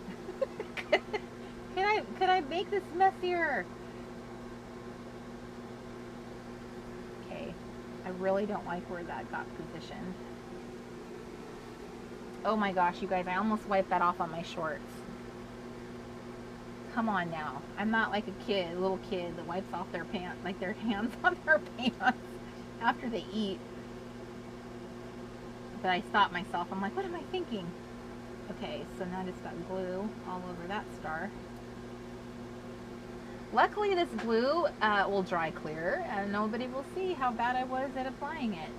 Could I make this messier? Okay. I really don't like where that got positioned. Oh my gosh, you guys, I almost wiped that off on my shorts. Come on now. I'm not like a little kid that wipes off their pants, like their hands on their pants after they eat. But I stopped myself. I'm like, what am I thinking? Okay, so now I just got glue all over that star. Luckily, this glue will dry clear, and nobody will see how bad I was at applying it.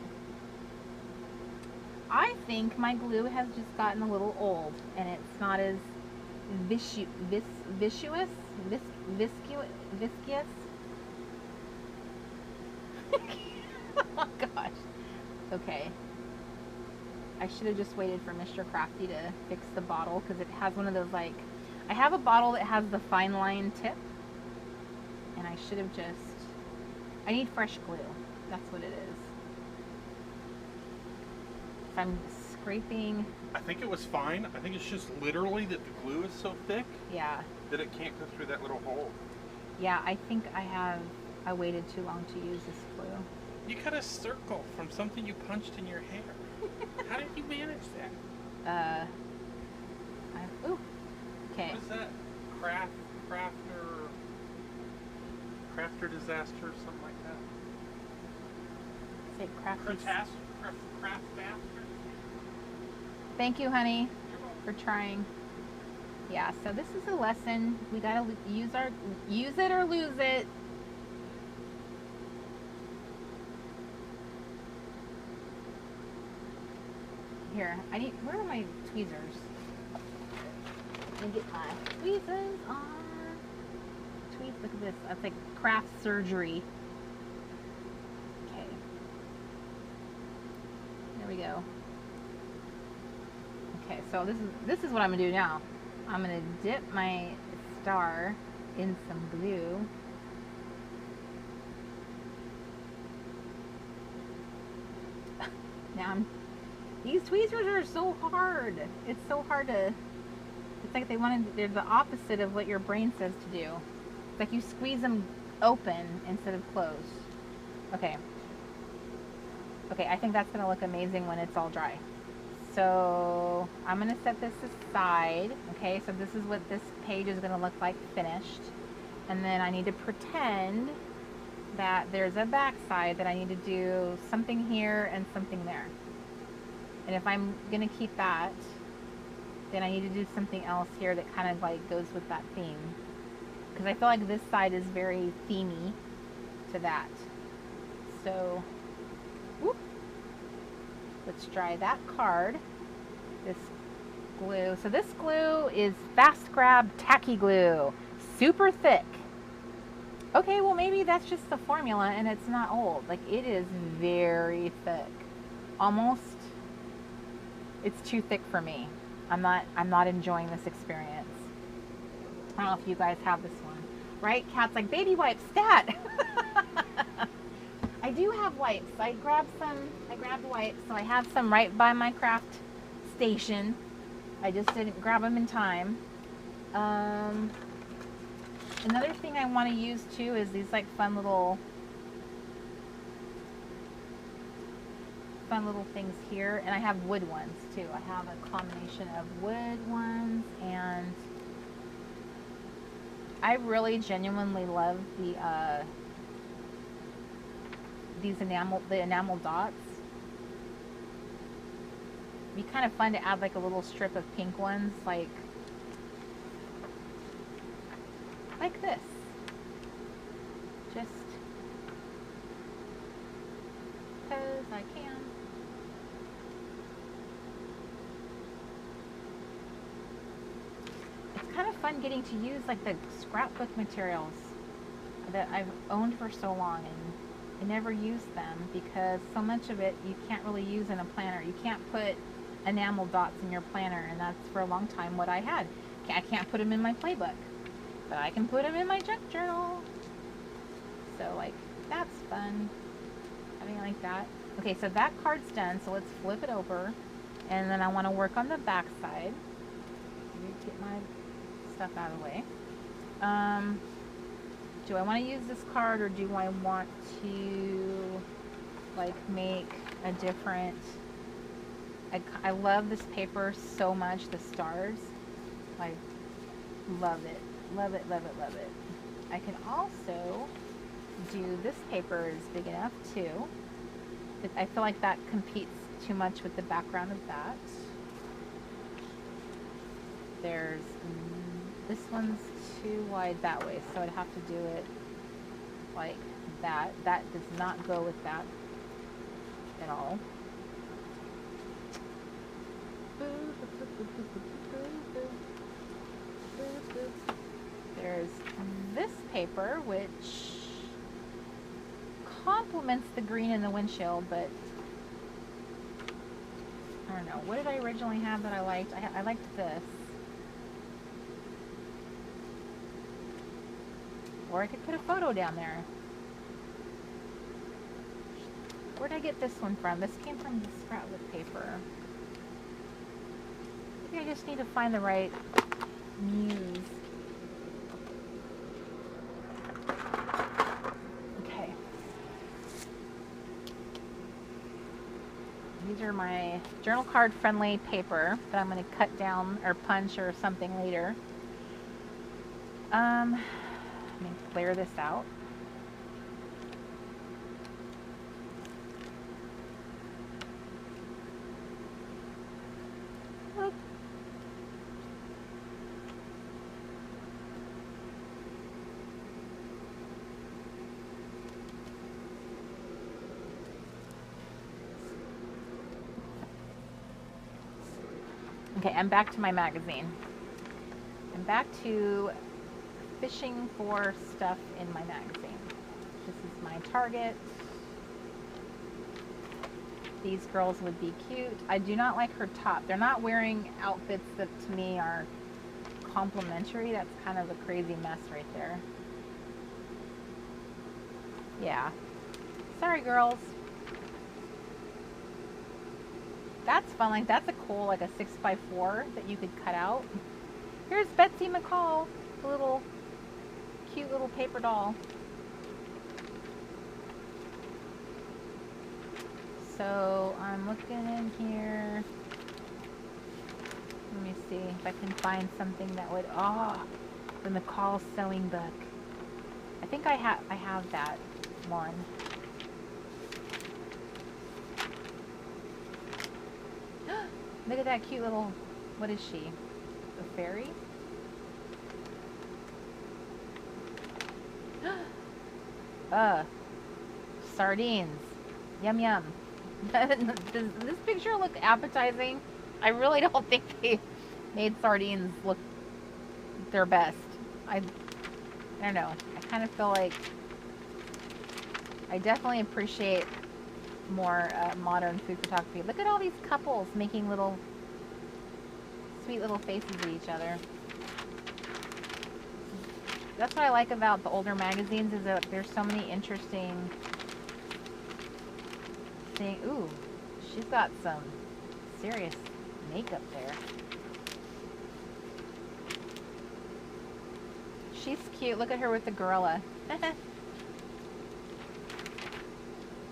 I think my glue has just gotten a little old, and it's not as viscous. Oh gosh. Okay. I should have just waited for Mr. Crafty to fix the bottle, because it has one of those, like, I have a bottle that has the fine line tip, and I should have I need fresh glue. That's what it is. If I'm scraping. I think it was fine. I think it's just literally that the glue is so thick. Yeah. That it can't go through that little hole. Yeah, I think I waited too long to use this glue. You cut a circle from something you punched in your hair. How did you manage that? Ooh. Okay. What is that? Crafter disaster or something like that? Say crafty. Craft bastard. Thank you, honey, for trying. Yeah, so this is a lesson. We gotta use it or lose it. Here, where are my tweezers? Let me get my tweezers on. Look at this. That's like craft surgery. Okay. There we go. Okay, so this is what I'm gonna do now. I'm gonna dip my star in some glue. Now these tweezers are so hard. It's so hard to. It's like they're the opposite of what your brain says to do. It's like you squeeze them open instead of closed. Okay. Okay, I think that's gonna look amazing when it's all dry. So I'm gonna set this aside. Okay, so this is what this page is gonna look like finished. And then I need to pretend that there's a back side that I need to do something here and something there. And if I'm gonna keep that, then I need to do something else here that kind of like goes with that theme. Because I feel like this side is very themey to that. So, whoop, let's dry that card. this glue. So this glue is Fast Grab Tacky Glue. Super thick. Okay, well maybe that's just the formula and it's not old. Like, it is very thick. Almost, it's too thick for me. I'm not enjoying this experience. I don't know if you guys have this one. Right? Cat's like, baby wipes, stat. I do have wipes. I grabbed wipes, so I have some right by my craft station. I just didn't grab them in time. Another thing I want to use too is these like fun little things here, and I have wood ones too. I have a combination of wood ones, and I really genuinely love the enamel dots. It'd be kind of fun to add like a little strip of pink ones, like this. Just because I can. It's kind of fun getting to use like the scrapbook materials that I've owned for so long, and I never used them because so much of it you can't really use in a planner. You can't put enamel dots in your planner, and that's for a long time what I had. I can't put them in my playbook, but I can put them in my junk journal. So like, that's fun, having it like that. Okay, so that card's done, so let's flip it over, and then I want to work on the back side. Let me get my stuff out of the way. Do I want to use this card, or do I want to like make a different, I love this paper so much, the stars. I love it. Love it, love it, love it. I can also do this paper is big enough too. I feel like that competes too much with the background of that. There's, this one's too wide that way, so I'd have to do it like that. That does not go with that at all. There's this paper, which complements the green in the windshield, but I don't know. What did I originally have that I liked? I liked this. Or I could put a photo down there. Where did I get this one from? This came from the scrapbook paper. Maybe I just need to find the right muse. Okay. These are my journal card friendly paper that I'm going to cut down or punch or something later. Let me clear this out. Okay, I'm back to my magazine. I'm back to fishing for stuff in my magazine. This is my Target. These girls would be cute. I do not like her top. They're not wearing outfits that to me are complimentary. That's kind of a crazy mess right there. Yeah. Sorry, girls. That's fun. Like, that's a cool, like a 6x4 that you could cut out. Here's Betsy McCall, a little cute little paper doll. So I'm looking in here. Let me see if I can find something that would, the McCall sewing book. I think I have that one. Look at that cute little, what is she? A fairy? Sardines. Yum yum. Does this picture look appetizing? I really don't think they made sardines look their best. I don't know. I kind of feel like I definitely appreciate more modern food photography. Look at all these couples making little sweet little faces at each other. That's what I like about the older magazines, is that there's so many interesting things. Ooh, she's got some serious makeup there. She's cute. Look at her with the gorilla.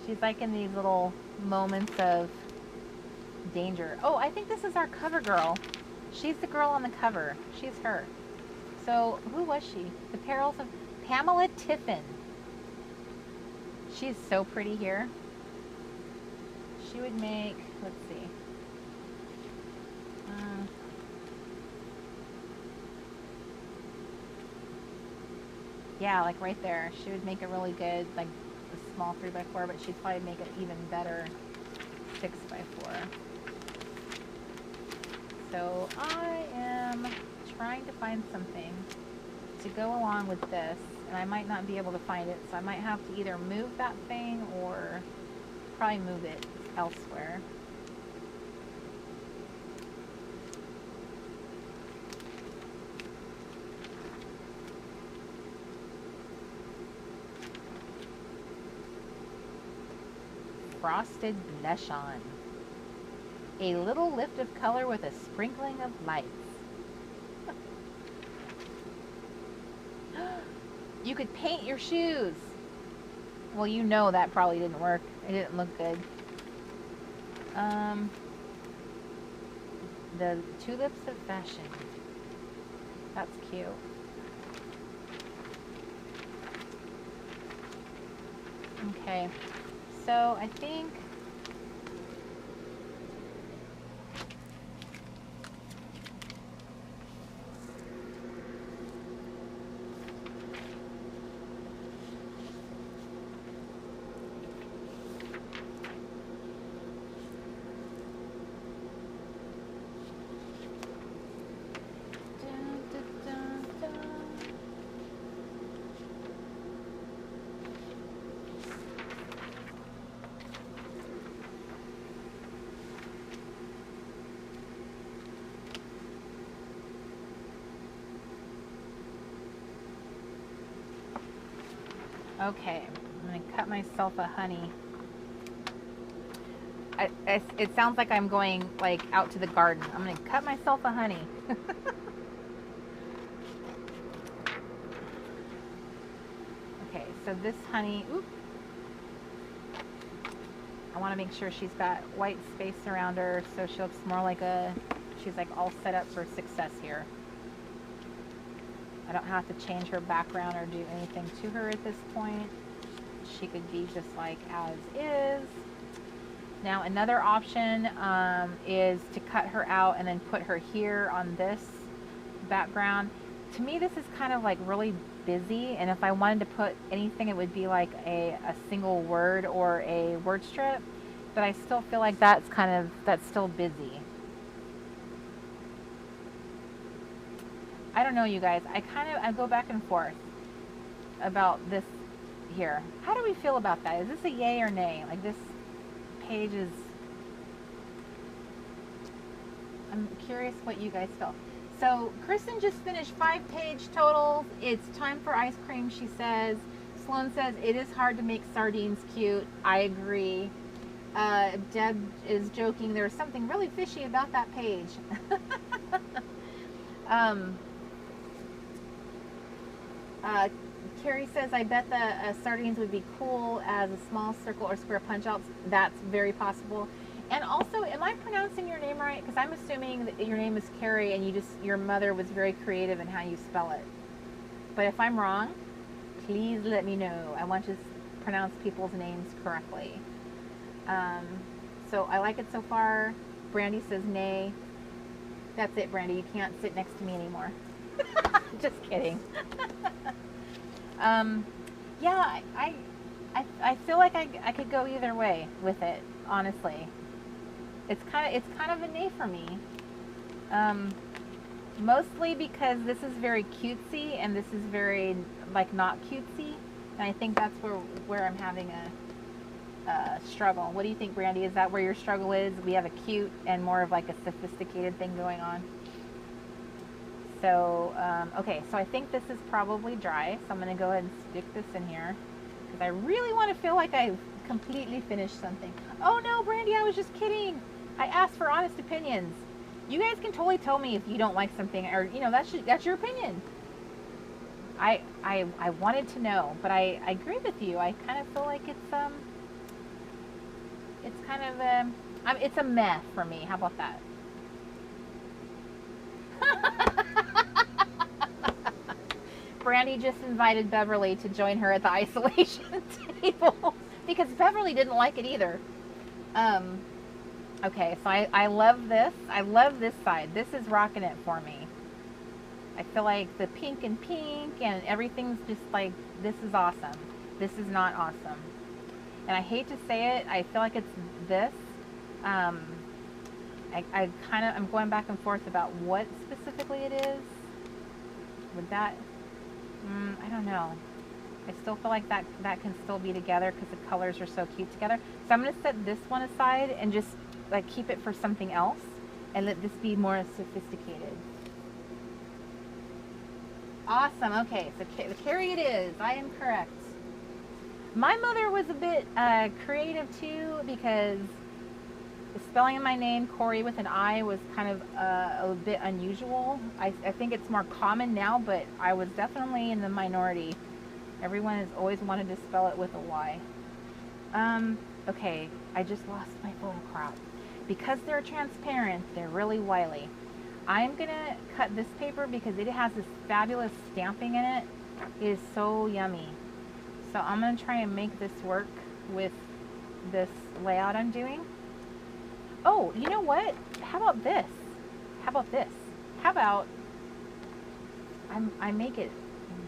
She's like in these little moments of danger. Oh, I think this is our cover girl. She's the girl on the cover. She's her. So, who was she? The Perils of Pamela Tiffin. She's so pretty here. She would make, let's see. Yeah, like right there. She would make a really good, like, a small 3x4, but she'd probably make it even better 6x4. So I am trying to find something to go along with this, and I might not be able to find it, so I might have to either move that thing or probably move it elsewhere. Frosted blush on. A little lift of color with a sprinkling of lights. You could paint your shoes. Well, you know that probably didn't work. It didn't look good. The tulips of fashion. That's cute. Okay, so I think okay, I'm going to cut myself a honey. It sounds like I'm going like out to the garden. I'm going to cut myself a honey. Okay, so this honey, oop, I want to make sure she's got white space around her so she looks more like she's like all set up for success here. I don't have to change her background or do anything to her at this point. She could be just like as is. Now another option is to cut her out and then put her here on this background. To me, this is kind of like really busy, and if I wanted to put anything, it would be like a single word or a word strip, but I still feel like that's still busy. I don't know, you guys. I go back and forth about this here. How do we feel about that? Is this a yay or nay? Like, this page is... I'm curious what you guys feel. So, Kristen just finished 5-page totals. It's time for ice cream, she says. Sloan says, it is hard to make sardines cute. I agree. Deb is joking. There's something really fishy about that page. Carrie says, I bet the sardines would be cool as a small circle or square punch-outs. That's very possible. And also, am I pronouncing your name right? Because I'm assuming that your name is Carrie and your mother was very creative in how you spell it. But if I'm wrong, please let me know. I want to pronounce people's names correctly. So I like it so far. Brandy says nay. That's it, Brandy. You can't sit next to me anymore. Just kidding. Yeah, I feel like I could go either way with it, honestly. It's kind of a nay for me. Mostly because this is very cutesy and this is very like not cutesy, and I think that's where I'm having a struggle. What do you think, Brandy? Is that where your struggle is? We have a cute and more of like a sophisticated thing going on. So okay, so I think this is probably dry, so I'm going to go ahead and stick this in here because I really want to feel like I've completely finished something. Oh no, Brandy, I was just kidding. I asked for honest opinions. You guys can totally tell me if you don't like something, or you know, that's your opinion. I wanted to know, but I agree with you. I kind of feel like it's kind of it's a meh for me. How about that? Brandy just invited Beverly to join her at the isolation table because Beverly didn't like it either. Okay, so I love this. I love this side. This is rocking it for me. I feel like the pink and everything's just like, this is awesome. This is not awesome. And I hate to say it, I feel like it's this. I'm going back and forth about what specifically it is. Would that, I don't know. I still feel like that can still be together because the colors are so cute together. So I'm going to set this one aside and just like keep it for something else and let this be more sophisticated. Awesome. Okay, so Carrie it is. I am correct. My mother was a bit creative too, because the spelling of my name, Corey with an I, was kind of a bit unusual. I think it's more common now, but I was definitely in the minority. Everyone has always wanted to spell it with a Y. Okay, I just lost my photo crop. Because they're transparent, they're really wily. I'm gonna cut this paper because it has this fabulous stamping in it. It is so yummy. So I'm gonna try and make this work with this layout I'm doing. Oh, you know what? How about this? How about this? How about I make it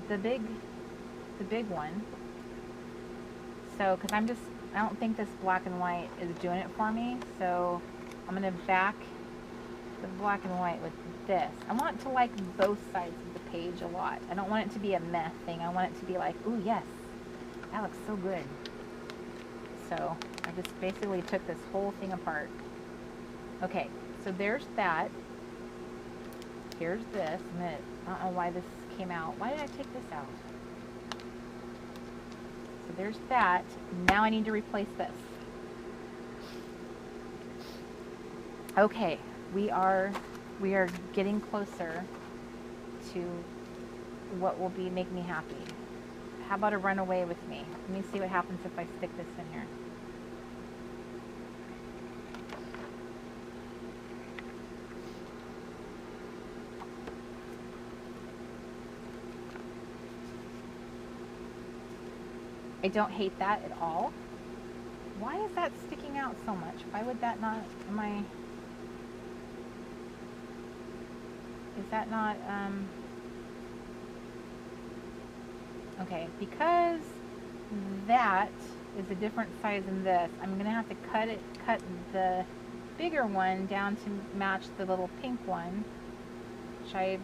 the big one. So, because I don't think this black and white is doing it for me. So I'm gonna back the black and white with this. I want to like both sides of the page a lot. I don't want it to be a meh thing. I want it to be like, ooh, yes, that looks so good. So I just basically took this whole thing apart. Okay, so there's that. Here's this. I don't know why this came out. Why did I take this out? So there's that. Now I need to replace this. Okay, we are getting closer to what will make me happy. How about a runaway with me? Let me see what happens if I stick this in here. I don't hate that at all. Why is that sticking out so much? Why would that not, is that not, okay, because that is a different size than this, I'm going to have to cut the bigger one down to match the little pink one, which I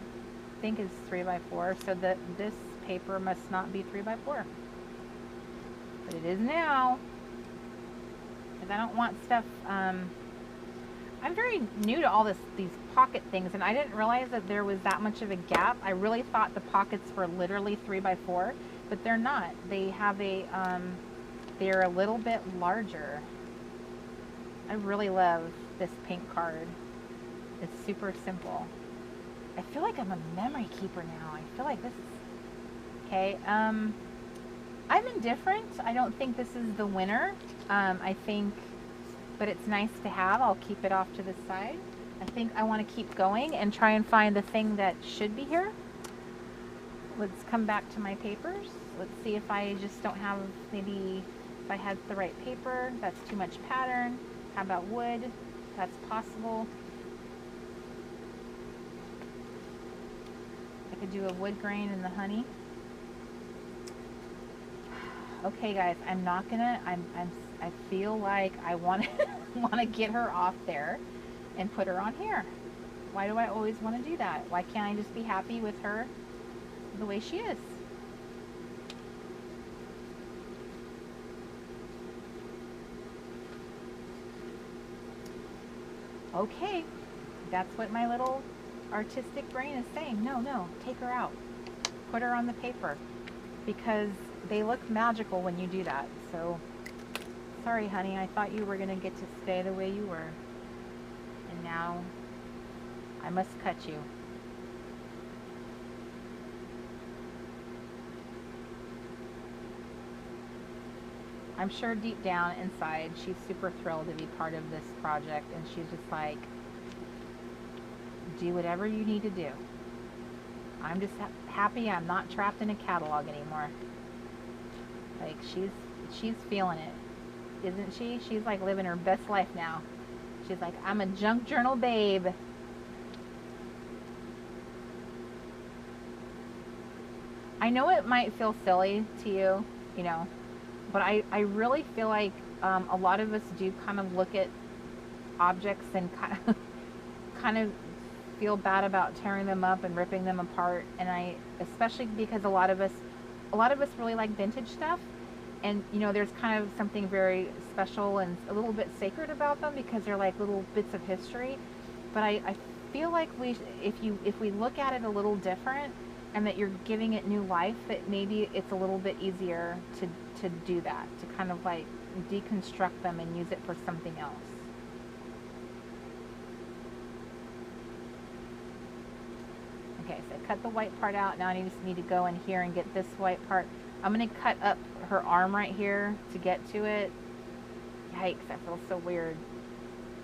think is 3x4, so that this paper must not be 3x4. But it is now, because I don't want stuff, I'm very new to all these pocket things, and I didn't realize that there was that much of a gap. I really thought the pockets were literally 3x4, but they're not. They have they're a little bit larger. I really love this pink card. It's super simple. I feel like I'm a memory keeper now. I feel like this is, okay, I'm indifferent. I don't think this is the winner. I think, but it's nice to have. I'll keep it off to the side. I think I want to keep going and try and find the thing that should be here. Let's come back to my papers. Let's see if I just don't have, maybe if I had the right paper. That's too much pattern. How about wood? That's possible. I could do a wood grain in the honey. Okay guys, I'm not gonna, I feel like I want to want to get her off there and put her on here. Why do I always want to do that? Why can't I just be happy with her the way she is? Okay, that's what my little artistic brain is saying. No, no, take her out. Put her on the paper. Because they look magical when you do that. So, sorry honey, I thought you were going to get to stay the way you were. And now, I must cut you. I'm sure deep down inside, she's super thrilled to be part of this project, and she's just like, do whatever you need to do. I'm just happy I'm not trapped in a catalog anymore. Like, she's feeling it, isn't she? She's like living her best life now. She's like, I'm a junk journal babe. I know it might feel silly to you, you know, but I really feel like a lot of us do kind of look at objects and kind of feel bad about tearing them up and ripping them apart. And especially because a lot of us really like vintage stuff, and you know, there's kind of something very special and a little bit sacred about them because they're like little bits of history. But I feel like if we look at it a little different, and that you're giving it new life, that maybe it's a little bit easier to do that, to kind of like deconstruct them and use it for something else. Okay, so I cut the white part out. Now I just need to go in here and get this white part. I'm going to cut up her arm right here to get to it. Yikes, that feels so weird.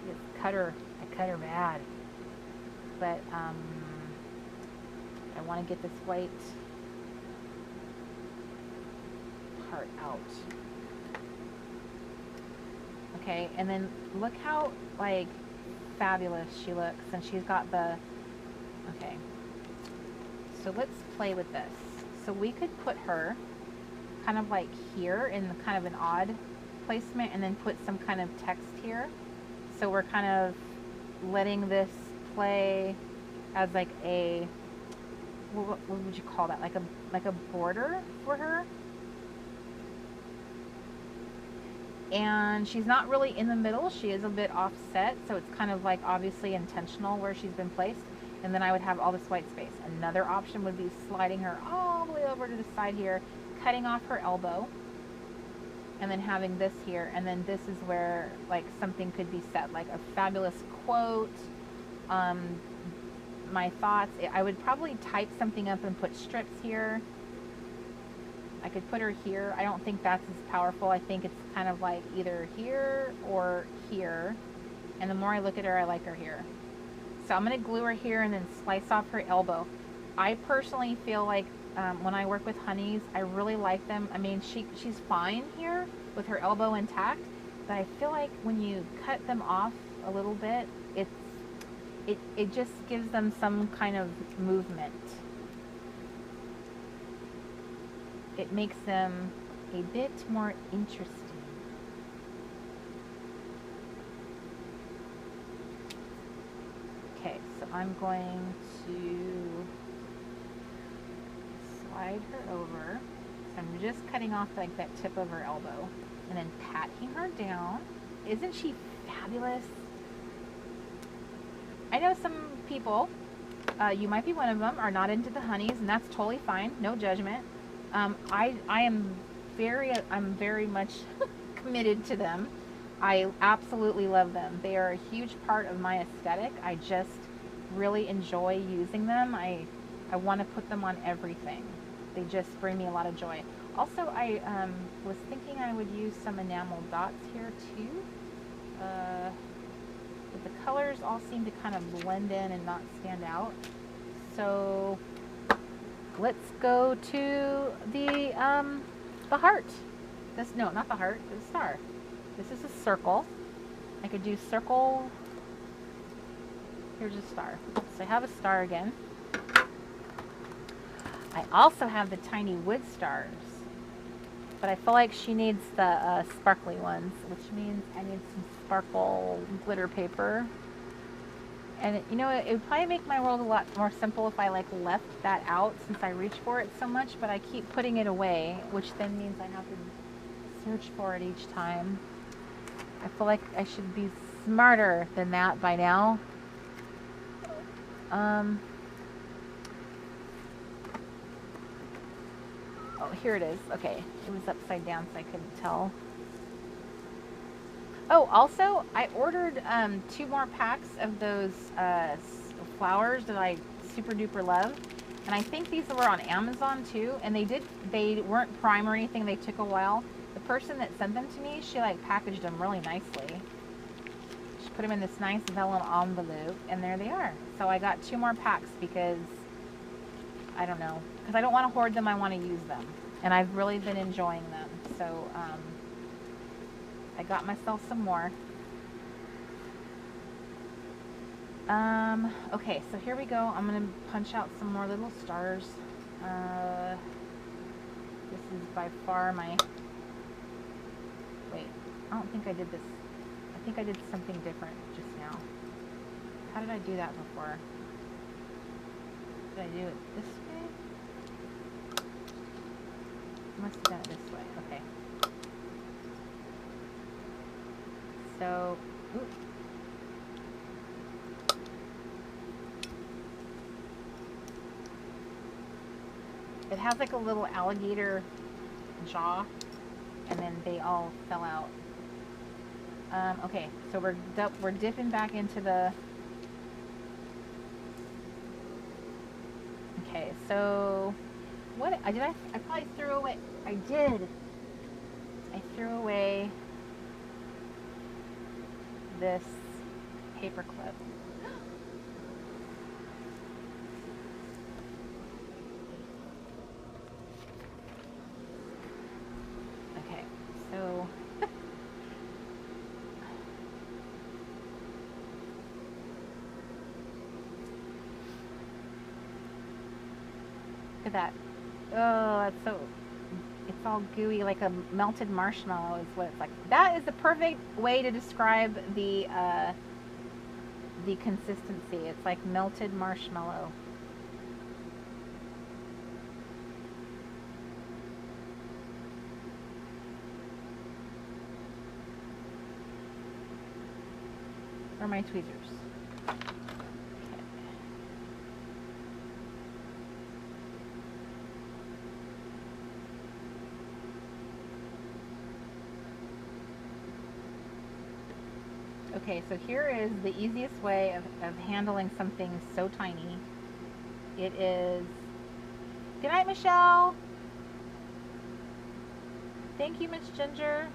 I cut her bad. But, I want to get this white part out. Okay, and then look how, like, fabulous she looks. And she's got the... Okay. So let's play with this. So we could put her kind of like here in kind of an odd placement, and then put some kind of text here. So we're kind of letting this play as like a... What would you call that? Like a border for her. And she's not really in the middle. She is a bit offset, so it's kind of like obviously intentional where she's been placed. And then I would have all this white space. Another option would be sliding her all the way over to the side here, cutting off her elbow, and then having this here. And then this is where like something could be said, like a fabulous quote, my thoughts. I would probably type something up and put strips here. I could put her here. I don't think that's as powerful. I think it's kind of like either here or here. And the more I look at her, I like her here. So I'm going to glue her here and then slice off her elbow. I personally feel like when I work with honeys, I really like them. I mean, she's fine here with her elbow intact, but I feel like when you cut them off a little bit, it just gives them some kind of movement. It makes them a bit more interesting. Okay, so I'm going to slide her over. So I'm just cutting off like that tip of her elbow and then patting her down. Isn't she fabulous? I know some people, you might be one of them, are not into the honeys, and that's totally fine. No judgment. I'm very much committed to them. I absolutely love them. They are a huge part of my aesthetic. I just really enjoy using them. I want to put them on everything. They just bring me a lot of joy. Also, I was thinking I would use some enamel dots here too. But the colors all seem to kind of blend in and not stand out. So let's go to the heart. No, not the heart, the star. This is a circle. I could do circle. Here's a star. So I have a star again. I also have the tiny wood stars. But I feel like she needs the sparkly ones, which means I need some sparkle glitter paper. And you know, it would probably make my world a lot more simple if I like left that out since I reach for it so much, but I keep putting it away, which then means I have to search for it each time. I feel like I should be smarter than that by now. Oh, here it is. Okay, it was upside down so I couldn't tell. Oh, also, I ordered 2 more packs of those flowers that I super duper love. And I think these were on Amazon too. And they weren't prime or anything. They took a while. The person that sent them to me, she like packaged them really nicely. She put them in this nice vellum envelope, and there they are. So I got 2 more packs because, I don't know, because I don't want to hoard them, I want to use them. And I've really been enjoying them. So, I got myself some more. Okay, so here we go. I'm going to punch out some more little stars. This is by far my... Wait, I don't think I did this. I think I did something different just now. How did I do that before? Did I do it this way? I must have done it this way. Okay. So, ooh. It has like a little alligator jaw, and then they all fell out. Okay, so we're dipping back into the... Okay, so what I probably threw away. I did. I threw away this paper clip. Okay, so look at that. Oh, that's so... It's all gooey, like a melted marshmallow is what it's like. That is the perfect way to describe the consistency. It's like melted marshmallow. Where are my tweezers? Okay, so here is the easiest way of handling something so tiny. It is... Good night, Michelle! Thank you, Miss Ginger.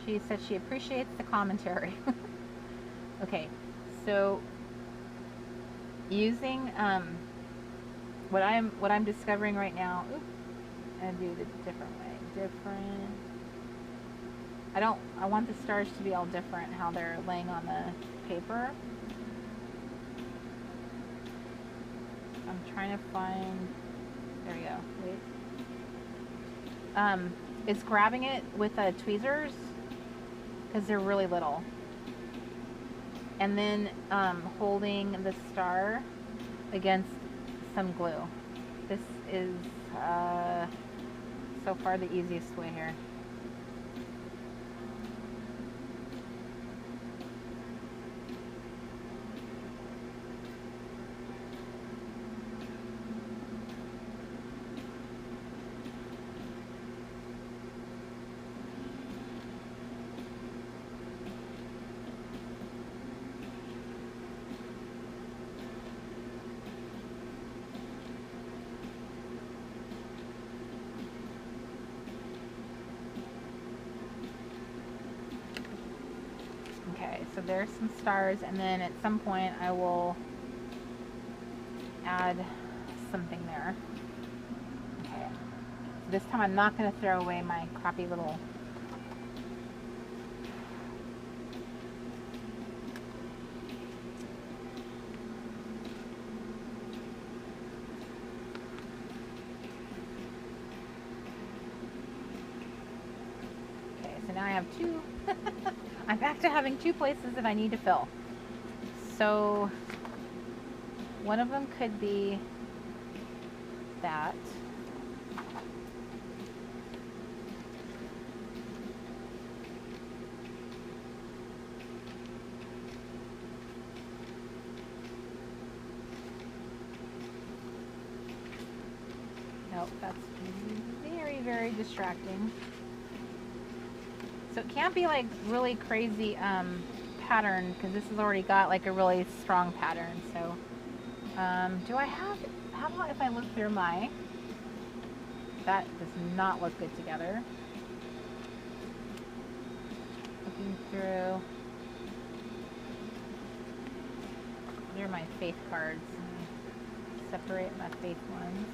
She said she appreciates the commentary. Okay, so using what I'm discovering right now. Oops, and do it a different way. I want the stars to be all different, how they're laying on the paper. I'm trying to find, there we go, wait. It's grabbing it with tweezers, because they're really little. And then holding the star against some glue. This is so far the easiest way here. Okay, so there's some stars, and then at some point I will add something there. Okay, so this time I'm not going to throw away my crappy little... So now I have two. I'm back to having two places that I need to fill. So one of them could be that. Nope, that's very, very distracting. So it can't be like really crazy pattern because this has already got like a really strong pattern. So do I have, how about if I look through my, that does not look good together. Looking through, these are my faith cards. Separate my faith ones.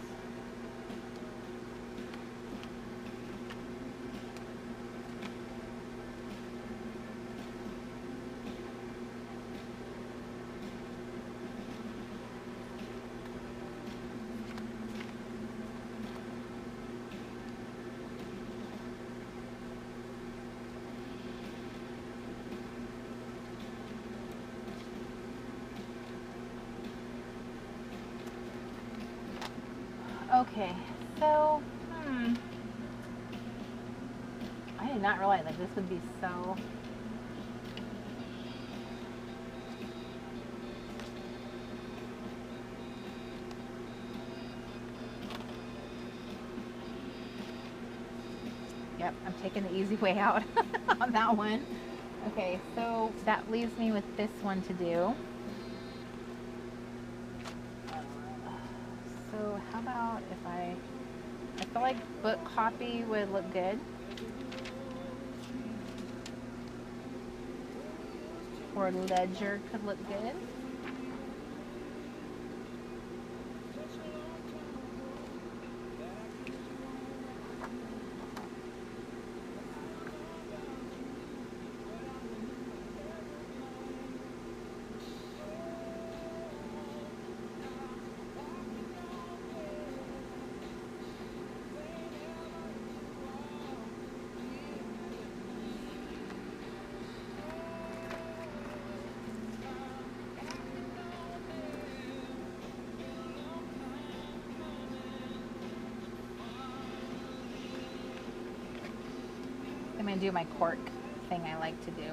Okay, so, I did not realize that this would be so. Yep, I'm taking the easy way out on that one. Okay, so that leaves me with this one to do. So how about if I feel like book copy would look good. Or ledger could look good. I'm going to do my cork thing I like to do.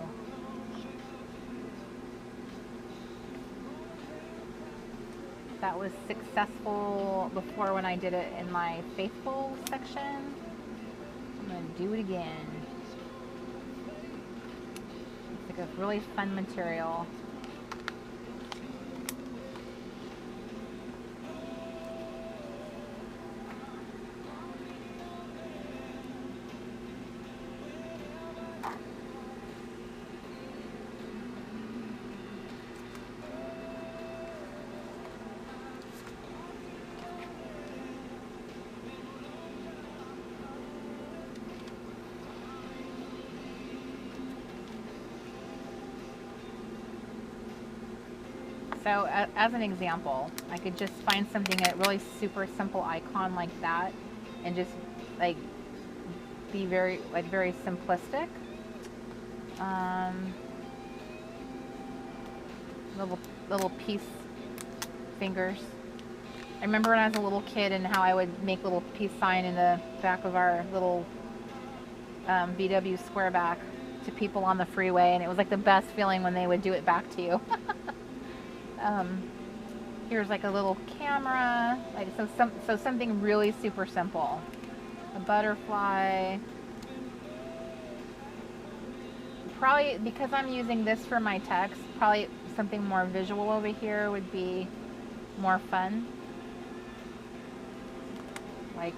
That was successful before when I did it in my faithful section. I'm going to do it again. It's like a really fun material. So as an example, I could just find something, a really super simple icon like that, and just like be very simplistic. Little peace fingers. I remember when I was a little kid and how I would make little peace sign in the back of our little VW squareback to people on the freeway, and it was like the best feeling when they would do it back to you. Here's like a little camera, like so something really super simple. A butterfly. Probably because I'm using this for my text, probably something more visual over here would be more fun. Like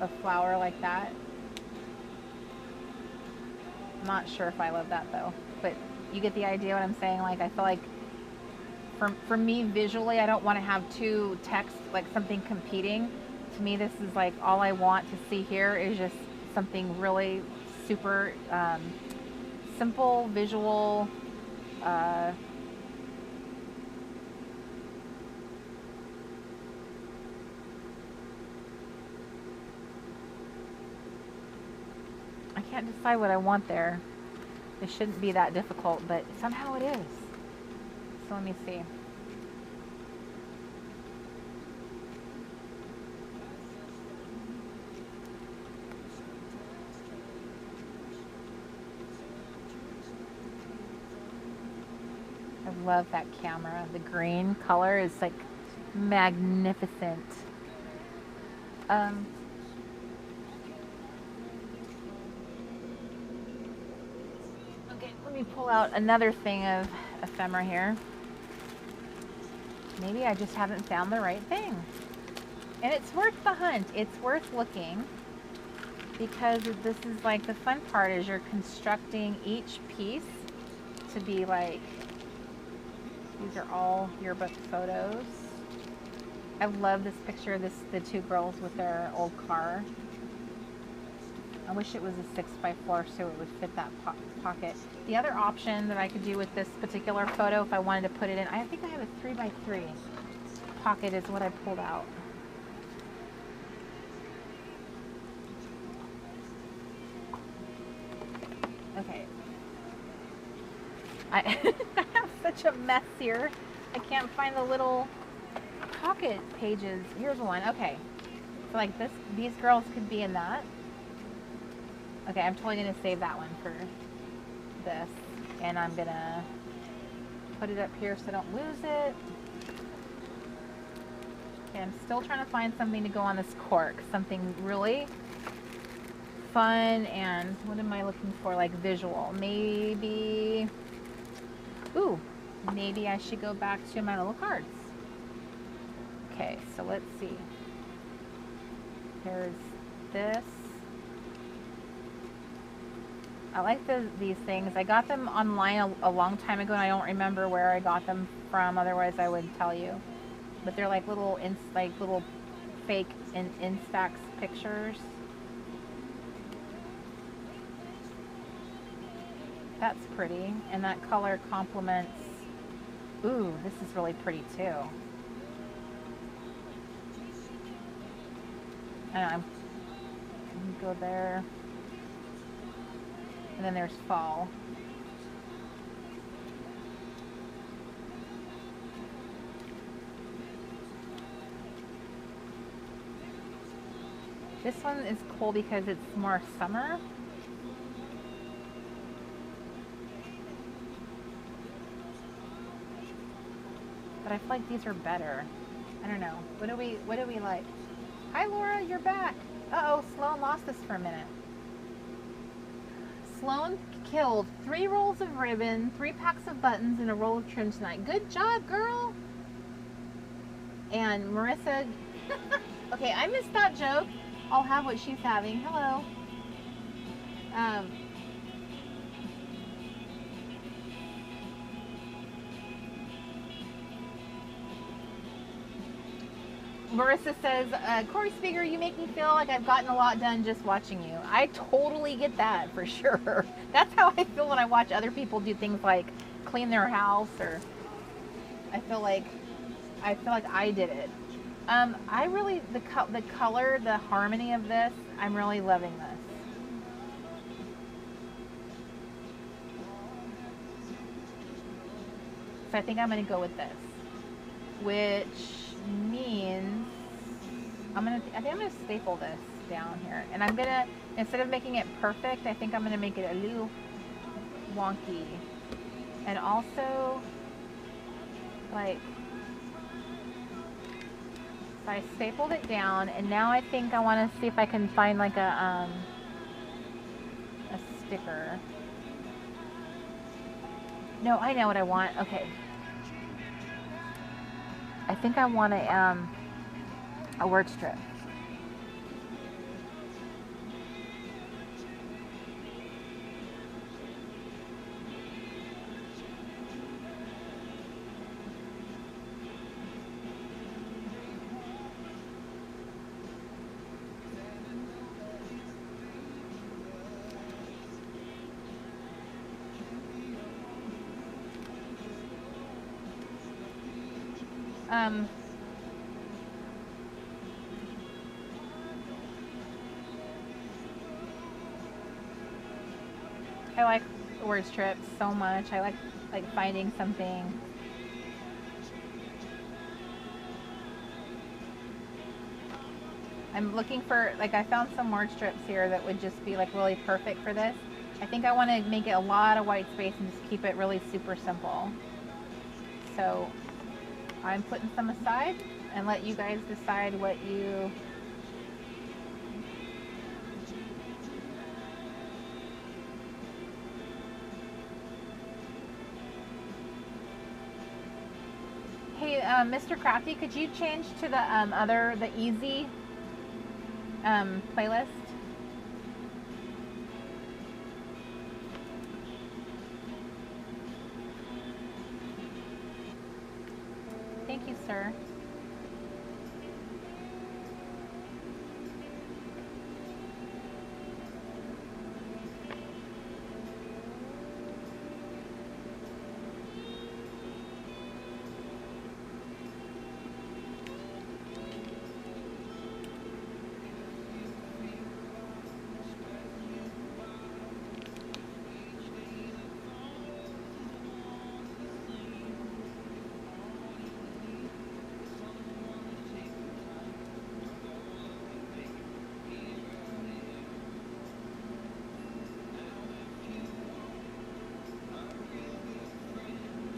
a flower like that. I'm not sure if I love that though, but you get the idea what I'm saying. Like I feel like for me visually, I don't want to have two texts, like something competing. To me, this is like all I want to see here is just something really super simple, visual. I can't decide what I want there. It shouldn't be that difficult, but somehow it is. So let me see. I love that camera. The green color is like magnificent. Okay, let me pull out another thing of ephemera here. Maybe I just haven't found the right thing. And it's worth the hunt. It's worth looking, because this is like the fun part, is you're constructing each piece to be like, these are all yearbook photos. I love this picture of the two girls with their old car. I wish it was a 6x4 so it would fit that pocket. The other option that I could do with this particular photo, if I wanted to put it in, I think I have a 3x3 pocket is what I pulled out. Okay. I have such a mess here. I can't find the little pocket pages. Here's one. Okay. So like this, these girls could be in that. Okay, I'm totally gonna save that one for this, and I'm gonna put it up here so I don't lose it. Okay, I'm still trying to find something to go on this cork, something really fun, and what am I looking for? Like visual, maybe. Ooh, maybe I should go back to my little cards. Okay, so let's see. Here's this. I like these things. I got them online a long time ago, and I don't remember where I got them from. Otherwise, I would tell you. But they're like little fake Instax pictures. That's pretty, and that color complements. Ooh, this is really pretty too. And I'm gonna go there. And then there's fall. This one is cool because it's more summer. But I feel like these are better. I don't know. What do we like? Hi Laura, you're back. Uh-oh, Sloan lost us for a minute. Sloan killed 3 rolls of ribbon, 3 packs of buttons, and a roll of trim tonight. Good job, girl. And Marissa, okay, I missed that joke. I'll have what she's having. Hello. Marissa says, Corey Speaker, you make me feel like I've gotten a lot done just watching you. I totally get that, for sure. That's how I feel when I watch other people do things like clean their house, or I feel like I did it. I really, the color, the harmony of this, I'm really loving this. So I think I'm going to go with this, which means I think I'm gonna staple this down here, and I'm gonna, instead of making it perfect, I think I'm gonna make it a little wonky, and also like, so I stapled it down, and now I think I want to see if I can find like a sticker. No, I know what I want. Okay. I think I want a word strip. I like word trips so much. I like finding something. I'm looking for, like, I found some word strips here that would just be like really perfect for this. I think I want to make it a lot of white space and just keep it really super simple. So I'm putting some aside and let you guys decide what you... Hey, Mr. Crafty, could you change to the easy playlist? Thank you, sir.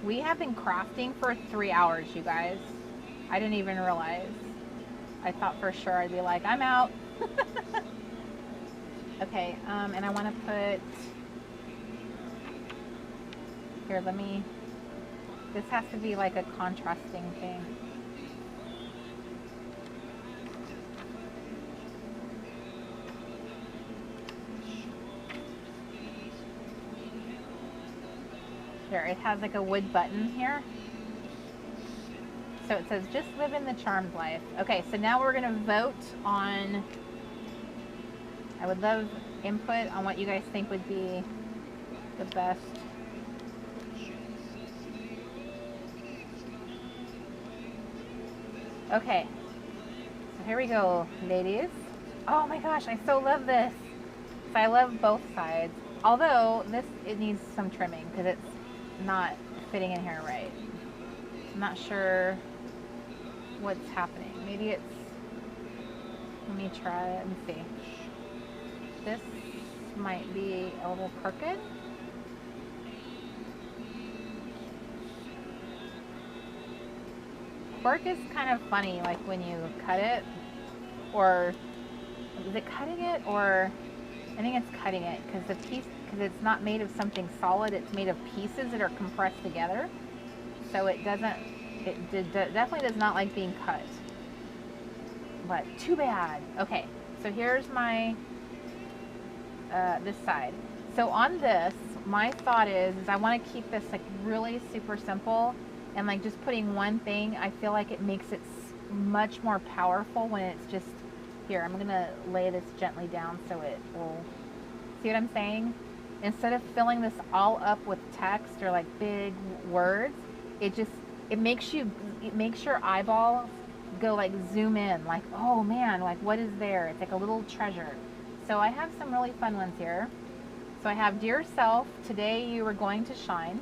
We have been crafting for 3 hours, you guys. I didn't even realize. I thought for sure I'd be like, I'm out. Okay, and I want to put... Here, let me... This has to be like a contrasting thing. Here, it has like a wood button here. So it says, just live in the charmed life. Okay, so now we're gonna vote on, I would love input on what you guys think would be the best. Okay, so here we go, ladies. Oh my gosh, I so love this. So I love both sides. Although this, it needs some trimming because it's not fitting in here right. I'm not sure what's happening. Maybe it's, let me try it and see. This might be a little crooked. Cork is kind of funny, like when you cut it, or is it cutting it, or I think it's cutting it because the piece, because it's not made of something solid, it's made of pieces that are compressed together. So it doesn't, definitely does not like being cut. But too bad. Okay, so here's my, this side. So on this, my thought is I want to keep this like really super simple, and like just putting one thing, I feel like it makes it much more powerful when it's just, here, I'm gonna lay this gently down so it will, see what I'm saying? Instead of filling this all up with text or like big words, it just, it makes your eyeballs go like zoom in, like, oh man, like what is there? It's like a little treasure. So I have some really fun ones here. So I have, dear self, today you are going to shine.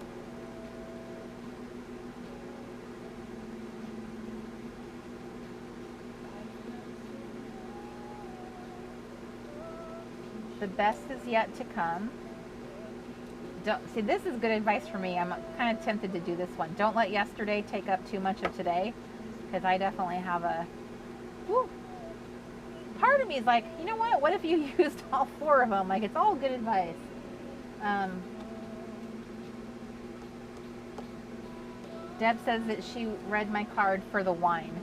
The best is yet to come. Don't, see, this is good advice for me. I'm kind of tempted to do this one. Don't let yesterday take up too much of today, because I definitely have a, whew, part of me is like, you know what if you used all 4 of them? Like, it's all good advice. Deb says that she read my card for the wine.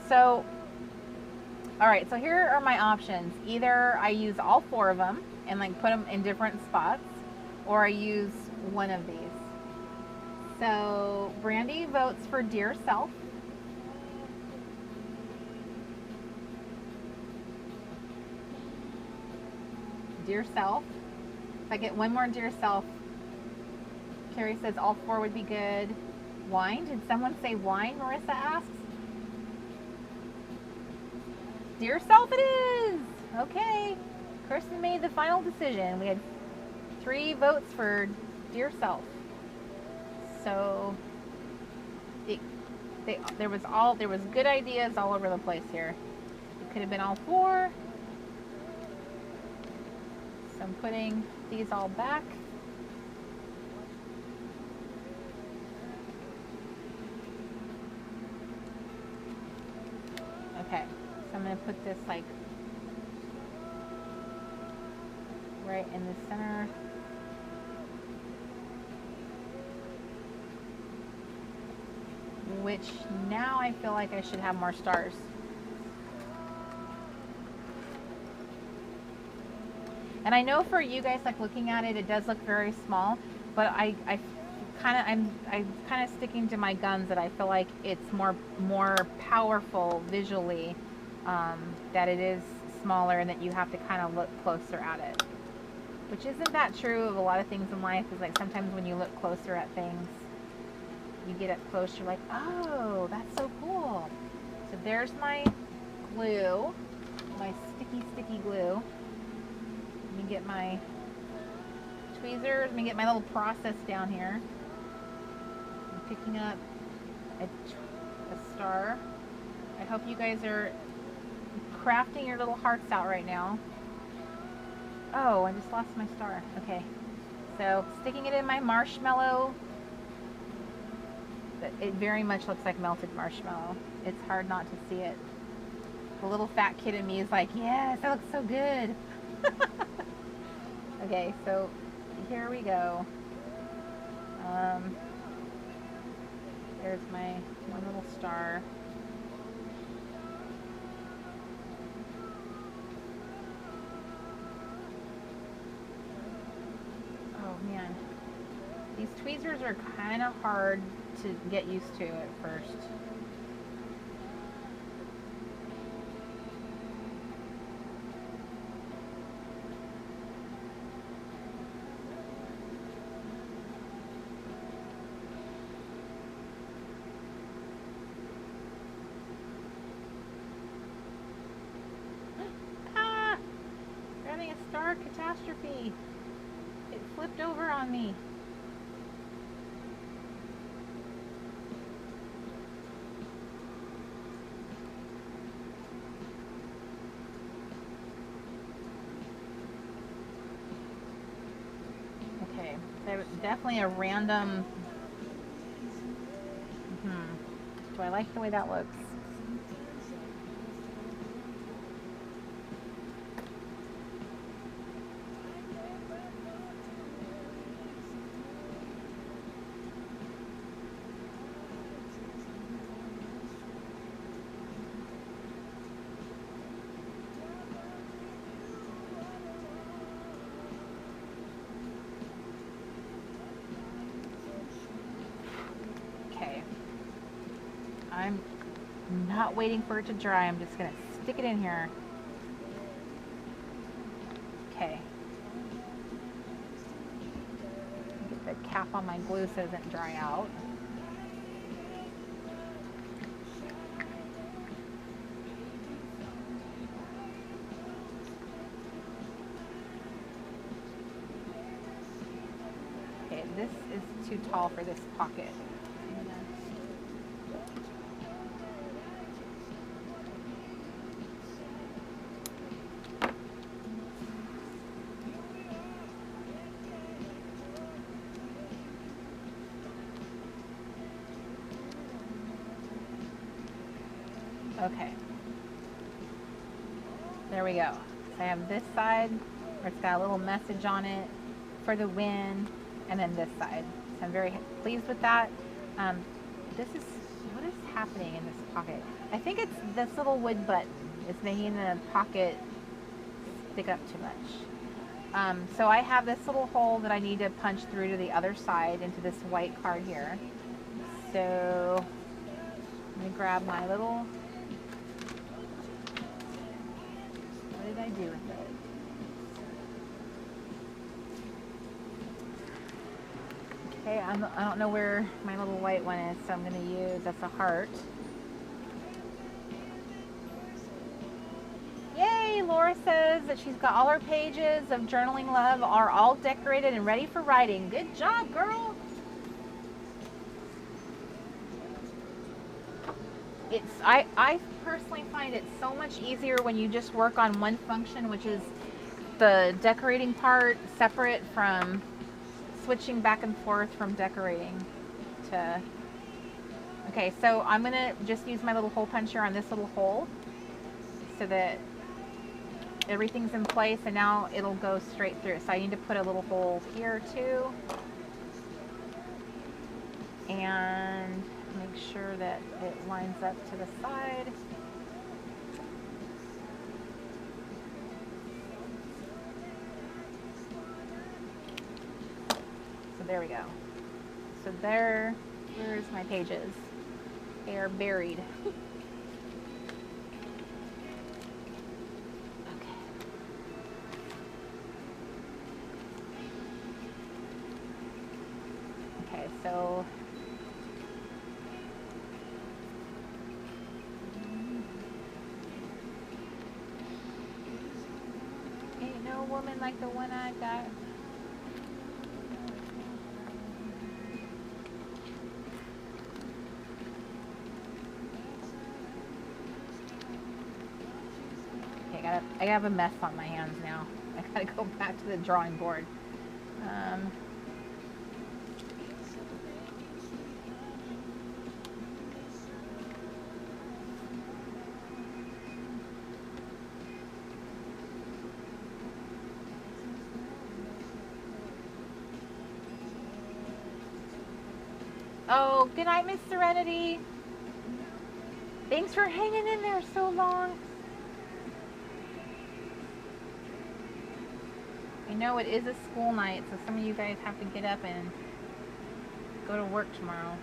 So all right, so here are my options. Either I use all 4 of them and like put them in different spots, or I use one of these. So Brandy votes for dear self. Dear self. If I get one more dear self, Carrie says all 4 would be good. Wine, did someone say wine, Marissa asks? Dear self it is! Okay. Kirsten made the final decision. We had 3 votes for dear self. So there was good ideas all over the place here. It could have been all 4. So I'm putting these all back. Okay, so I'm going to put this like right in the center. Which now I feel like I should have more stars. And I know for you guys, like looking at it, it does look very small, but I'm kind of sticking to my guns that I feel like it's more powerful visually, that it is smaller and that you have to kind of look closer at it. Which isn't that true of a lot of things in life. Is like sometimes when you look closer at things, you get up close, you're like, oh, that's so cool. So there's my glue, my sticky glue. Let me get my tweezers, let me get my little process down here. I'm picking up a star. I hope you guys are crafting your little hearts out right now. Oh, I just lost my star. Okay, so sticking it in my marshmallow. It very much looks like melted marshmallow. It's hard not to see it. The little fat kid in me is like, yes, that looks so good. Okay, so here we go. There's my one little star. Oh man, these tweezers are kind of hard to get used to at first. Ah! We're having a star catastrophe. It flipped over on me. Okay, so definitely a random. Do I like the way that looks? I'm not waiting for it to dry. I'm just going to stick it in here. Okay. Get the cap on my glue so it doesn't dry out. Okay, this is too tall for this pocket. Okay, there we go. So I have this side where it's got a little message on it for the win, and then this side. So I'm very pleased with that. What is happening in this pocket? I think it's this little wood button. It's making the pocket stick up too much. So I have this little hole that I need to punch through to the other side into this white card here. So let me grab my little. What did I do with it? Okay, I don't know where my little white one is, so I'm going to use, that's a heart. Yay! Yay! Laura says that she's got all her pages of Journaling Love are all decorated and ready for writing. Good job, girl! I personally find it so much easier when you just work on one function, which is the decorating part, separate from switching back and forth from decorating to... Okay, so I'm going to just use my little hole puncher on this little hole so that everything's in place, and now it'll go straight through. So I need to put a little hole here too. And make sure that it lines up to the side. So there we go. So there's my pages. They are buried. Okay, so ain't no woman like the one I got. Okay, I have a mess on my hands now. I gotta go back to the drawing board. Oh, good night, Miss Serenity. Thanks for hanging in there so long. I know it is a school night, so some of you guys have to get up and go to work tomorrow.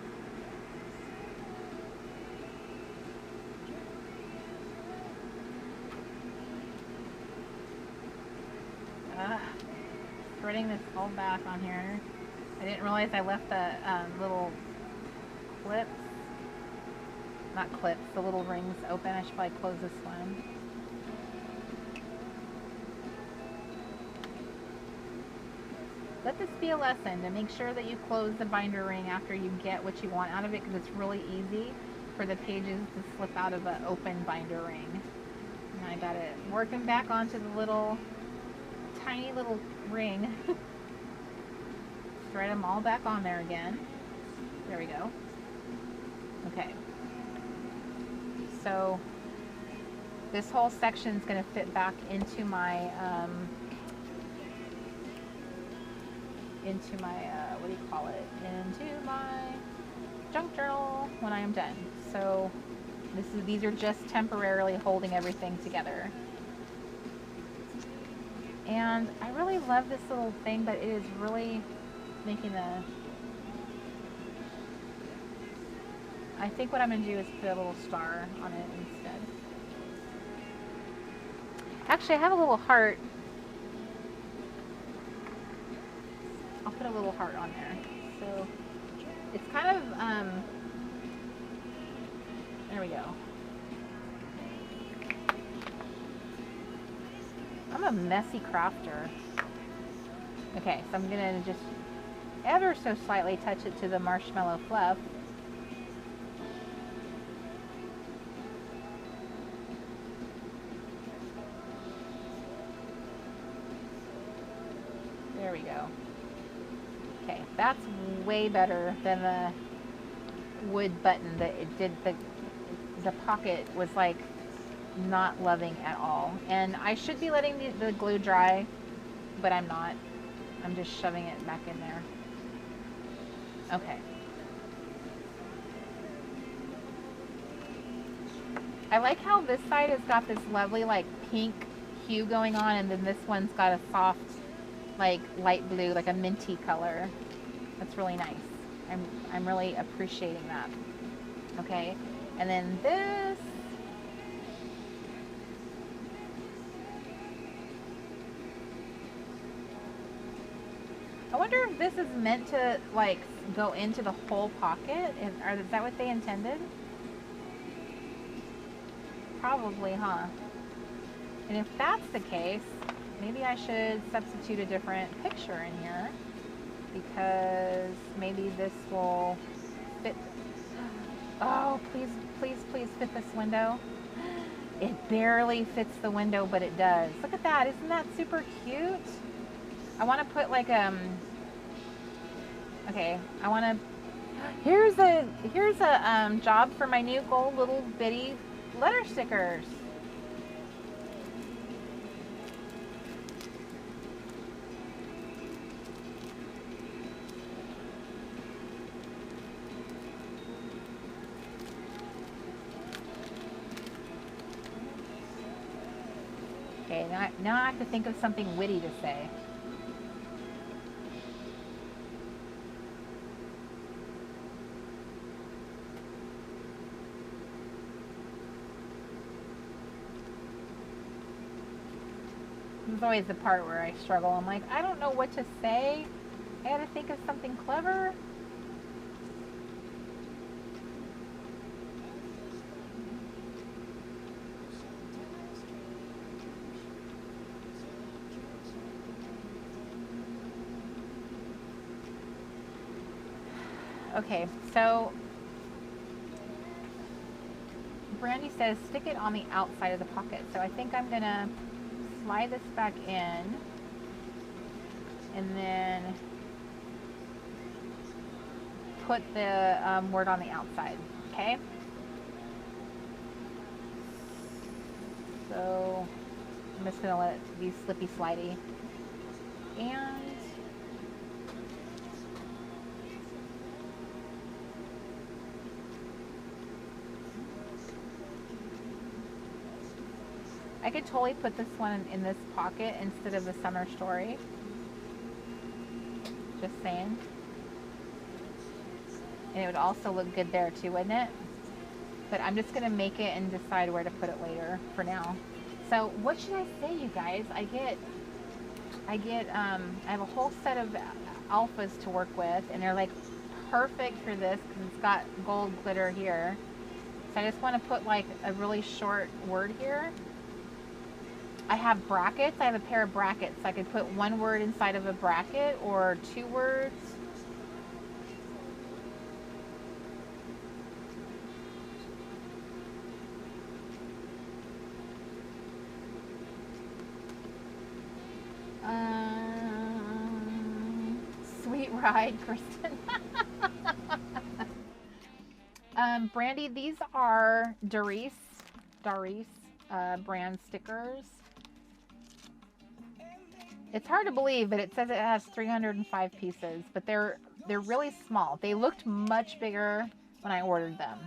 Threading this all back on here. I didn't realize I left the little clips, not clips, the little rings open. I should probably close this one. Let this be a lesson to make sure that you close the binder ring after you get what you want out of it, because it's really easy for the pages to slip out of an open binder ring. And I got it working back onto the little, tiny little ring. Thread them all back on there again. There we go. Okay. So this whole section is going to fit back into my what do you call it? Into my junk journal when I am done. So these are just temporarily holding everything together. And I really love this little thing, but it is really making I think what I'm going to do is put a little star on it instead. Actually, I have a little heart. I'll put a little heart on there. So it's kind of, there we go. I'm a messy crafter. Okay, so I'm going to just ever so slightly touch it to the marshmallow fluff. There we go. Okay, that's way better than the wood button that it did. The pocket was like not loving at all. And I should be letting the glue dry, but I'm not. I'm just shoving it back in there. Okay. I like how this side has got this lovely like pink hue going on, and then this one's got a soft like light blue, like a minty color. That's really nice. I'm really appreciating that. Okay, and then this. I wonder if this is meant to like go into the whole pocket. Is that what they intended? Probably, huh? And if that's the case, maybe I should substitute a different picture in here, because maybe this will fit. Oh, please, please, please fit this window. It barely fits the window, but it does. Look at that. Isn't that super cute? I want to put like okay, I want to, here's a job for my new gold little bitty letter stickers. Okay, now I have to think of something witty to say. This is always the part where I struggle. I'm like, I don't know what to say. I gotta think of something clever. Okay, so Brandy says stick it on the outside of the pocket. So I think I'm gonna slide this back in and then put the word on the outside, okay? So I'm just gonna let it be slippy slidey. And I could totally put this one in this pocket instead of a summer story. Just saying. And it would also look good there too, wouldn't it? But I'm just gonna make it and decide where to put it later for now. So what should I say, you guys? I have a whole set of alphas to work with, and they're like perfect for this because it's got gold glitter here. So I just want to put like a really short word here. I have brackets. I have a pair of brackets. I could put one word inside of a bracket or two words. Sweet ride, Kristen. Brandy, these are Doris brand stickers. It's hard to believe, but it says it has 305 pieces, but they're really small. They looked much bigger when I ordered them.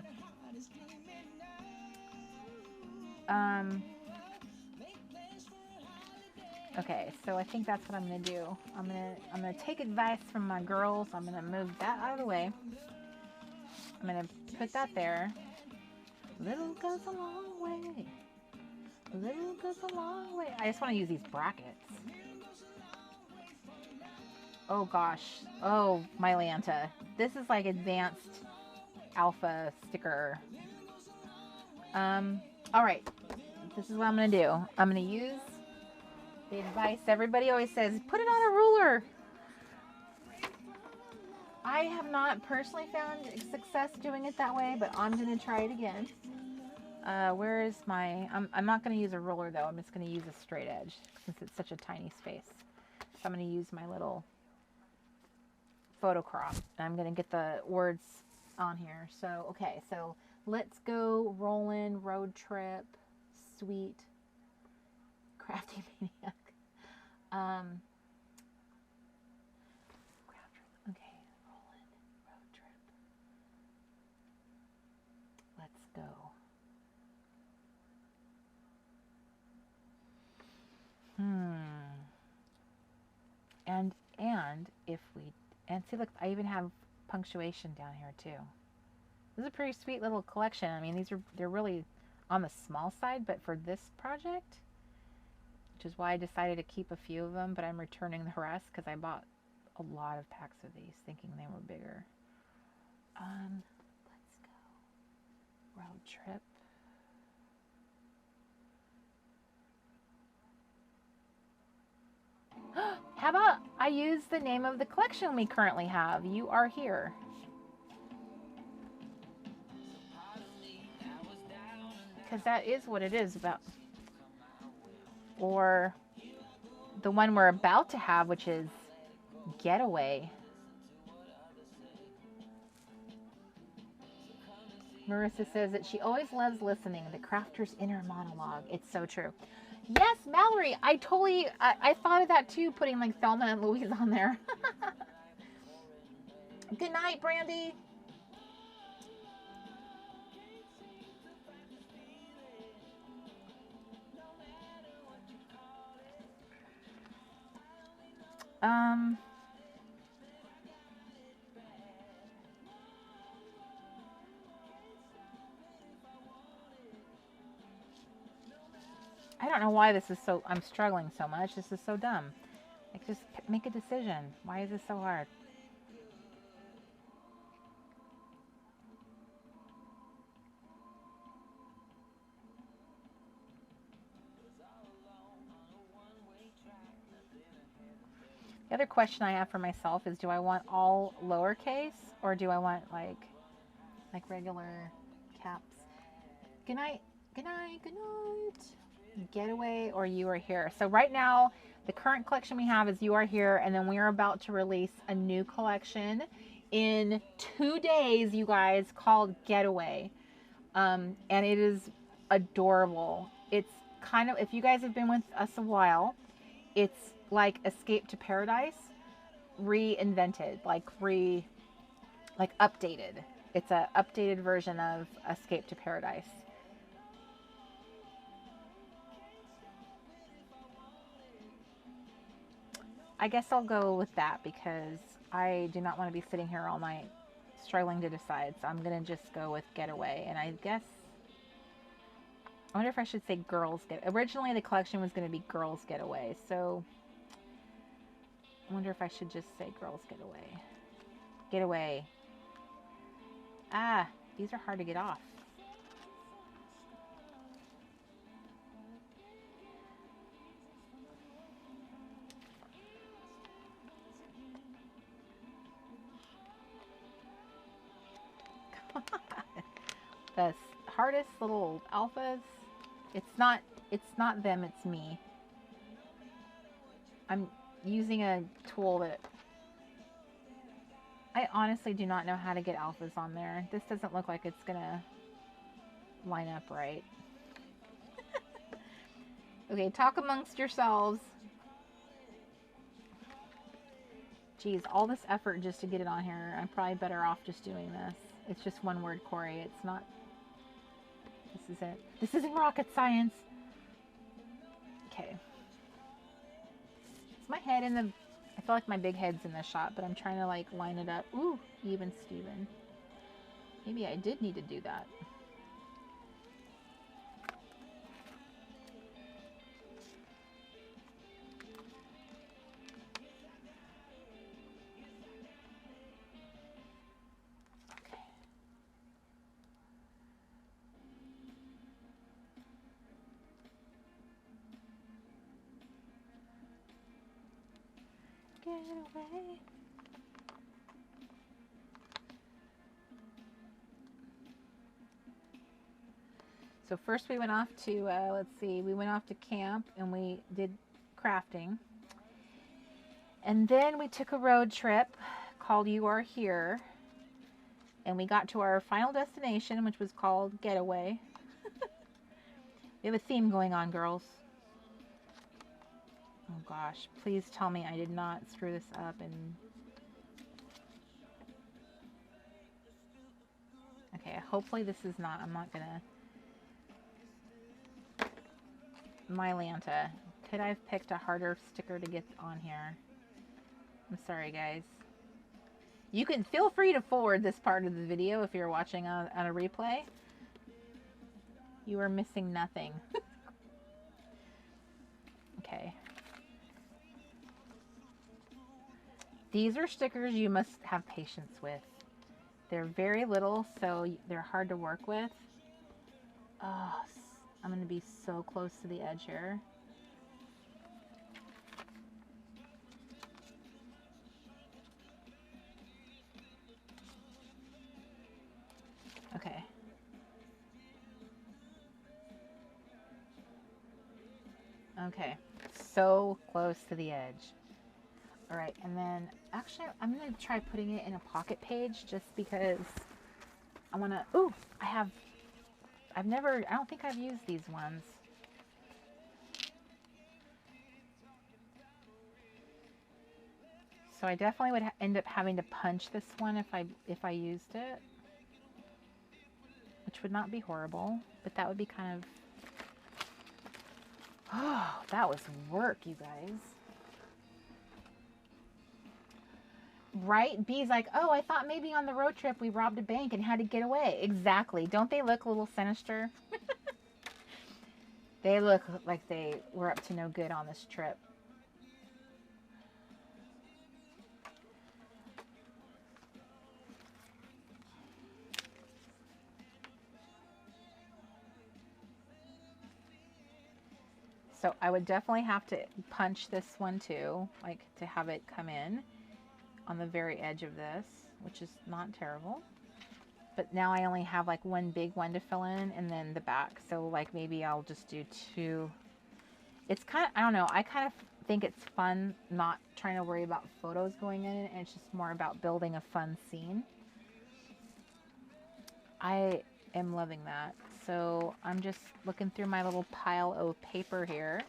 Okay, so I think that's what I'm gonna do. I'm gonna take advice from my girls. I'm gonna move that out of the way. I'm gonna put that there. Little goes a long way. Little goes a long way. I just want to use these brackets. Oh gosh. Oh, my Lanta. This is like advanced alpha sticker. Alright. This is what I'm gonna do. I'm gonna use the advice everybody always says, put it on a ruler. I have not personally found success doing it that way, but I'm gonna try it again. Where is my, I'm not going to use a ruler though, I'm just going to use a straight edge since it's such a tiny space. So I'm going to use my little photo crop and I'm going to get the words on here. So, okay, so let's go rollin', road trip, sweet, crafty maniac. Okay, rollin', road trip. Let's go. And if we, and see, look, I even have punctuation down here too. This is a pretty sweet little collection. I mean, they're really on the small side, but for this project, which is why I decided to keep a few of them, but I'm returning the rest because I bought a lot of packs of these thinking they were bigger. Let's go. Road trip. I used the name of the collection we currently have. You Are Here. Because that is what it is about. Or the one we're about to have, which is Getaway. Marissa says that she always loves listening. The crafter's inner monologue. It's so true. Yes, Mallory, I totally, I thought of that too, putting like Thelma and Louise on there. Good night, Brandy. I don't know why this is so, I'm struggling so much. This is so dumb. Like, just make a decision. Why is this so hard? The other question I have for myself is, do I want all lowercase or do I want like regular caps? Good night, good night, good night. Getaway or You Are Here. So right now, the current collection we have is You Are Here, and then we are about to release a new collection in 2 days, you guys, called Getaway. And it is adorable. It's kind of, if you guys have been with us a while, it's like Escape to Paradise reinvented, like updated. It's a updated version of Escape to Paradise. I guess I'll go with that because I do not want to be sitting here all night struggling to decide. So I'm going to just go with Getaway. And I guess, I wonder if I should say Girls Get. Originally the collection was going to be Girls Getaway. So I wonder if I should just say Girls Getaway. Getaway. Ah, these are hard to get off. The hardest little alphas. It's not them, it's me. I'm using a tool that I honestly do not know how to get alphas on there. This doesn't look like it's gonna line up right. Okay, talk amongst yourselves. Geez, all this effort just to get it on here. I'm probably better off just doing this. It's just one word, Corey. It's not. This is it. This isn't rocket science. Okay. Is my head in the... I feel like my big head's in the shot, but I'm trying to like line it up. Ooh, even Steven. Maybe I did need to do that. Get away. So first we went off to, let's see, we went off to camp and we did crafting. And then we took a road trip called You Are Here. And we got to our final destination, which was called Getaway. We have a theme going on, girls. Oh gosh, please tell me I did not screw this up and... Okay, hopefully this is not, I'm not gonna... Mylanta. Could I have picked a harder sticker to get on here? I'm sorry, guys. You can feel free to forward this part of the video if you're watching on a replay. You are missing nothing. Okay. These are stickers you must have patience with. They're very little, so they're hard to work with. Oh, I'm going to be so close to the edge here. Okay. Okay. So close to the edge. All right, and then actually I'm gonna try putting it in a pocket page just because I wanna, ooh, I don't think I've used these ones. So I definitely would end up having to punch this one if I used it, which would not be horrible, but that would be kind of, oh, that was work, you guys. Right? B's like, oh, I thought maybe on the road trip we robbed a bank and had to get away. Exactly. Don't they look a little sinister? They look like they were up to no good on this trip. So I would definitely have to punch this one too, like to have it come in on the very edge of this, which is not terrible. But now I only have like one big one to fill in and then the back. So like maybe I'll just do two. It's kind of, I don't know, I kind of think it's fun not trying to worry about photos going in, and it's just more about building a fun scene. I am loving that. So I'm just looking through my little pile of paper here.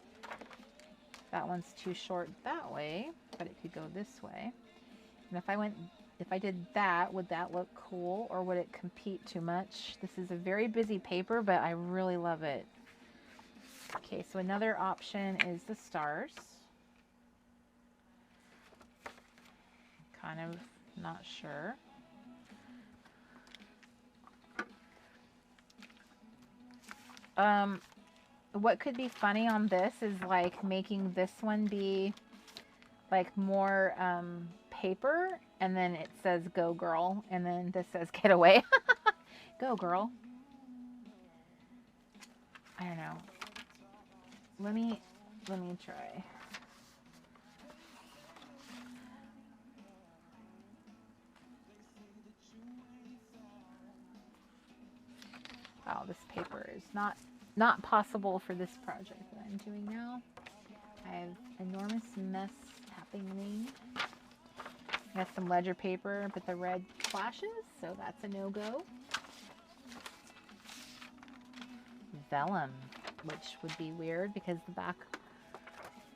That one's too short that way, but it could go this way. And if I did that, would that look cool or would it compete too much? This is a very busy paper, but I really love it. Okay, so another option is the stars. Kind of not sure. What could be funny on this is like making this one be like more paper, and then it says go girl, and then this says get away. Go girl. I don't know. Let me try. Wow, this paper is not possible for this project that I'm doing now. I have enormous mess happening. I got some ledger paper, but the red flashes, so that's a no-go. Vellum, which would be weird because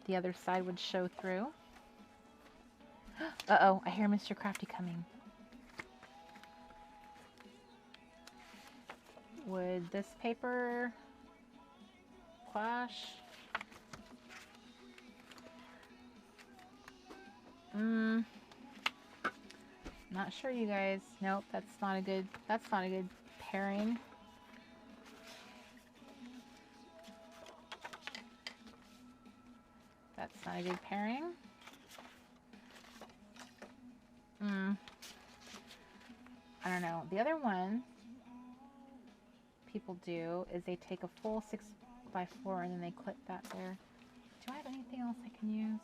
the other side would show through. Uh-oh, I hear Mr. Crafty coming. Would this paper clash? Not sure, you guys. Nope, that's not a good pairing. That's not a good pairing. I don't know. The other one people do is they take a full 6x4 and then they clip that there. Do I have anything else I can use?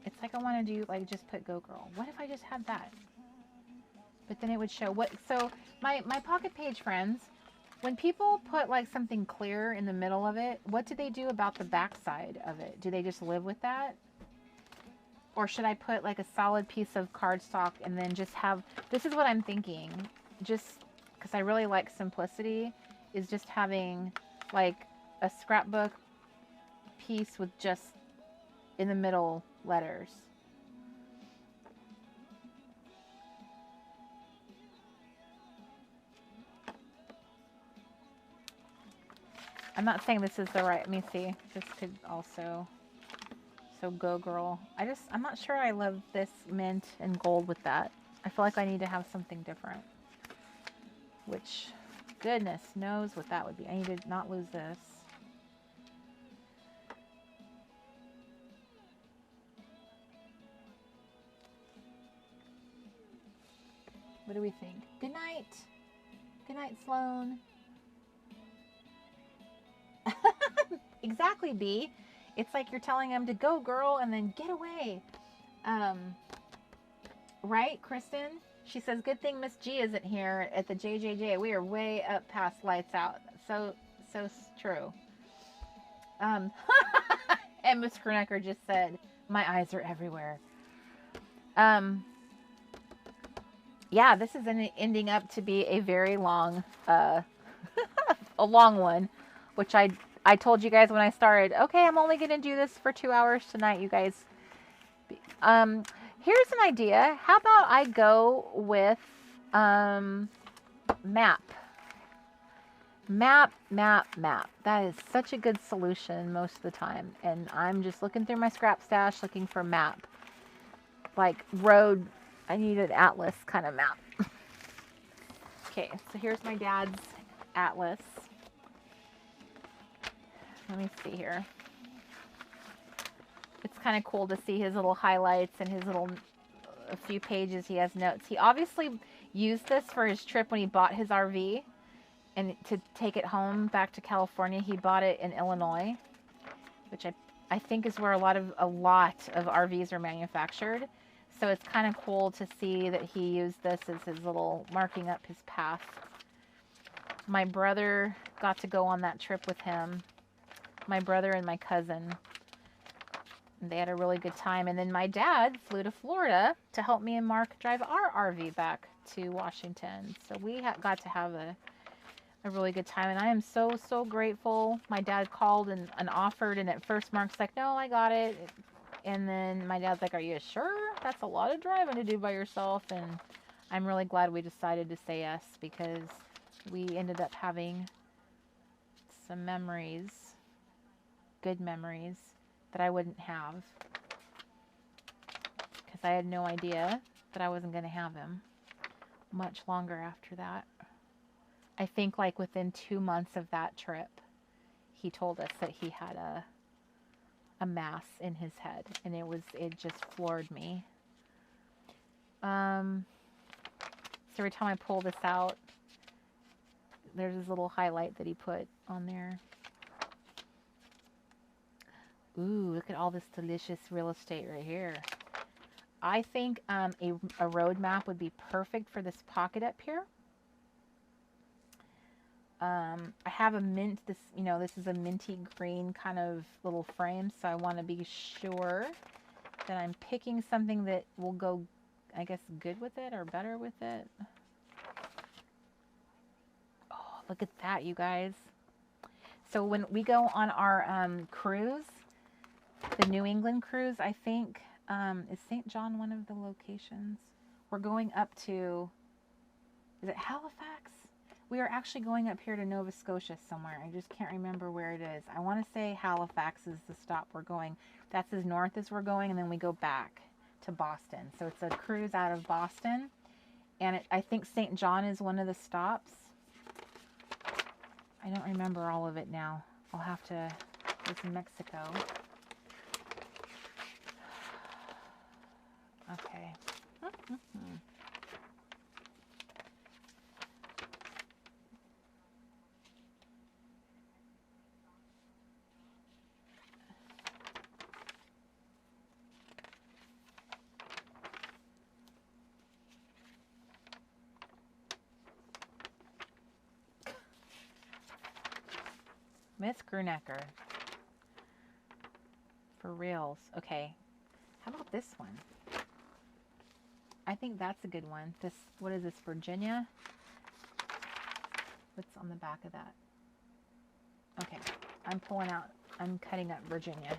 It's like I want to do like just put go girl. What if I just had that? But then it would show what. So my pocket page friends, when people put like something clear in the middle of it, what do they do about the back side of it? Do they just live with that? Or should I put like a solid piece of cardstock and then just have, this is what I'm thinking, just because I really like simplicity, is just having like a scrapbook piece with just in the middle letters. I'm not saying this is the right, let me see, this could also, so go girl. I'm not sure I love this mint and gold with that. I feel like I need to have something different, which goodness knows what that would be. I need to not lose this. What do we think? Good night. Good night, Sloan. Exactly, B. It's like you're telling them to go, girl, and then get away. Right, Kristen? She says, good thing Miss G isn't here at the JJJ. We are way up past lights out. So true. And Miss Kronecker just said, my eyes are everywhere. Yeah, this is ending up to be a very long, a long one, which I told you guys when I started, okay, I'm only going to do this for 2 hours tonight, you guys. Here's an idea. How about I go with map. Map. That is such a good solution most of the time. And I'm just looking through my scrap stash looking for map. Like road, I need an atlas kind of map. Okay, so here's my dad's atlas. Let me see here. It's kind of cool to see his little highlights and his little, a few pages he has notes. He obviously used this for his trip when he bought his RV and to take it home back to California. He bought it in Illinois, which I think is where a lot of RVs are manufactured. So it's kind of cool to see that he used this as his little marking up his path. My brother got to go on that trip with him. My brother and my cousin. They had a really good time. And then my dad flew to Florida to help me and Mark drive our RV back to Washington. So we got to have a really good time. And I am so grateful. My dad called and offered. And at first Mark's like, no, I got it. And then my dad's like, are you sure? That's a lot of driving to do by yourself. And I'm really glad we decided to say yes, because we ended up having some memories, good memories, that I wouldn't have, because I had no idea that I wasn't going to have him much longer after that. I think like within 2 months of that trip, he told us that he had a mass in his head, and it just floored me. So every time I pull this out, there's this little highlight that he put on there. Ooh, look at all this delicious real estate right here. I think a road map would be perfect for this pocket up here. I have a mint, this is a minty green kind of little frame, so I want to be sure that I'm picking something that will go, I guess, good with it or better with it. Oh, look at that, you guys. So when we go on our cruise, the New England cruise, I think, is St. John one of the locations? We're going up to, is it Halifax? We are actually going up here to Nova Scotia somewhere. I just can't remember where it is. I want to say Halifax is the stop we're going. That's as north as we're going, and then we go back to Boston. So it's a cruise out of Boston, and I think St. John is one of the stops. I don't remember all of it now. I'll have to, it's in Mexico. Okay. Miss Grunecker. For reals. Okay. How about this one? I think that's a good one. This, what is this, Virginia? What's on the back of that? Okay. I'm cutting up Virginia.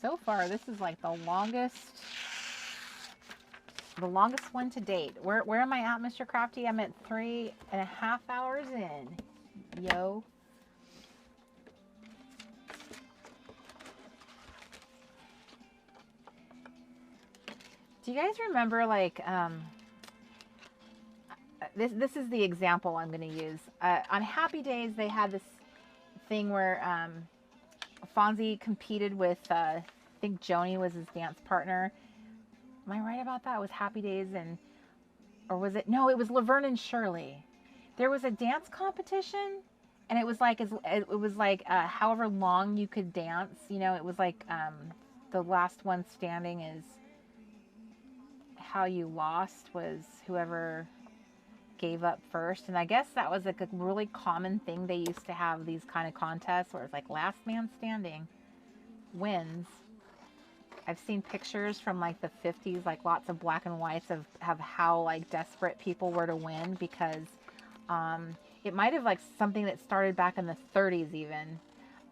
So far, this is like the longest one to date. Where am I at, Mr. Crafty? I'm at 3.5 hours in. Yo. Do you guys remember, like, this is the example I'm going to use. On Happy Days, they had this thing where Fonzie competed with, I think Joni was his dance partner. Am I right about that? It was Happy Days or was it? No, it was Laverne and Shirley. There was a dance competition, and it was like however long you could dance. You know, it was like the last one standing is how you lost was whoever gave up first. And I guess that was like a really common thing. They used to have these kind of contests where it's like last man standing wins. I've seen pictures from like the 50s, like lots of black and whites of how like desperate people were to win, because it might have like something that started back in the 30s even.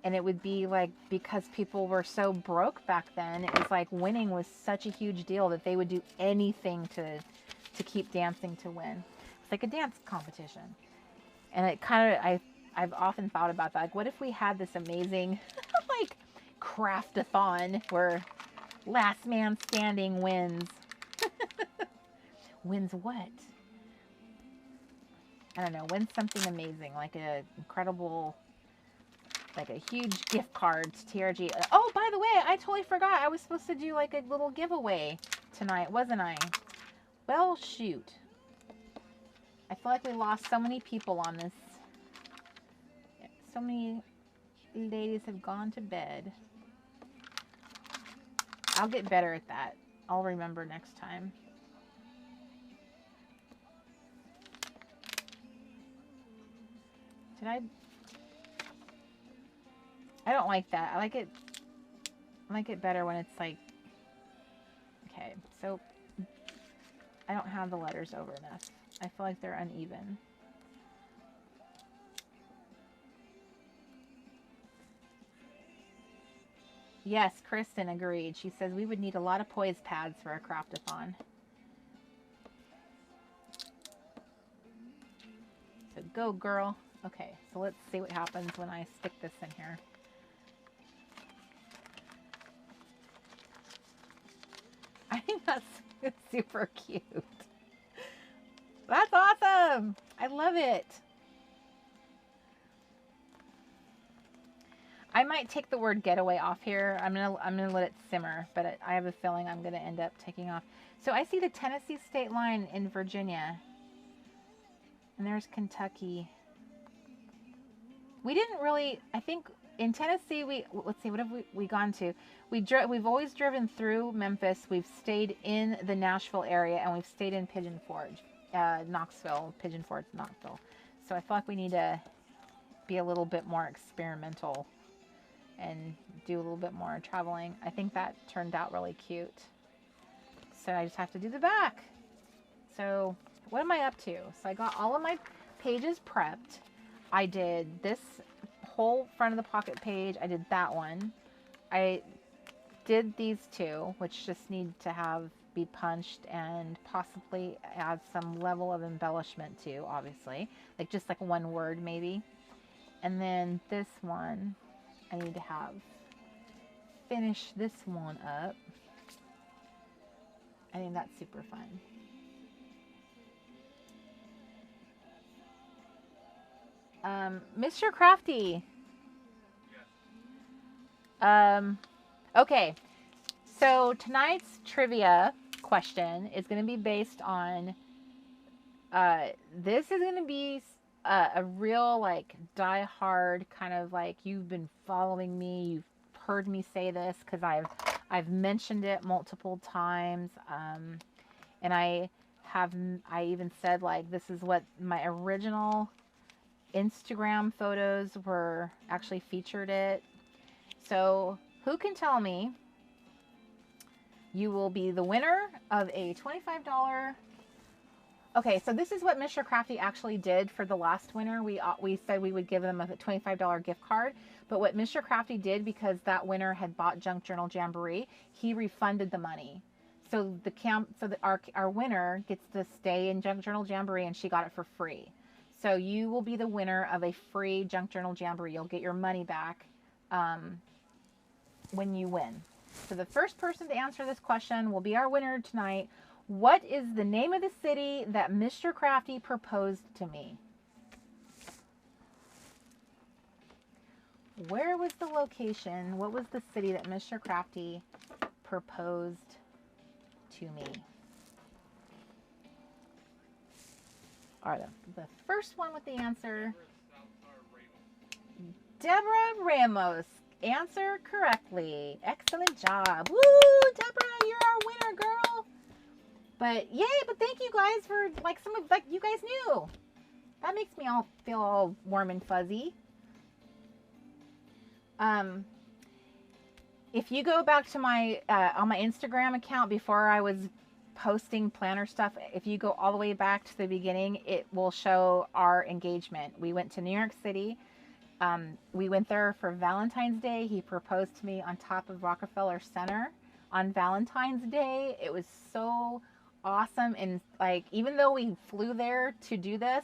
And it would be like, because people were so broke back then, it was like winning was such a huge deal that they would do anything to keep dancing to win. It's like a dance competition. And it kind of, I've often thought about that. Like, what if we had this amazing like craft-a-thon where last man standing wins. Wins what? I don't know. Wins something amazing, like a incredible, like a huge gift card to TRG. Oh, by the way, I totally forgot. I was supposed to do like a little giveaway tonight, wasn't I? Well, shoot. I feel like we lost so many people on this. So many ladies have gone to bed. I'll get better at that. I'll remember next time. Did I don't like that. I like it better when it's like, okay, so I don't have the letters over enough. I feel like they're uneven. Yes, Kristen agreed. She says we would need a lot of poise pads for a craft-a-thon. So go, girl. Okay, so let's see what happens when I stick this in here. I think that's super cute. That's awesome. I love it. I might take the word getaway off here. I'm gonna let it simmer, but I have a feeling I'm gonna end up taking off. So I see the Tennessee state line in Virginia, and there's Kentucky. We didn't really. I think in Tennessee let's see, what have we gone to? We've always driven through Memphis. We've stayed in the Nashville area, and we've stayed in Pigeon Forge, Knoxville, Pigeon Forge, Knoxville. So I feel like we need to be a little bit more experimental and do a little bit more traveling. I think that turned out really cute. So I just have to do the back. So what am I up to? So I got all of my pages prepped. I did this whole front of the pocket page. I did that one. I did these two, which just need to be punched and possibly add some level of embellishment to, obviously. Like just like one word maybe. And then this one, I need to finish this one up. I think that's super fun. Mr. Crafty. Okay. So tonight's trivia question is going to be based on, this is going to be a real like die-hard kind of like, you've been following me, you've heard me say this because I've mentioned it multiple times, and I even said like this is what my original Instagram photos were actually featured it. So who can tell me you will be the winner of a $25. Okay, so this is what Mr. Crafty actually did for the last winner. We said we would give them a $25 gift card, but what Mr. Crafty did, because that winner had bought Junk Journal Jamboree, he refunded the money. So our winner gets to stay in Junk Journal Jamboree, and she got it for free. So you will be the winner of a free Junk Journal Jamboree. You'll get your money back when you win. So the first person to answer this question will be our winner tonight. What is the name of the city that Mr. Crafty proposed to me? Where was the location? What was the city that Mr. Crafty proposed to me? are the first one with the answer. Deborah Deborah Ramos. Answer correctly. Excellent job. Woo, Deborah, you're our winner, girl. But yay, but thank you guys for like you guys knew. That makes me all feel all warm and fuzzy. If you go back to my on my Instagram account before I was posting planner stuff, if you go all the way back to the beginning, it will show our engagement. We went to New York City. We went there for Valentine's Day. He proposed to me on top of Rockefeller Center on Valentine's Day. It was so awesome. And like, even though we flew there to do this,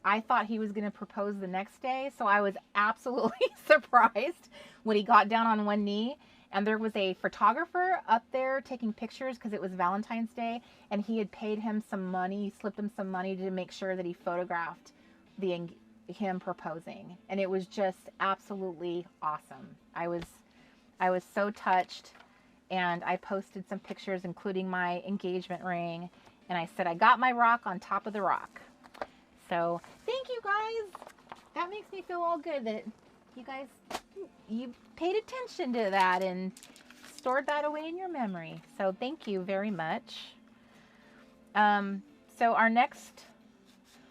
I thought he was going to propose the next day. So I was absolutely surprised when he got down on one knee. And there was a photographer up there taking pictures because it was Valentine's Day. And he had paid him some money, he slipped him some money to make sure that he photographed him proposing. And it was just absolutely awesome. I was so touched. And I posted some pictures, including my engagement ring. And I said, I got my rock on top of the rock. So thank you guys. That makes me feel all good that you guys, you paid attention to that and stored that away in your memory. So thank you very much. So our next,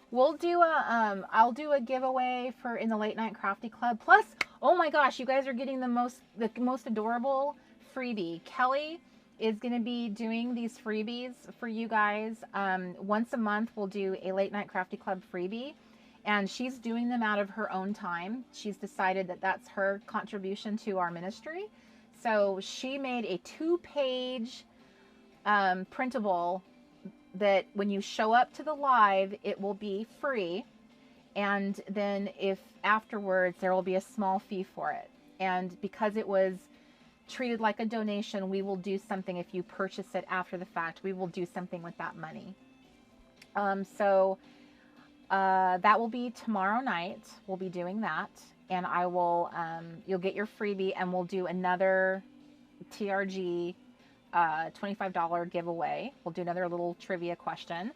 we'll do I'll do a giveaway for in the Late Night Crafty Club. Plus, oh my gosh, you guys are getting the most adorable freebie. Kelly is going to be doing these freebies for you guys. Once a month, we'll do a Late Night Crafty Club freebie. And she's doing them out of her own time. She's decided that that's her contribution to our ministry. So she made a 2-page printable that when you show up to the live, it will be free. And then if afterwards, there will be a small fee for it. And because it was treated like a donation, we will do something. If you purchase it after the fact, we will do something with that money. That will be tomorrow night. We'll be doing that. And I will, you'll get your freebie, and we'll do another TRG $25 giveaway. We'll do another little trivia question.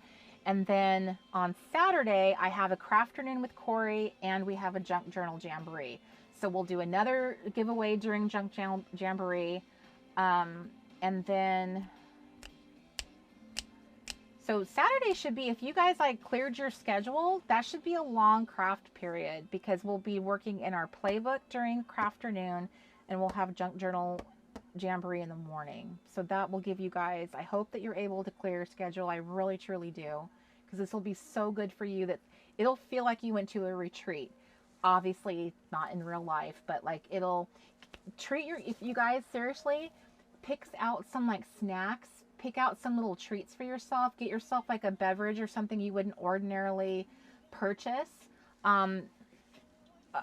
And then on Saturday, I have a Crafternoon with Corey, and we have a Junk Journal Jamboree. So we'll do another giveaway during Junk Jamboree. And then, so Saturday should be, if you guys like cleared your schedule, that should be a long craft period, because we'll be working in our playbook during Crafternoon, and we'll have Junk Journal Jamboree in the morning. So that will give you guys, I hope that you're able to clear your schedule. I really truly do, because this will be so good for you that it'll feel like you went to a retreat. Obviously not in real life, but like it'll treat your, if you guys seriously picks out some like snacks, pick out some little treats for yourself, get yourself like a beverage or something you wouldn't ordinarily purchase,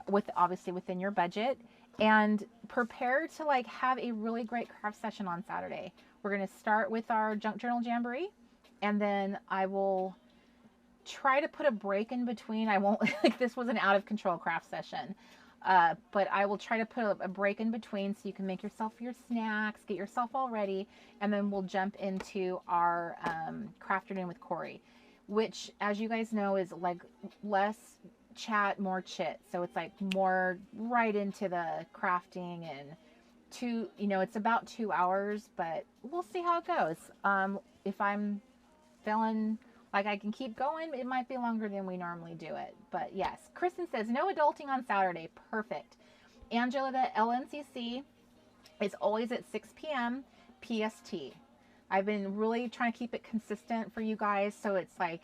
with obviously within your budget, and prepare to like have a really great craft session on Saturday. We're going to start with our Junk Journal Jamboree, and then I will try to put a break in between. I won't, like, this was an out of control craft session, but I will try to put a break in between so you can make yourself your snacks, get yourself all ready, and then we'll jump into our Crafternoon with Corey, which, as you guys know, is like less chat, more chit. So it's like more right into the crafting, and it's about 2 hours, but we'll see how it goes. If I'm feeling like I can keep going, it might be longer than we normally do it. But yes, Kristen says, no adulting on Saturday. Perfect. Angela, the LNCC is always at 6 p.m. PST. I've been really trying to keep it consistent for you guys, so it's like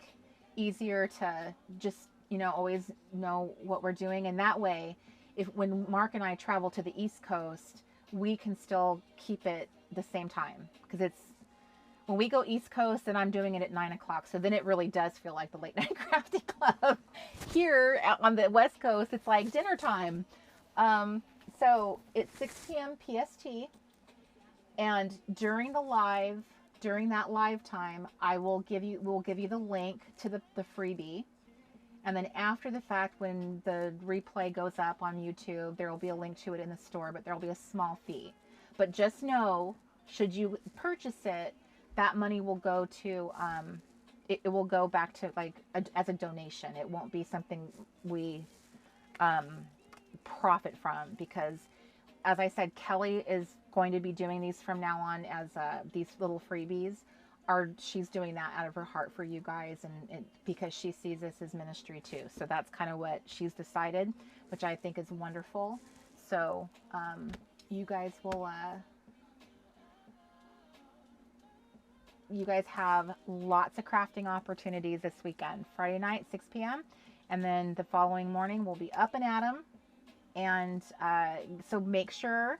easier to just, always know what we're doing. And that way, when Mark and I travel to the East Coast, we can still keep it the same time, because when we go East Coast, and I'm doing it at 9 o'clock. So then it really does feel like the Late Night Crafty Club. Here on the West Coast, it's like dinner time. So it's 6 p.m. PST. And during that live time, we'll give you the link to the freebie. And then after the fact, when the replay goes up on YouTube, there will be a link to it in the store, but there will be a small fee. But just know, should you purchase it, that money will go to it will go back to like as a donation. It won't be something we profit from, because as I said, Kelly is going to be doing these from now on as these little freebies. She's doing that out of her heart for you guys, and because she sees this as ministry too. So that's kind of what she's decided, which I think is wonderful. So you guys will you guys have lots of crafting opportunities this weekend. Friday night, 6 p.m. And then the following morning, we'll be up and at 'em. And so make sure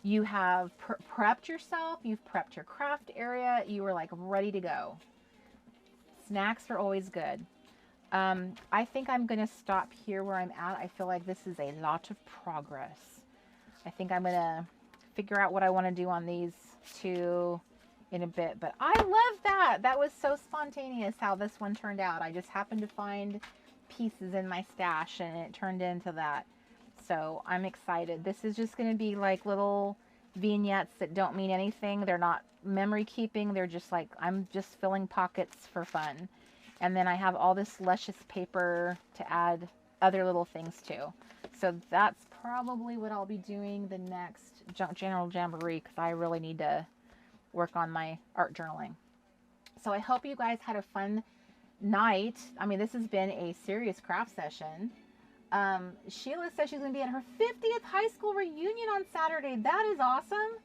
you have prepped yourself. You've prepped your craft area. You are like ready to go. Snacks are always good. I think I'm going to stop here where I'm at. I feel like this is a lot of progress. I think I'm going to figure out what I want to do on these two in a bit. But I love that. That was so spontaneous how this one turned out. I just happened to find pieces in my stash and it turned into that. So I'm excited. This is just going to be like little vignettes that don't mean anything. They're not memory keeping. They're just like, I'm just filling pockets for fun. And then I have all this luscious paper to add other little things to. So that's probably what I'll be doing the next General Jamboree, because I really need to work on my art journaling. So I hope you guys had a fun night. I mean, this has been a serious craft session. Sheila says she's going to be at her 50th high school reunion on Saturday. That is awesome.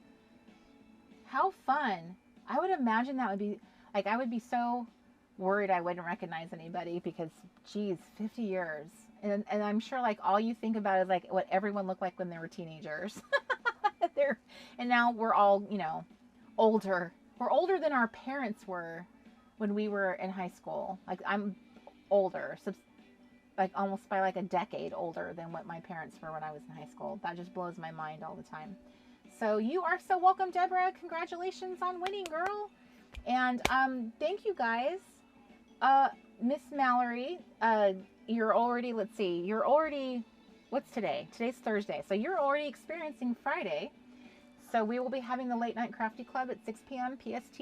How fun. I would imagine that would be, like, I would be so worried I wouldn't recognize anybody because, geez, 50 years. And I'm sure, like, all you think about is, like, what everyone looked like when they were teenagers. And now we're all, you know, older. We're older than our parents were when we were in high school. Like, I'm older, like almost by like a decade older than what my parents were when I was in high school. That just blows my mind all the time. So you are so welcome, Deborah. Congratulations on winning, girl. And thank you guys. Miss Mallory, you're already, let's see, you're already, what's today? Today's Thursday. So you're already experiencing Friday. So we will be having the Late Night Crafty Club at 6 p.m. PST.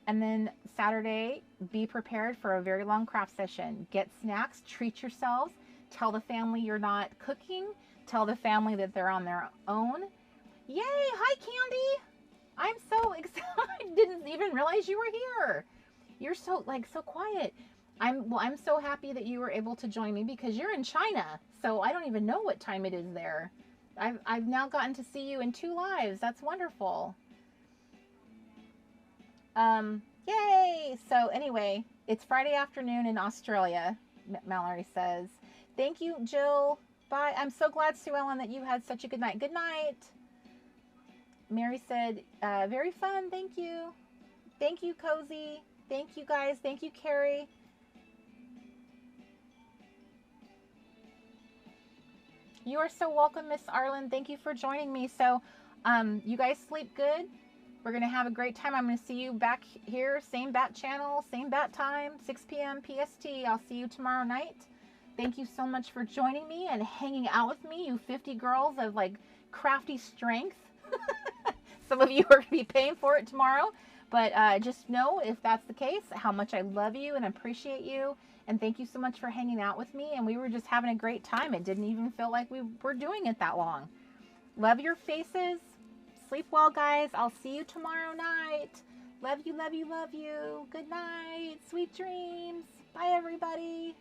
And then Saturday, be prepared for a very long craft session. Get snacks, treat yourselves, tell the family you're not cooking, tell the family that they're on their own. Yay! Hi, Candy! I'm so excited. Didn't even realize you were here. You're so quiet. I'm so happy that you were able to join me because you're in China. So I don't even know what time it is there. I've now gotten to see you in 2 lives. That's wonderful. Yay! So anyway, it's Friday afternoon in Australia, Mallory says. Thank you, Jill. Bye. I'm so glad, Sue Ellen, that you had such a good night. Good night. Mary said, very fun. Thank you. Thank you, Cozy. Thank you, guys. Thank you, Carrie. You are so welcome, Miss Arlen. Thank you for joining me. So, you guys sleep good. We're going to have a great time. I'm going to see you back here, same bat channel, same bat time, 6 p.m. PST. I'll see you tomorrow night. Thank you so much for joining me and hanging out with me, you 50 girls of like crafty strength. Some of you are going to be paying for it tomorrow, but just know, if that's the case, how much I love you and appreciate you. And thank you so much for hanging out with me. And we were just having a great time. It didn't even feel like we were doing it that long. Love your faces. Sleep well, guys. I'll see you tomorrow night. Love you, love you, love you. Good night. Sweet dreams. Bye, everybody.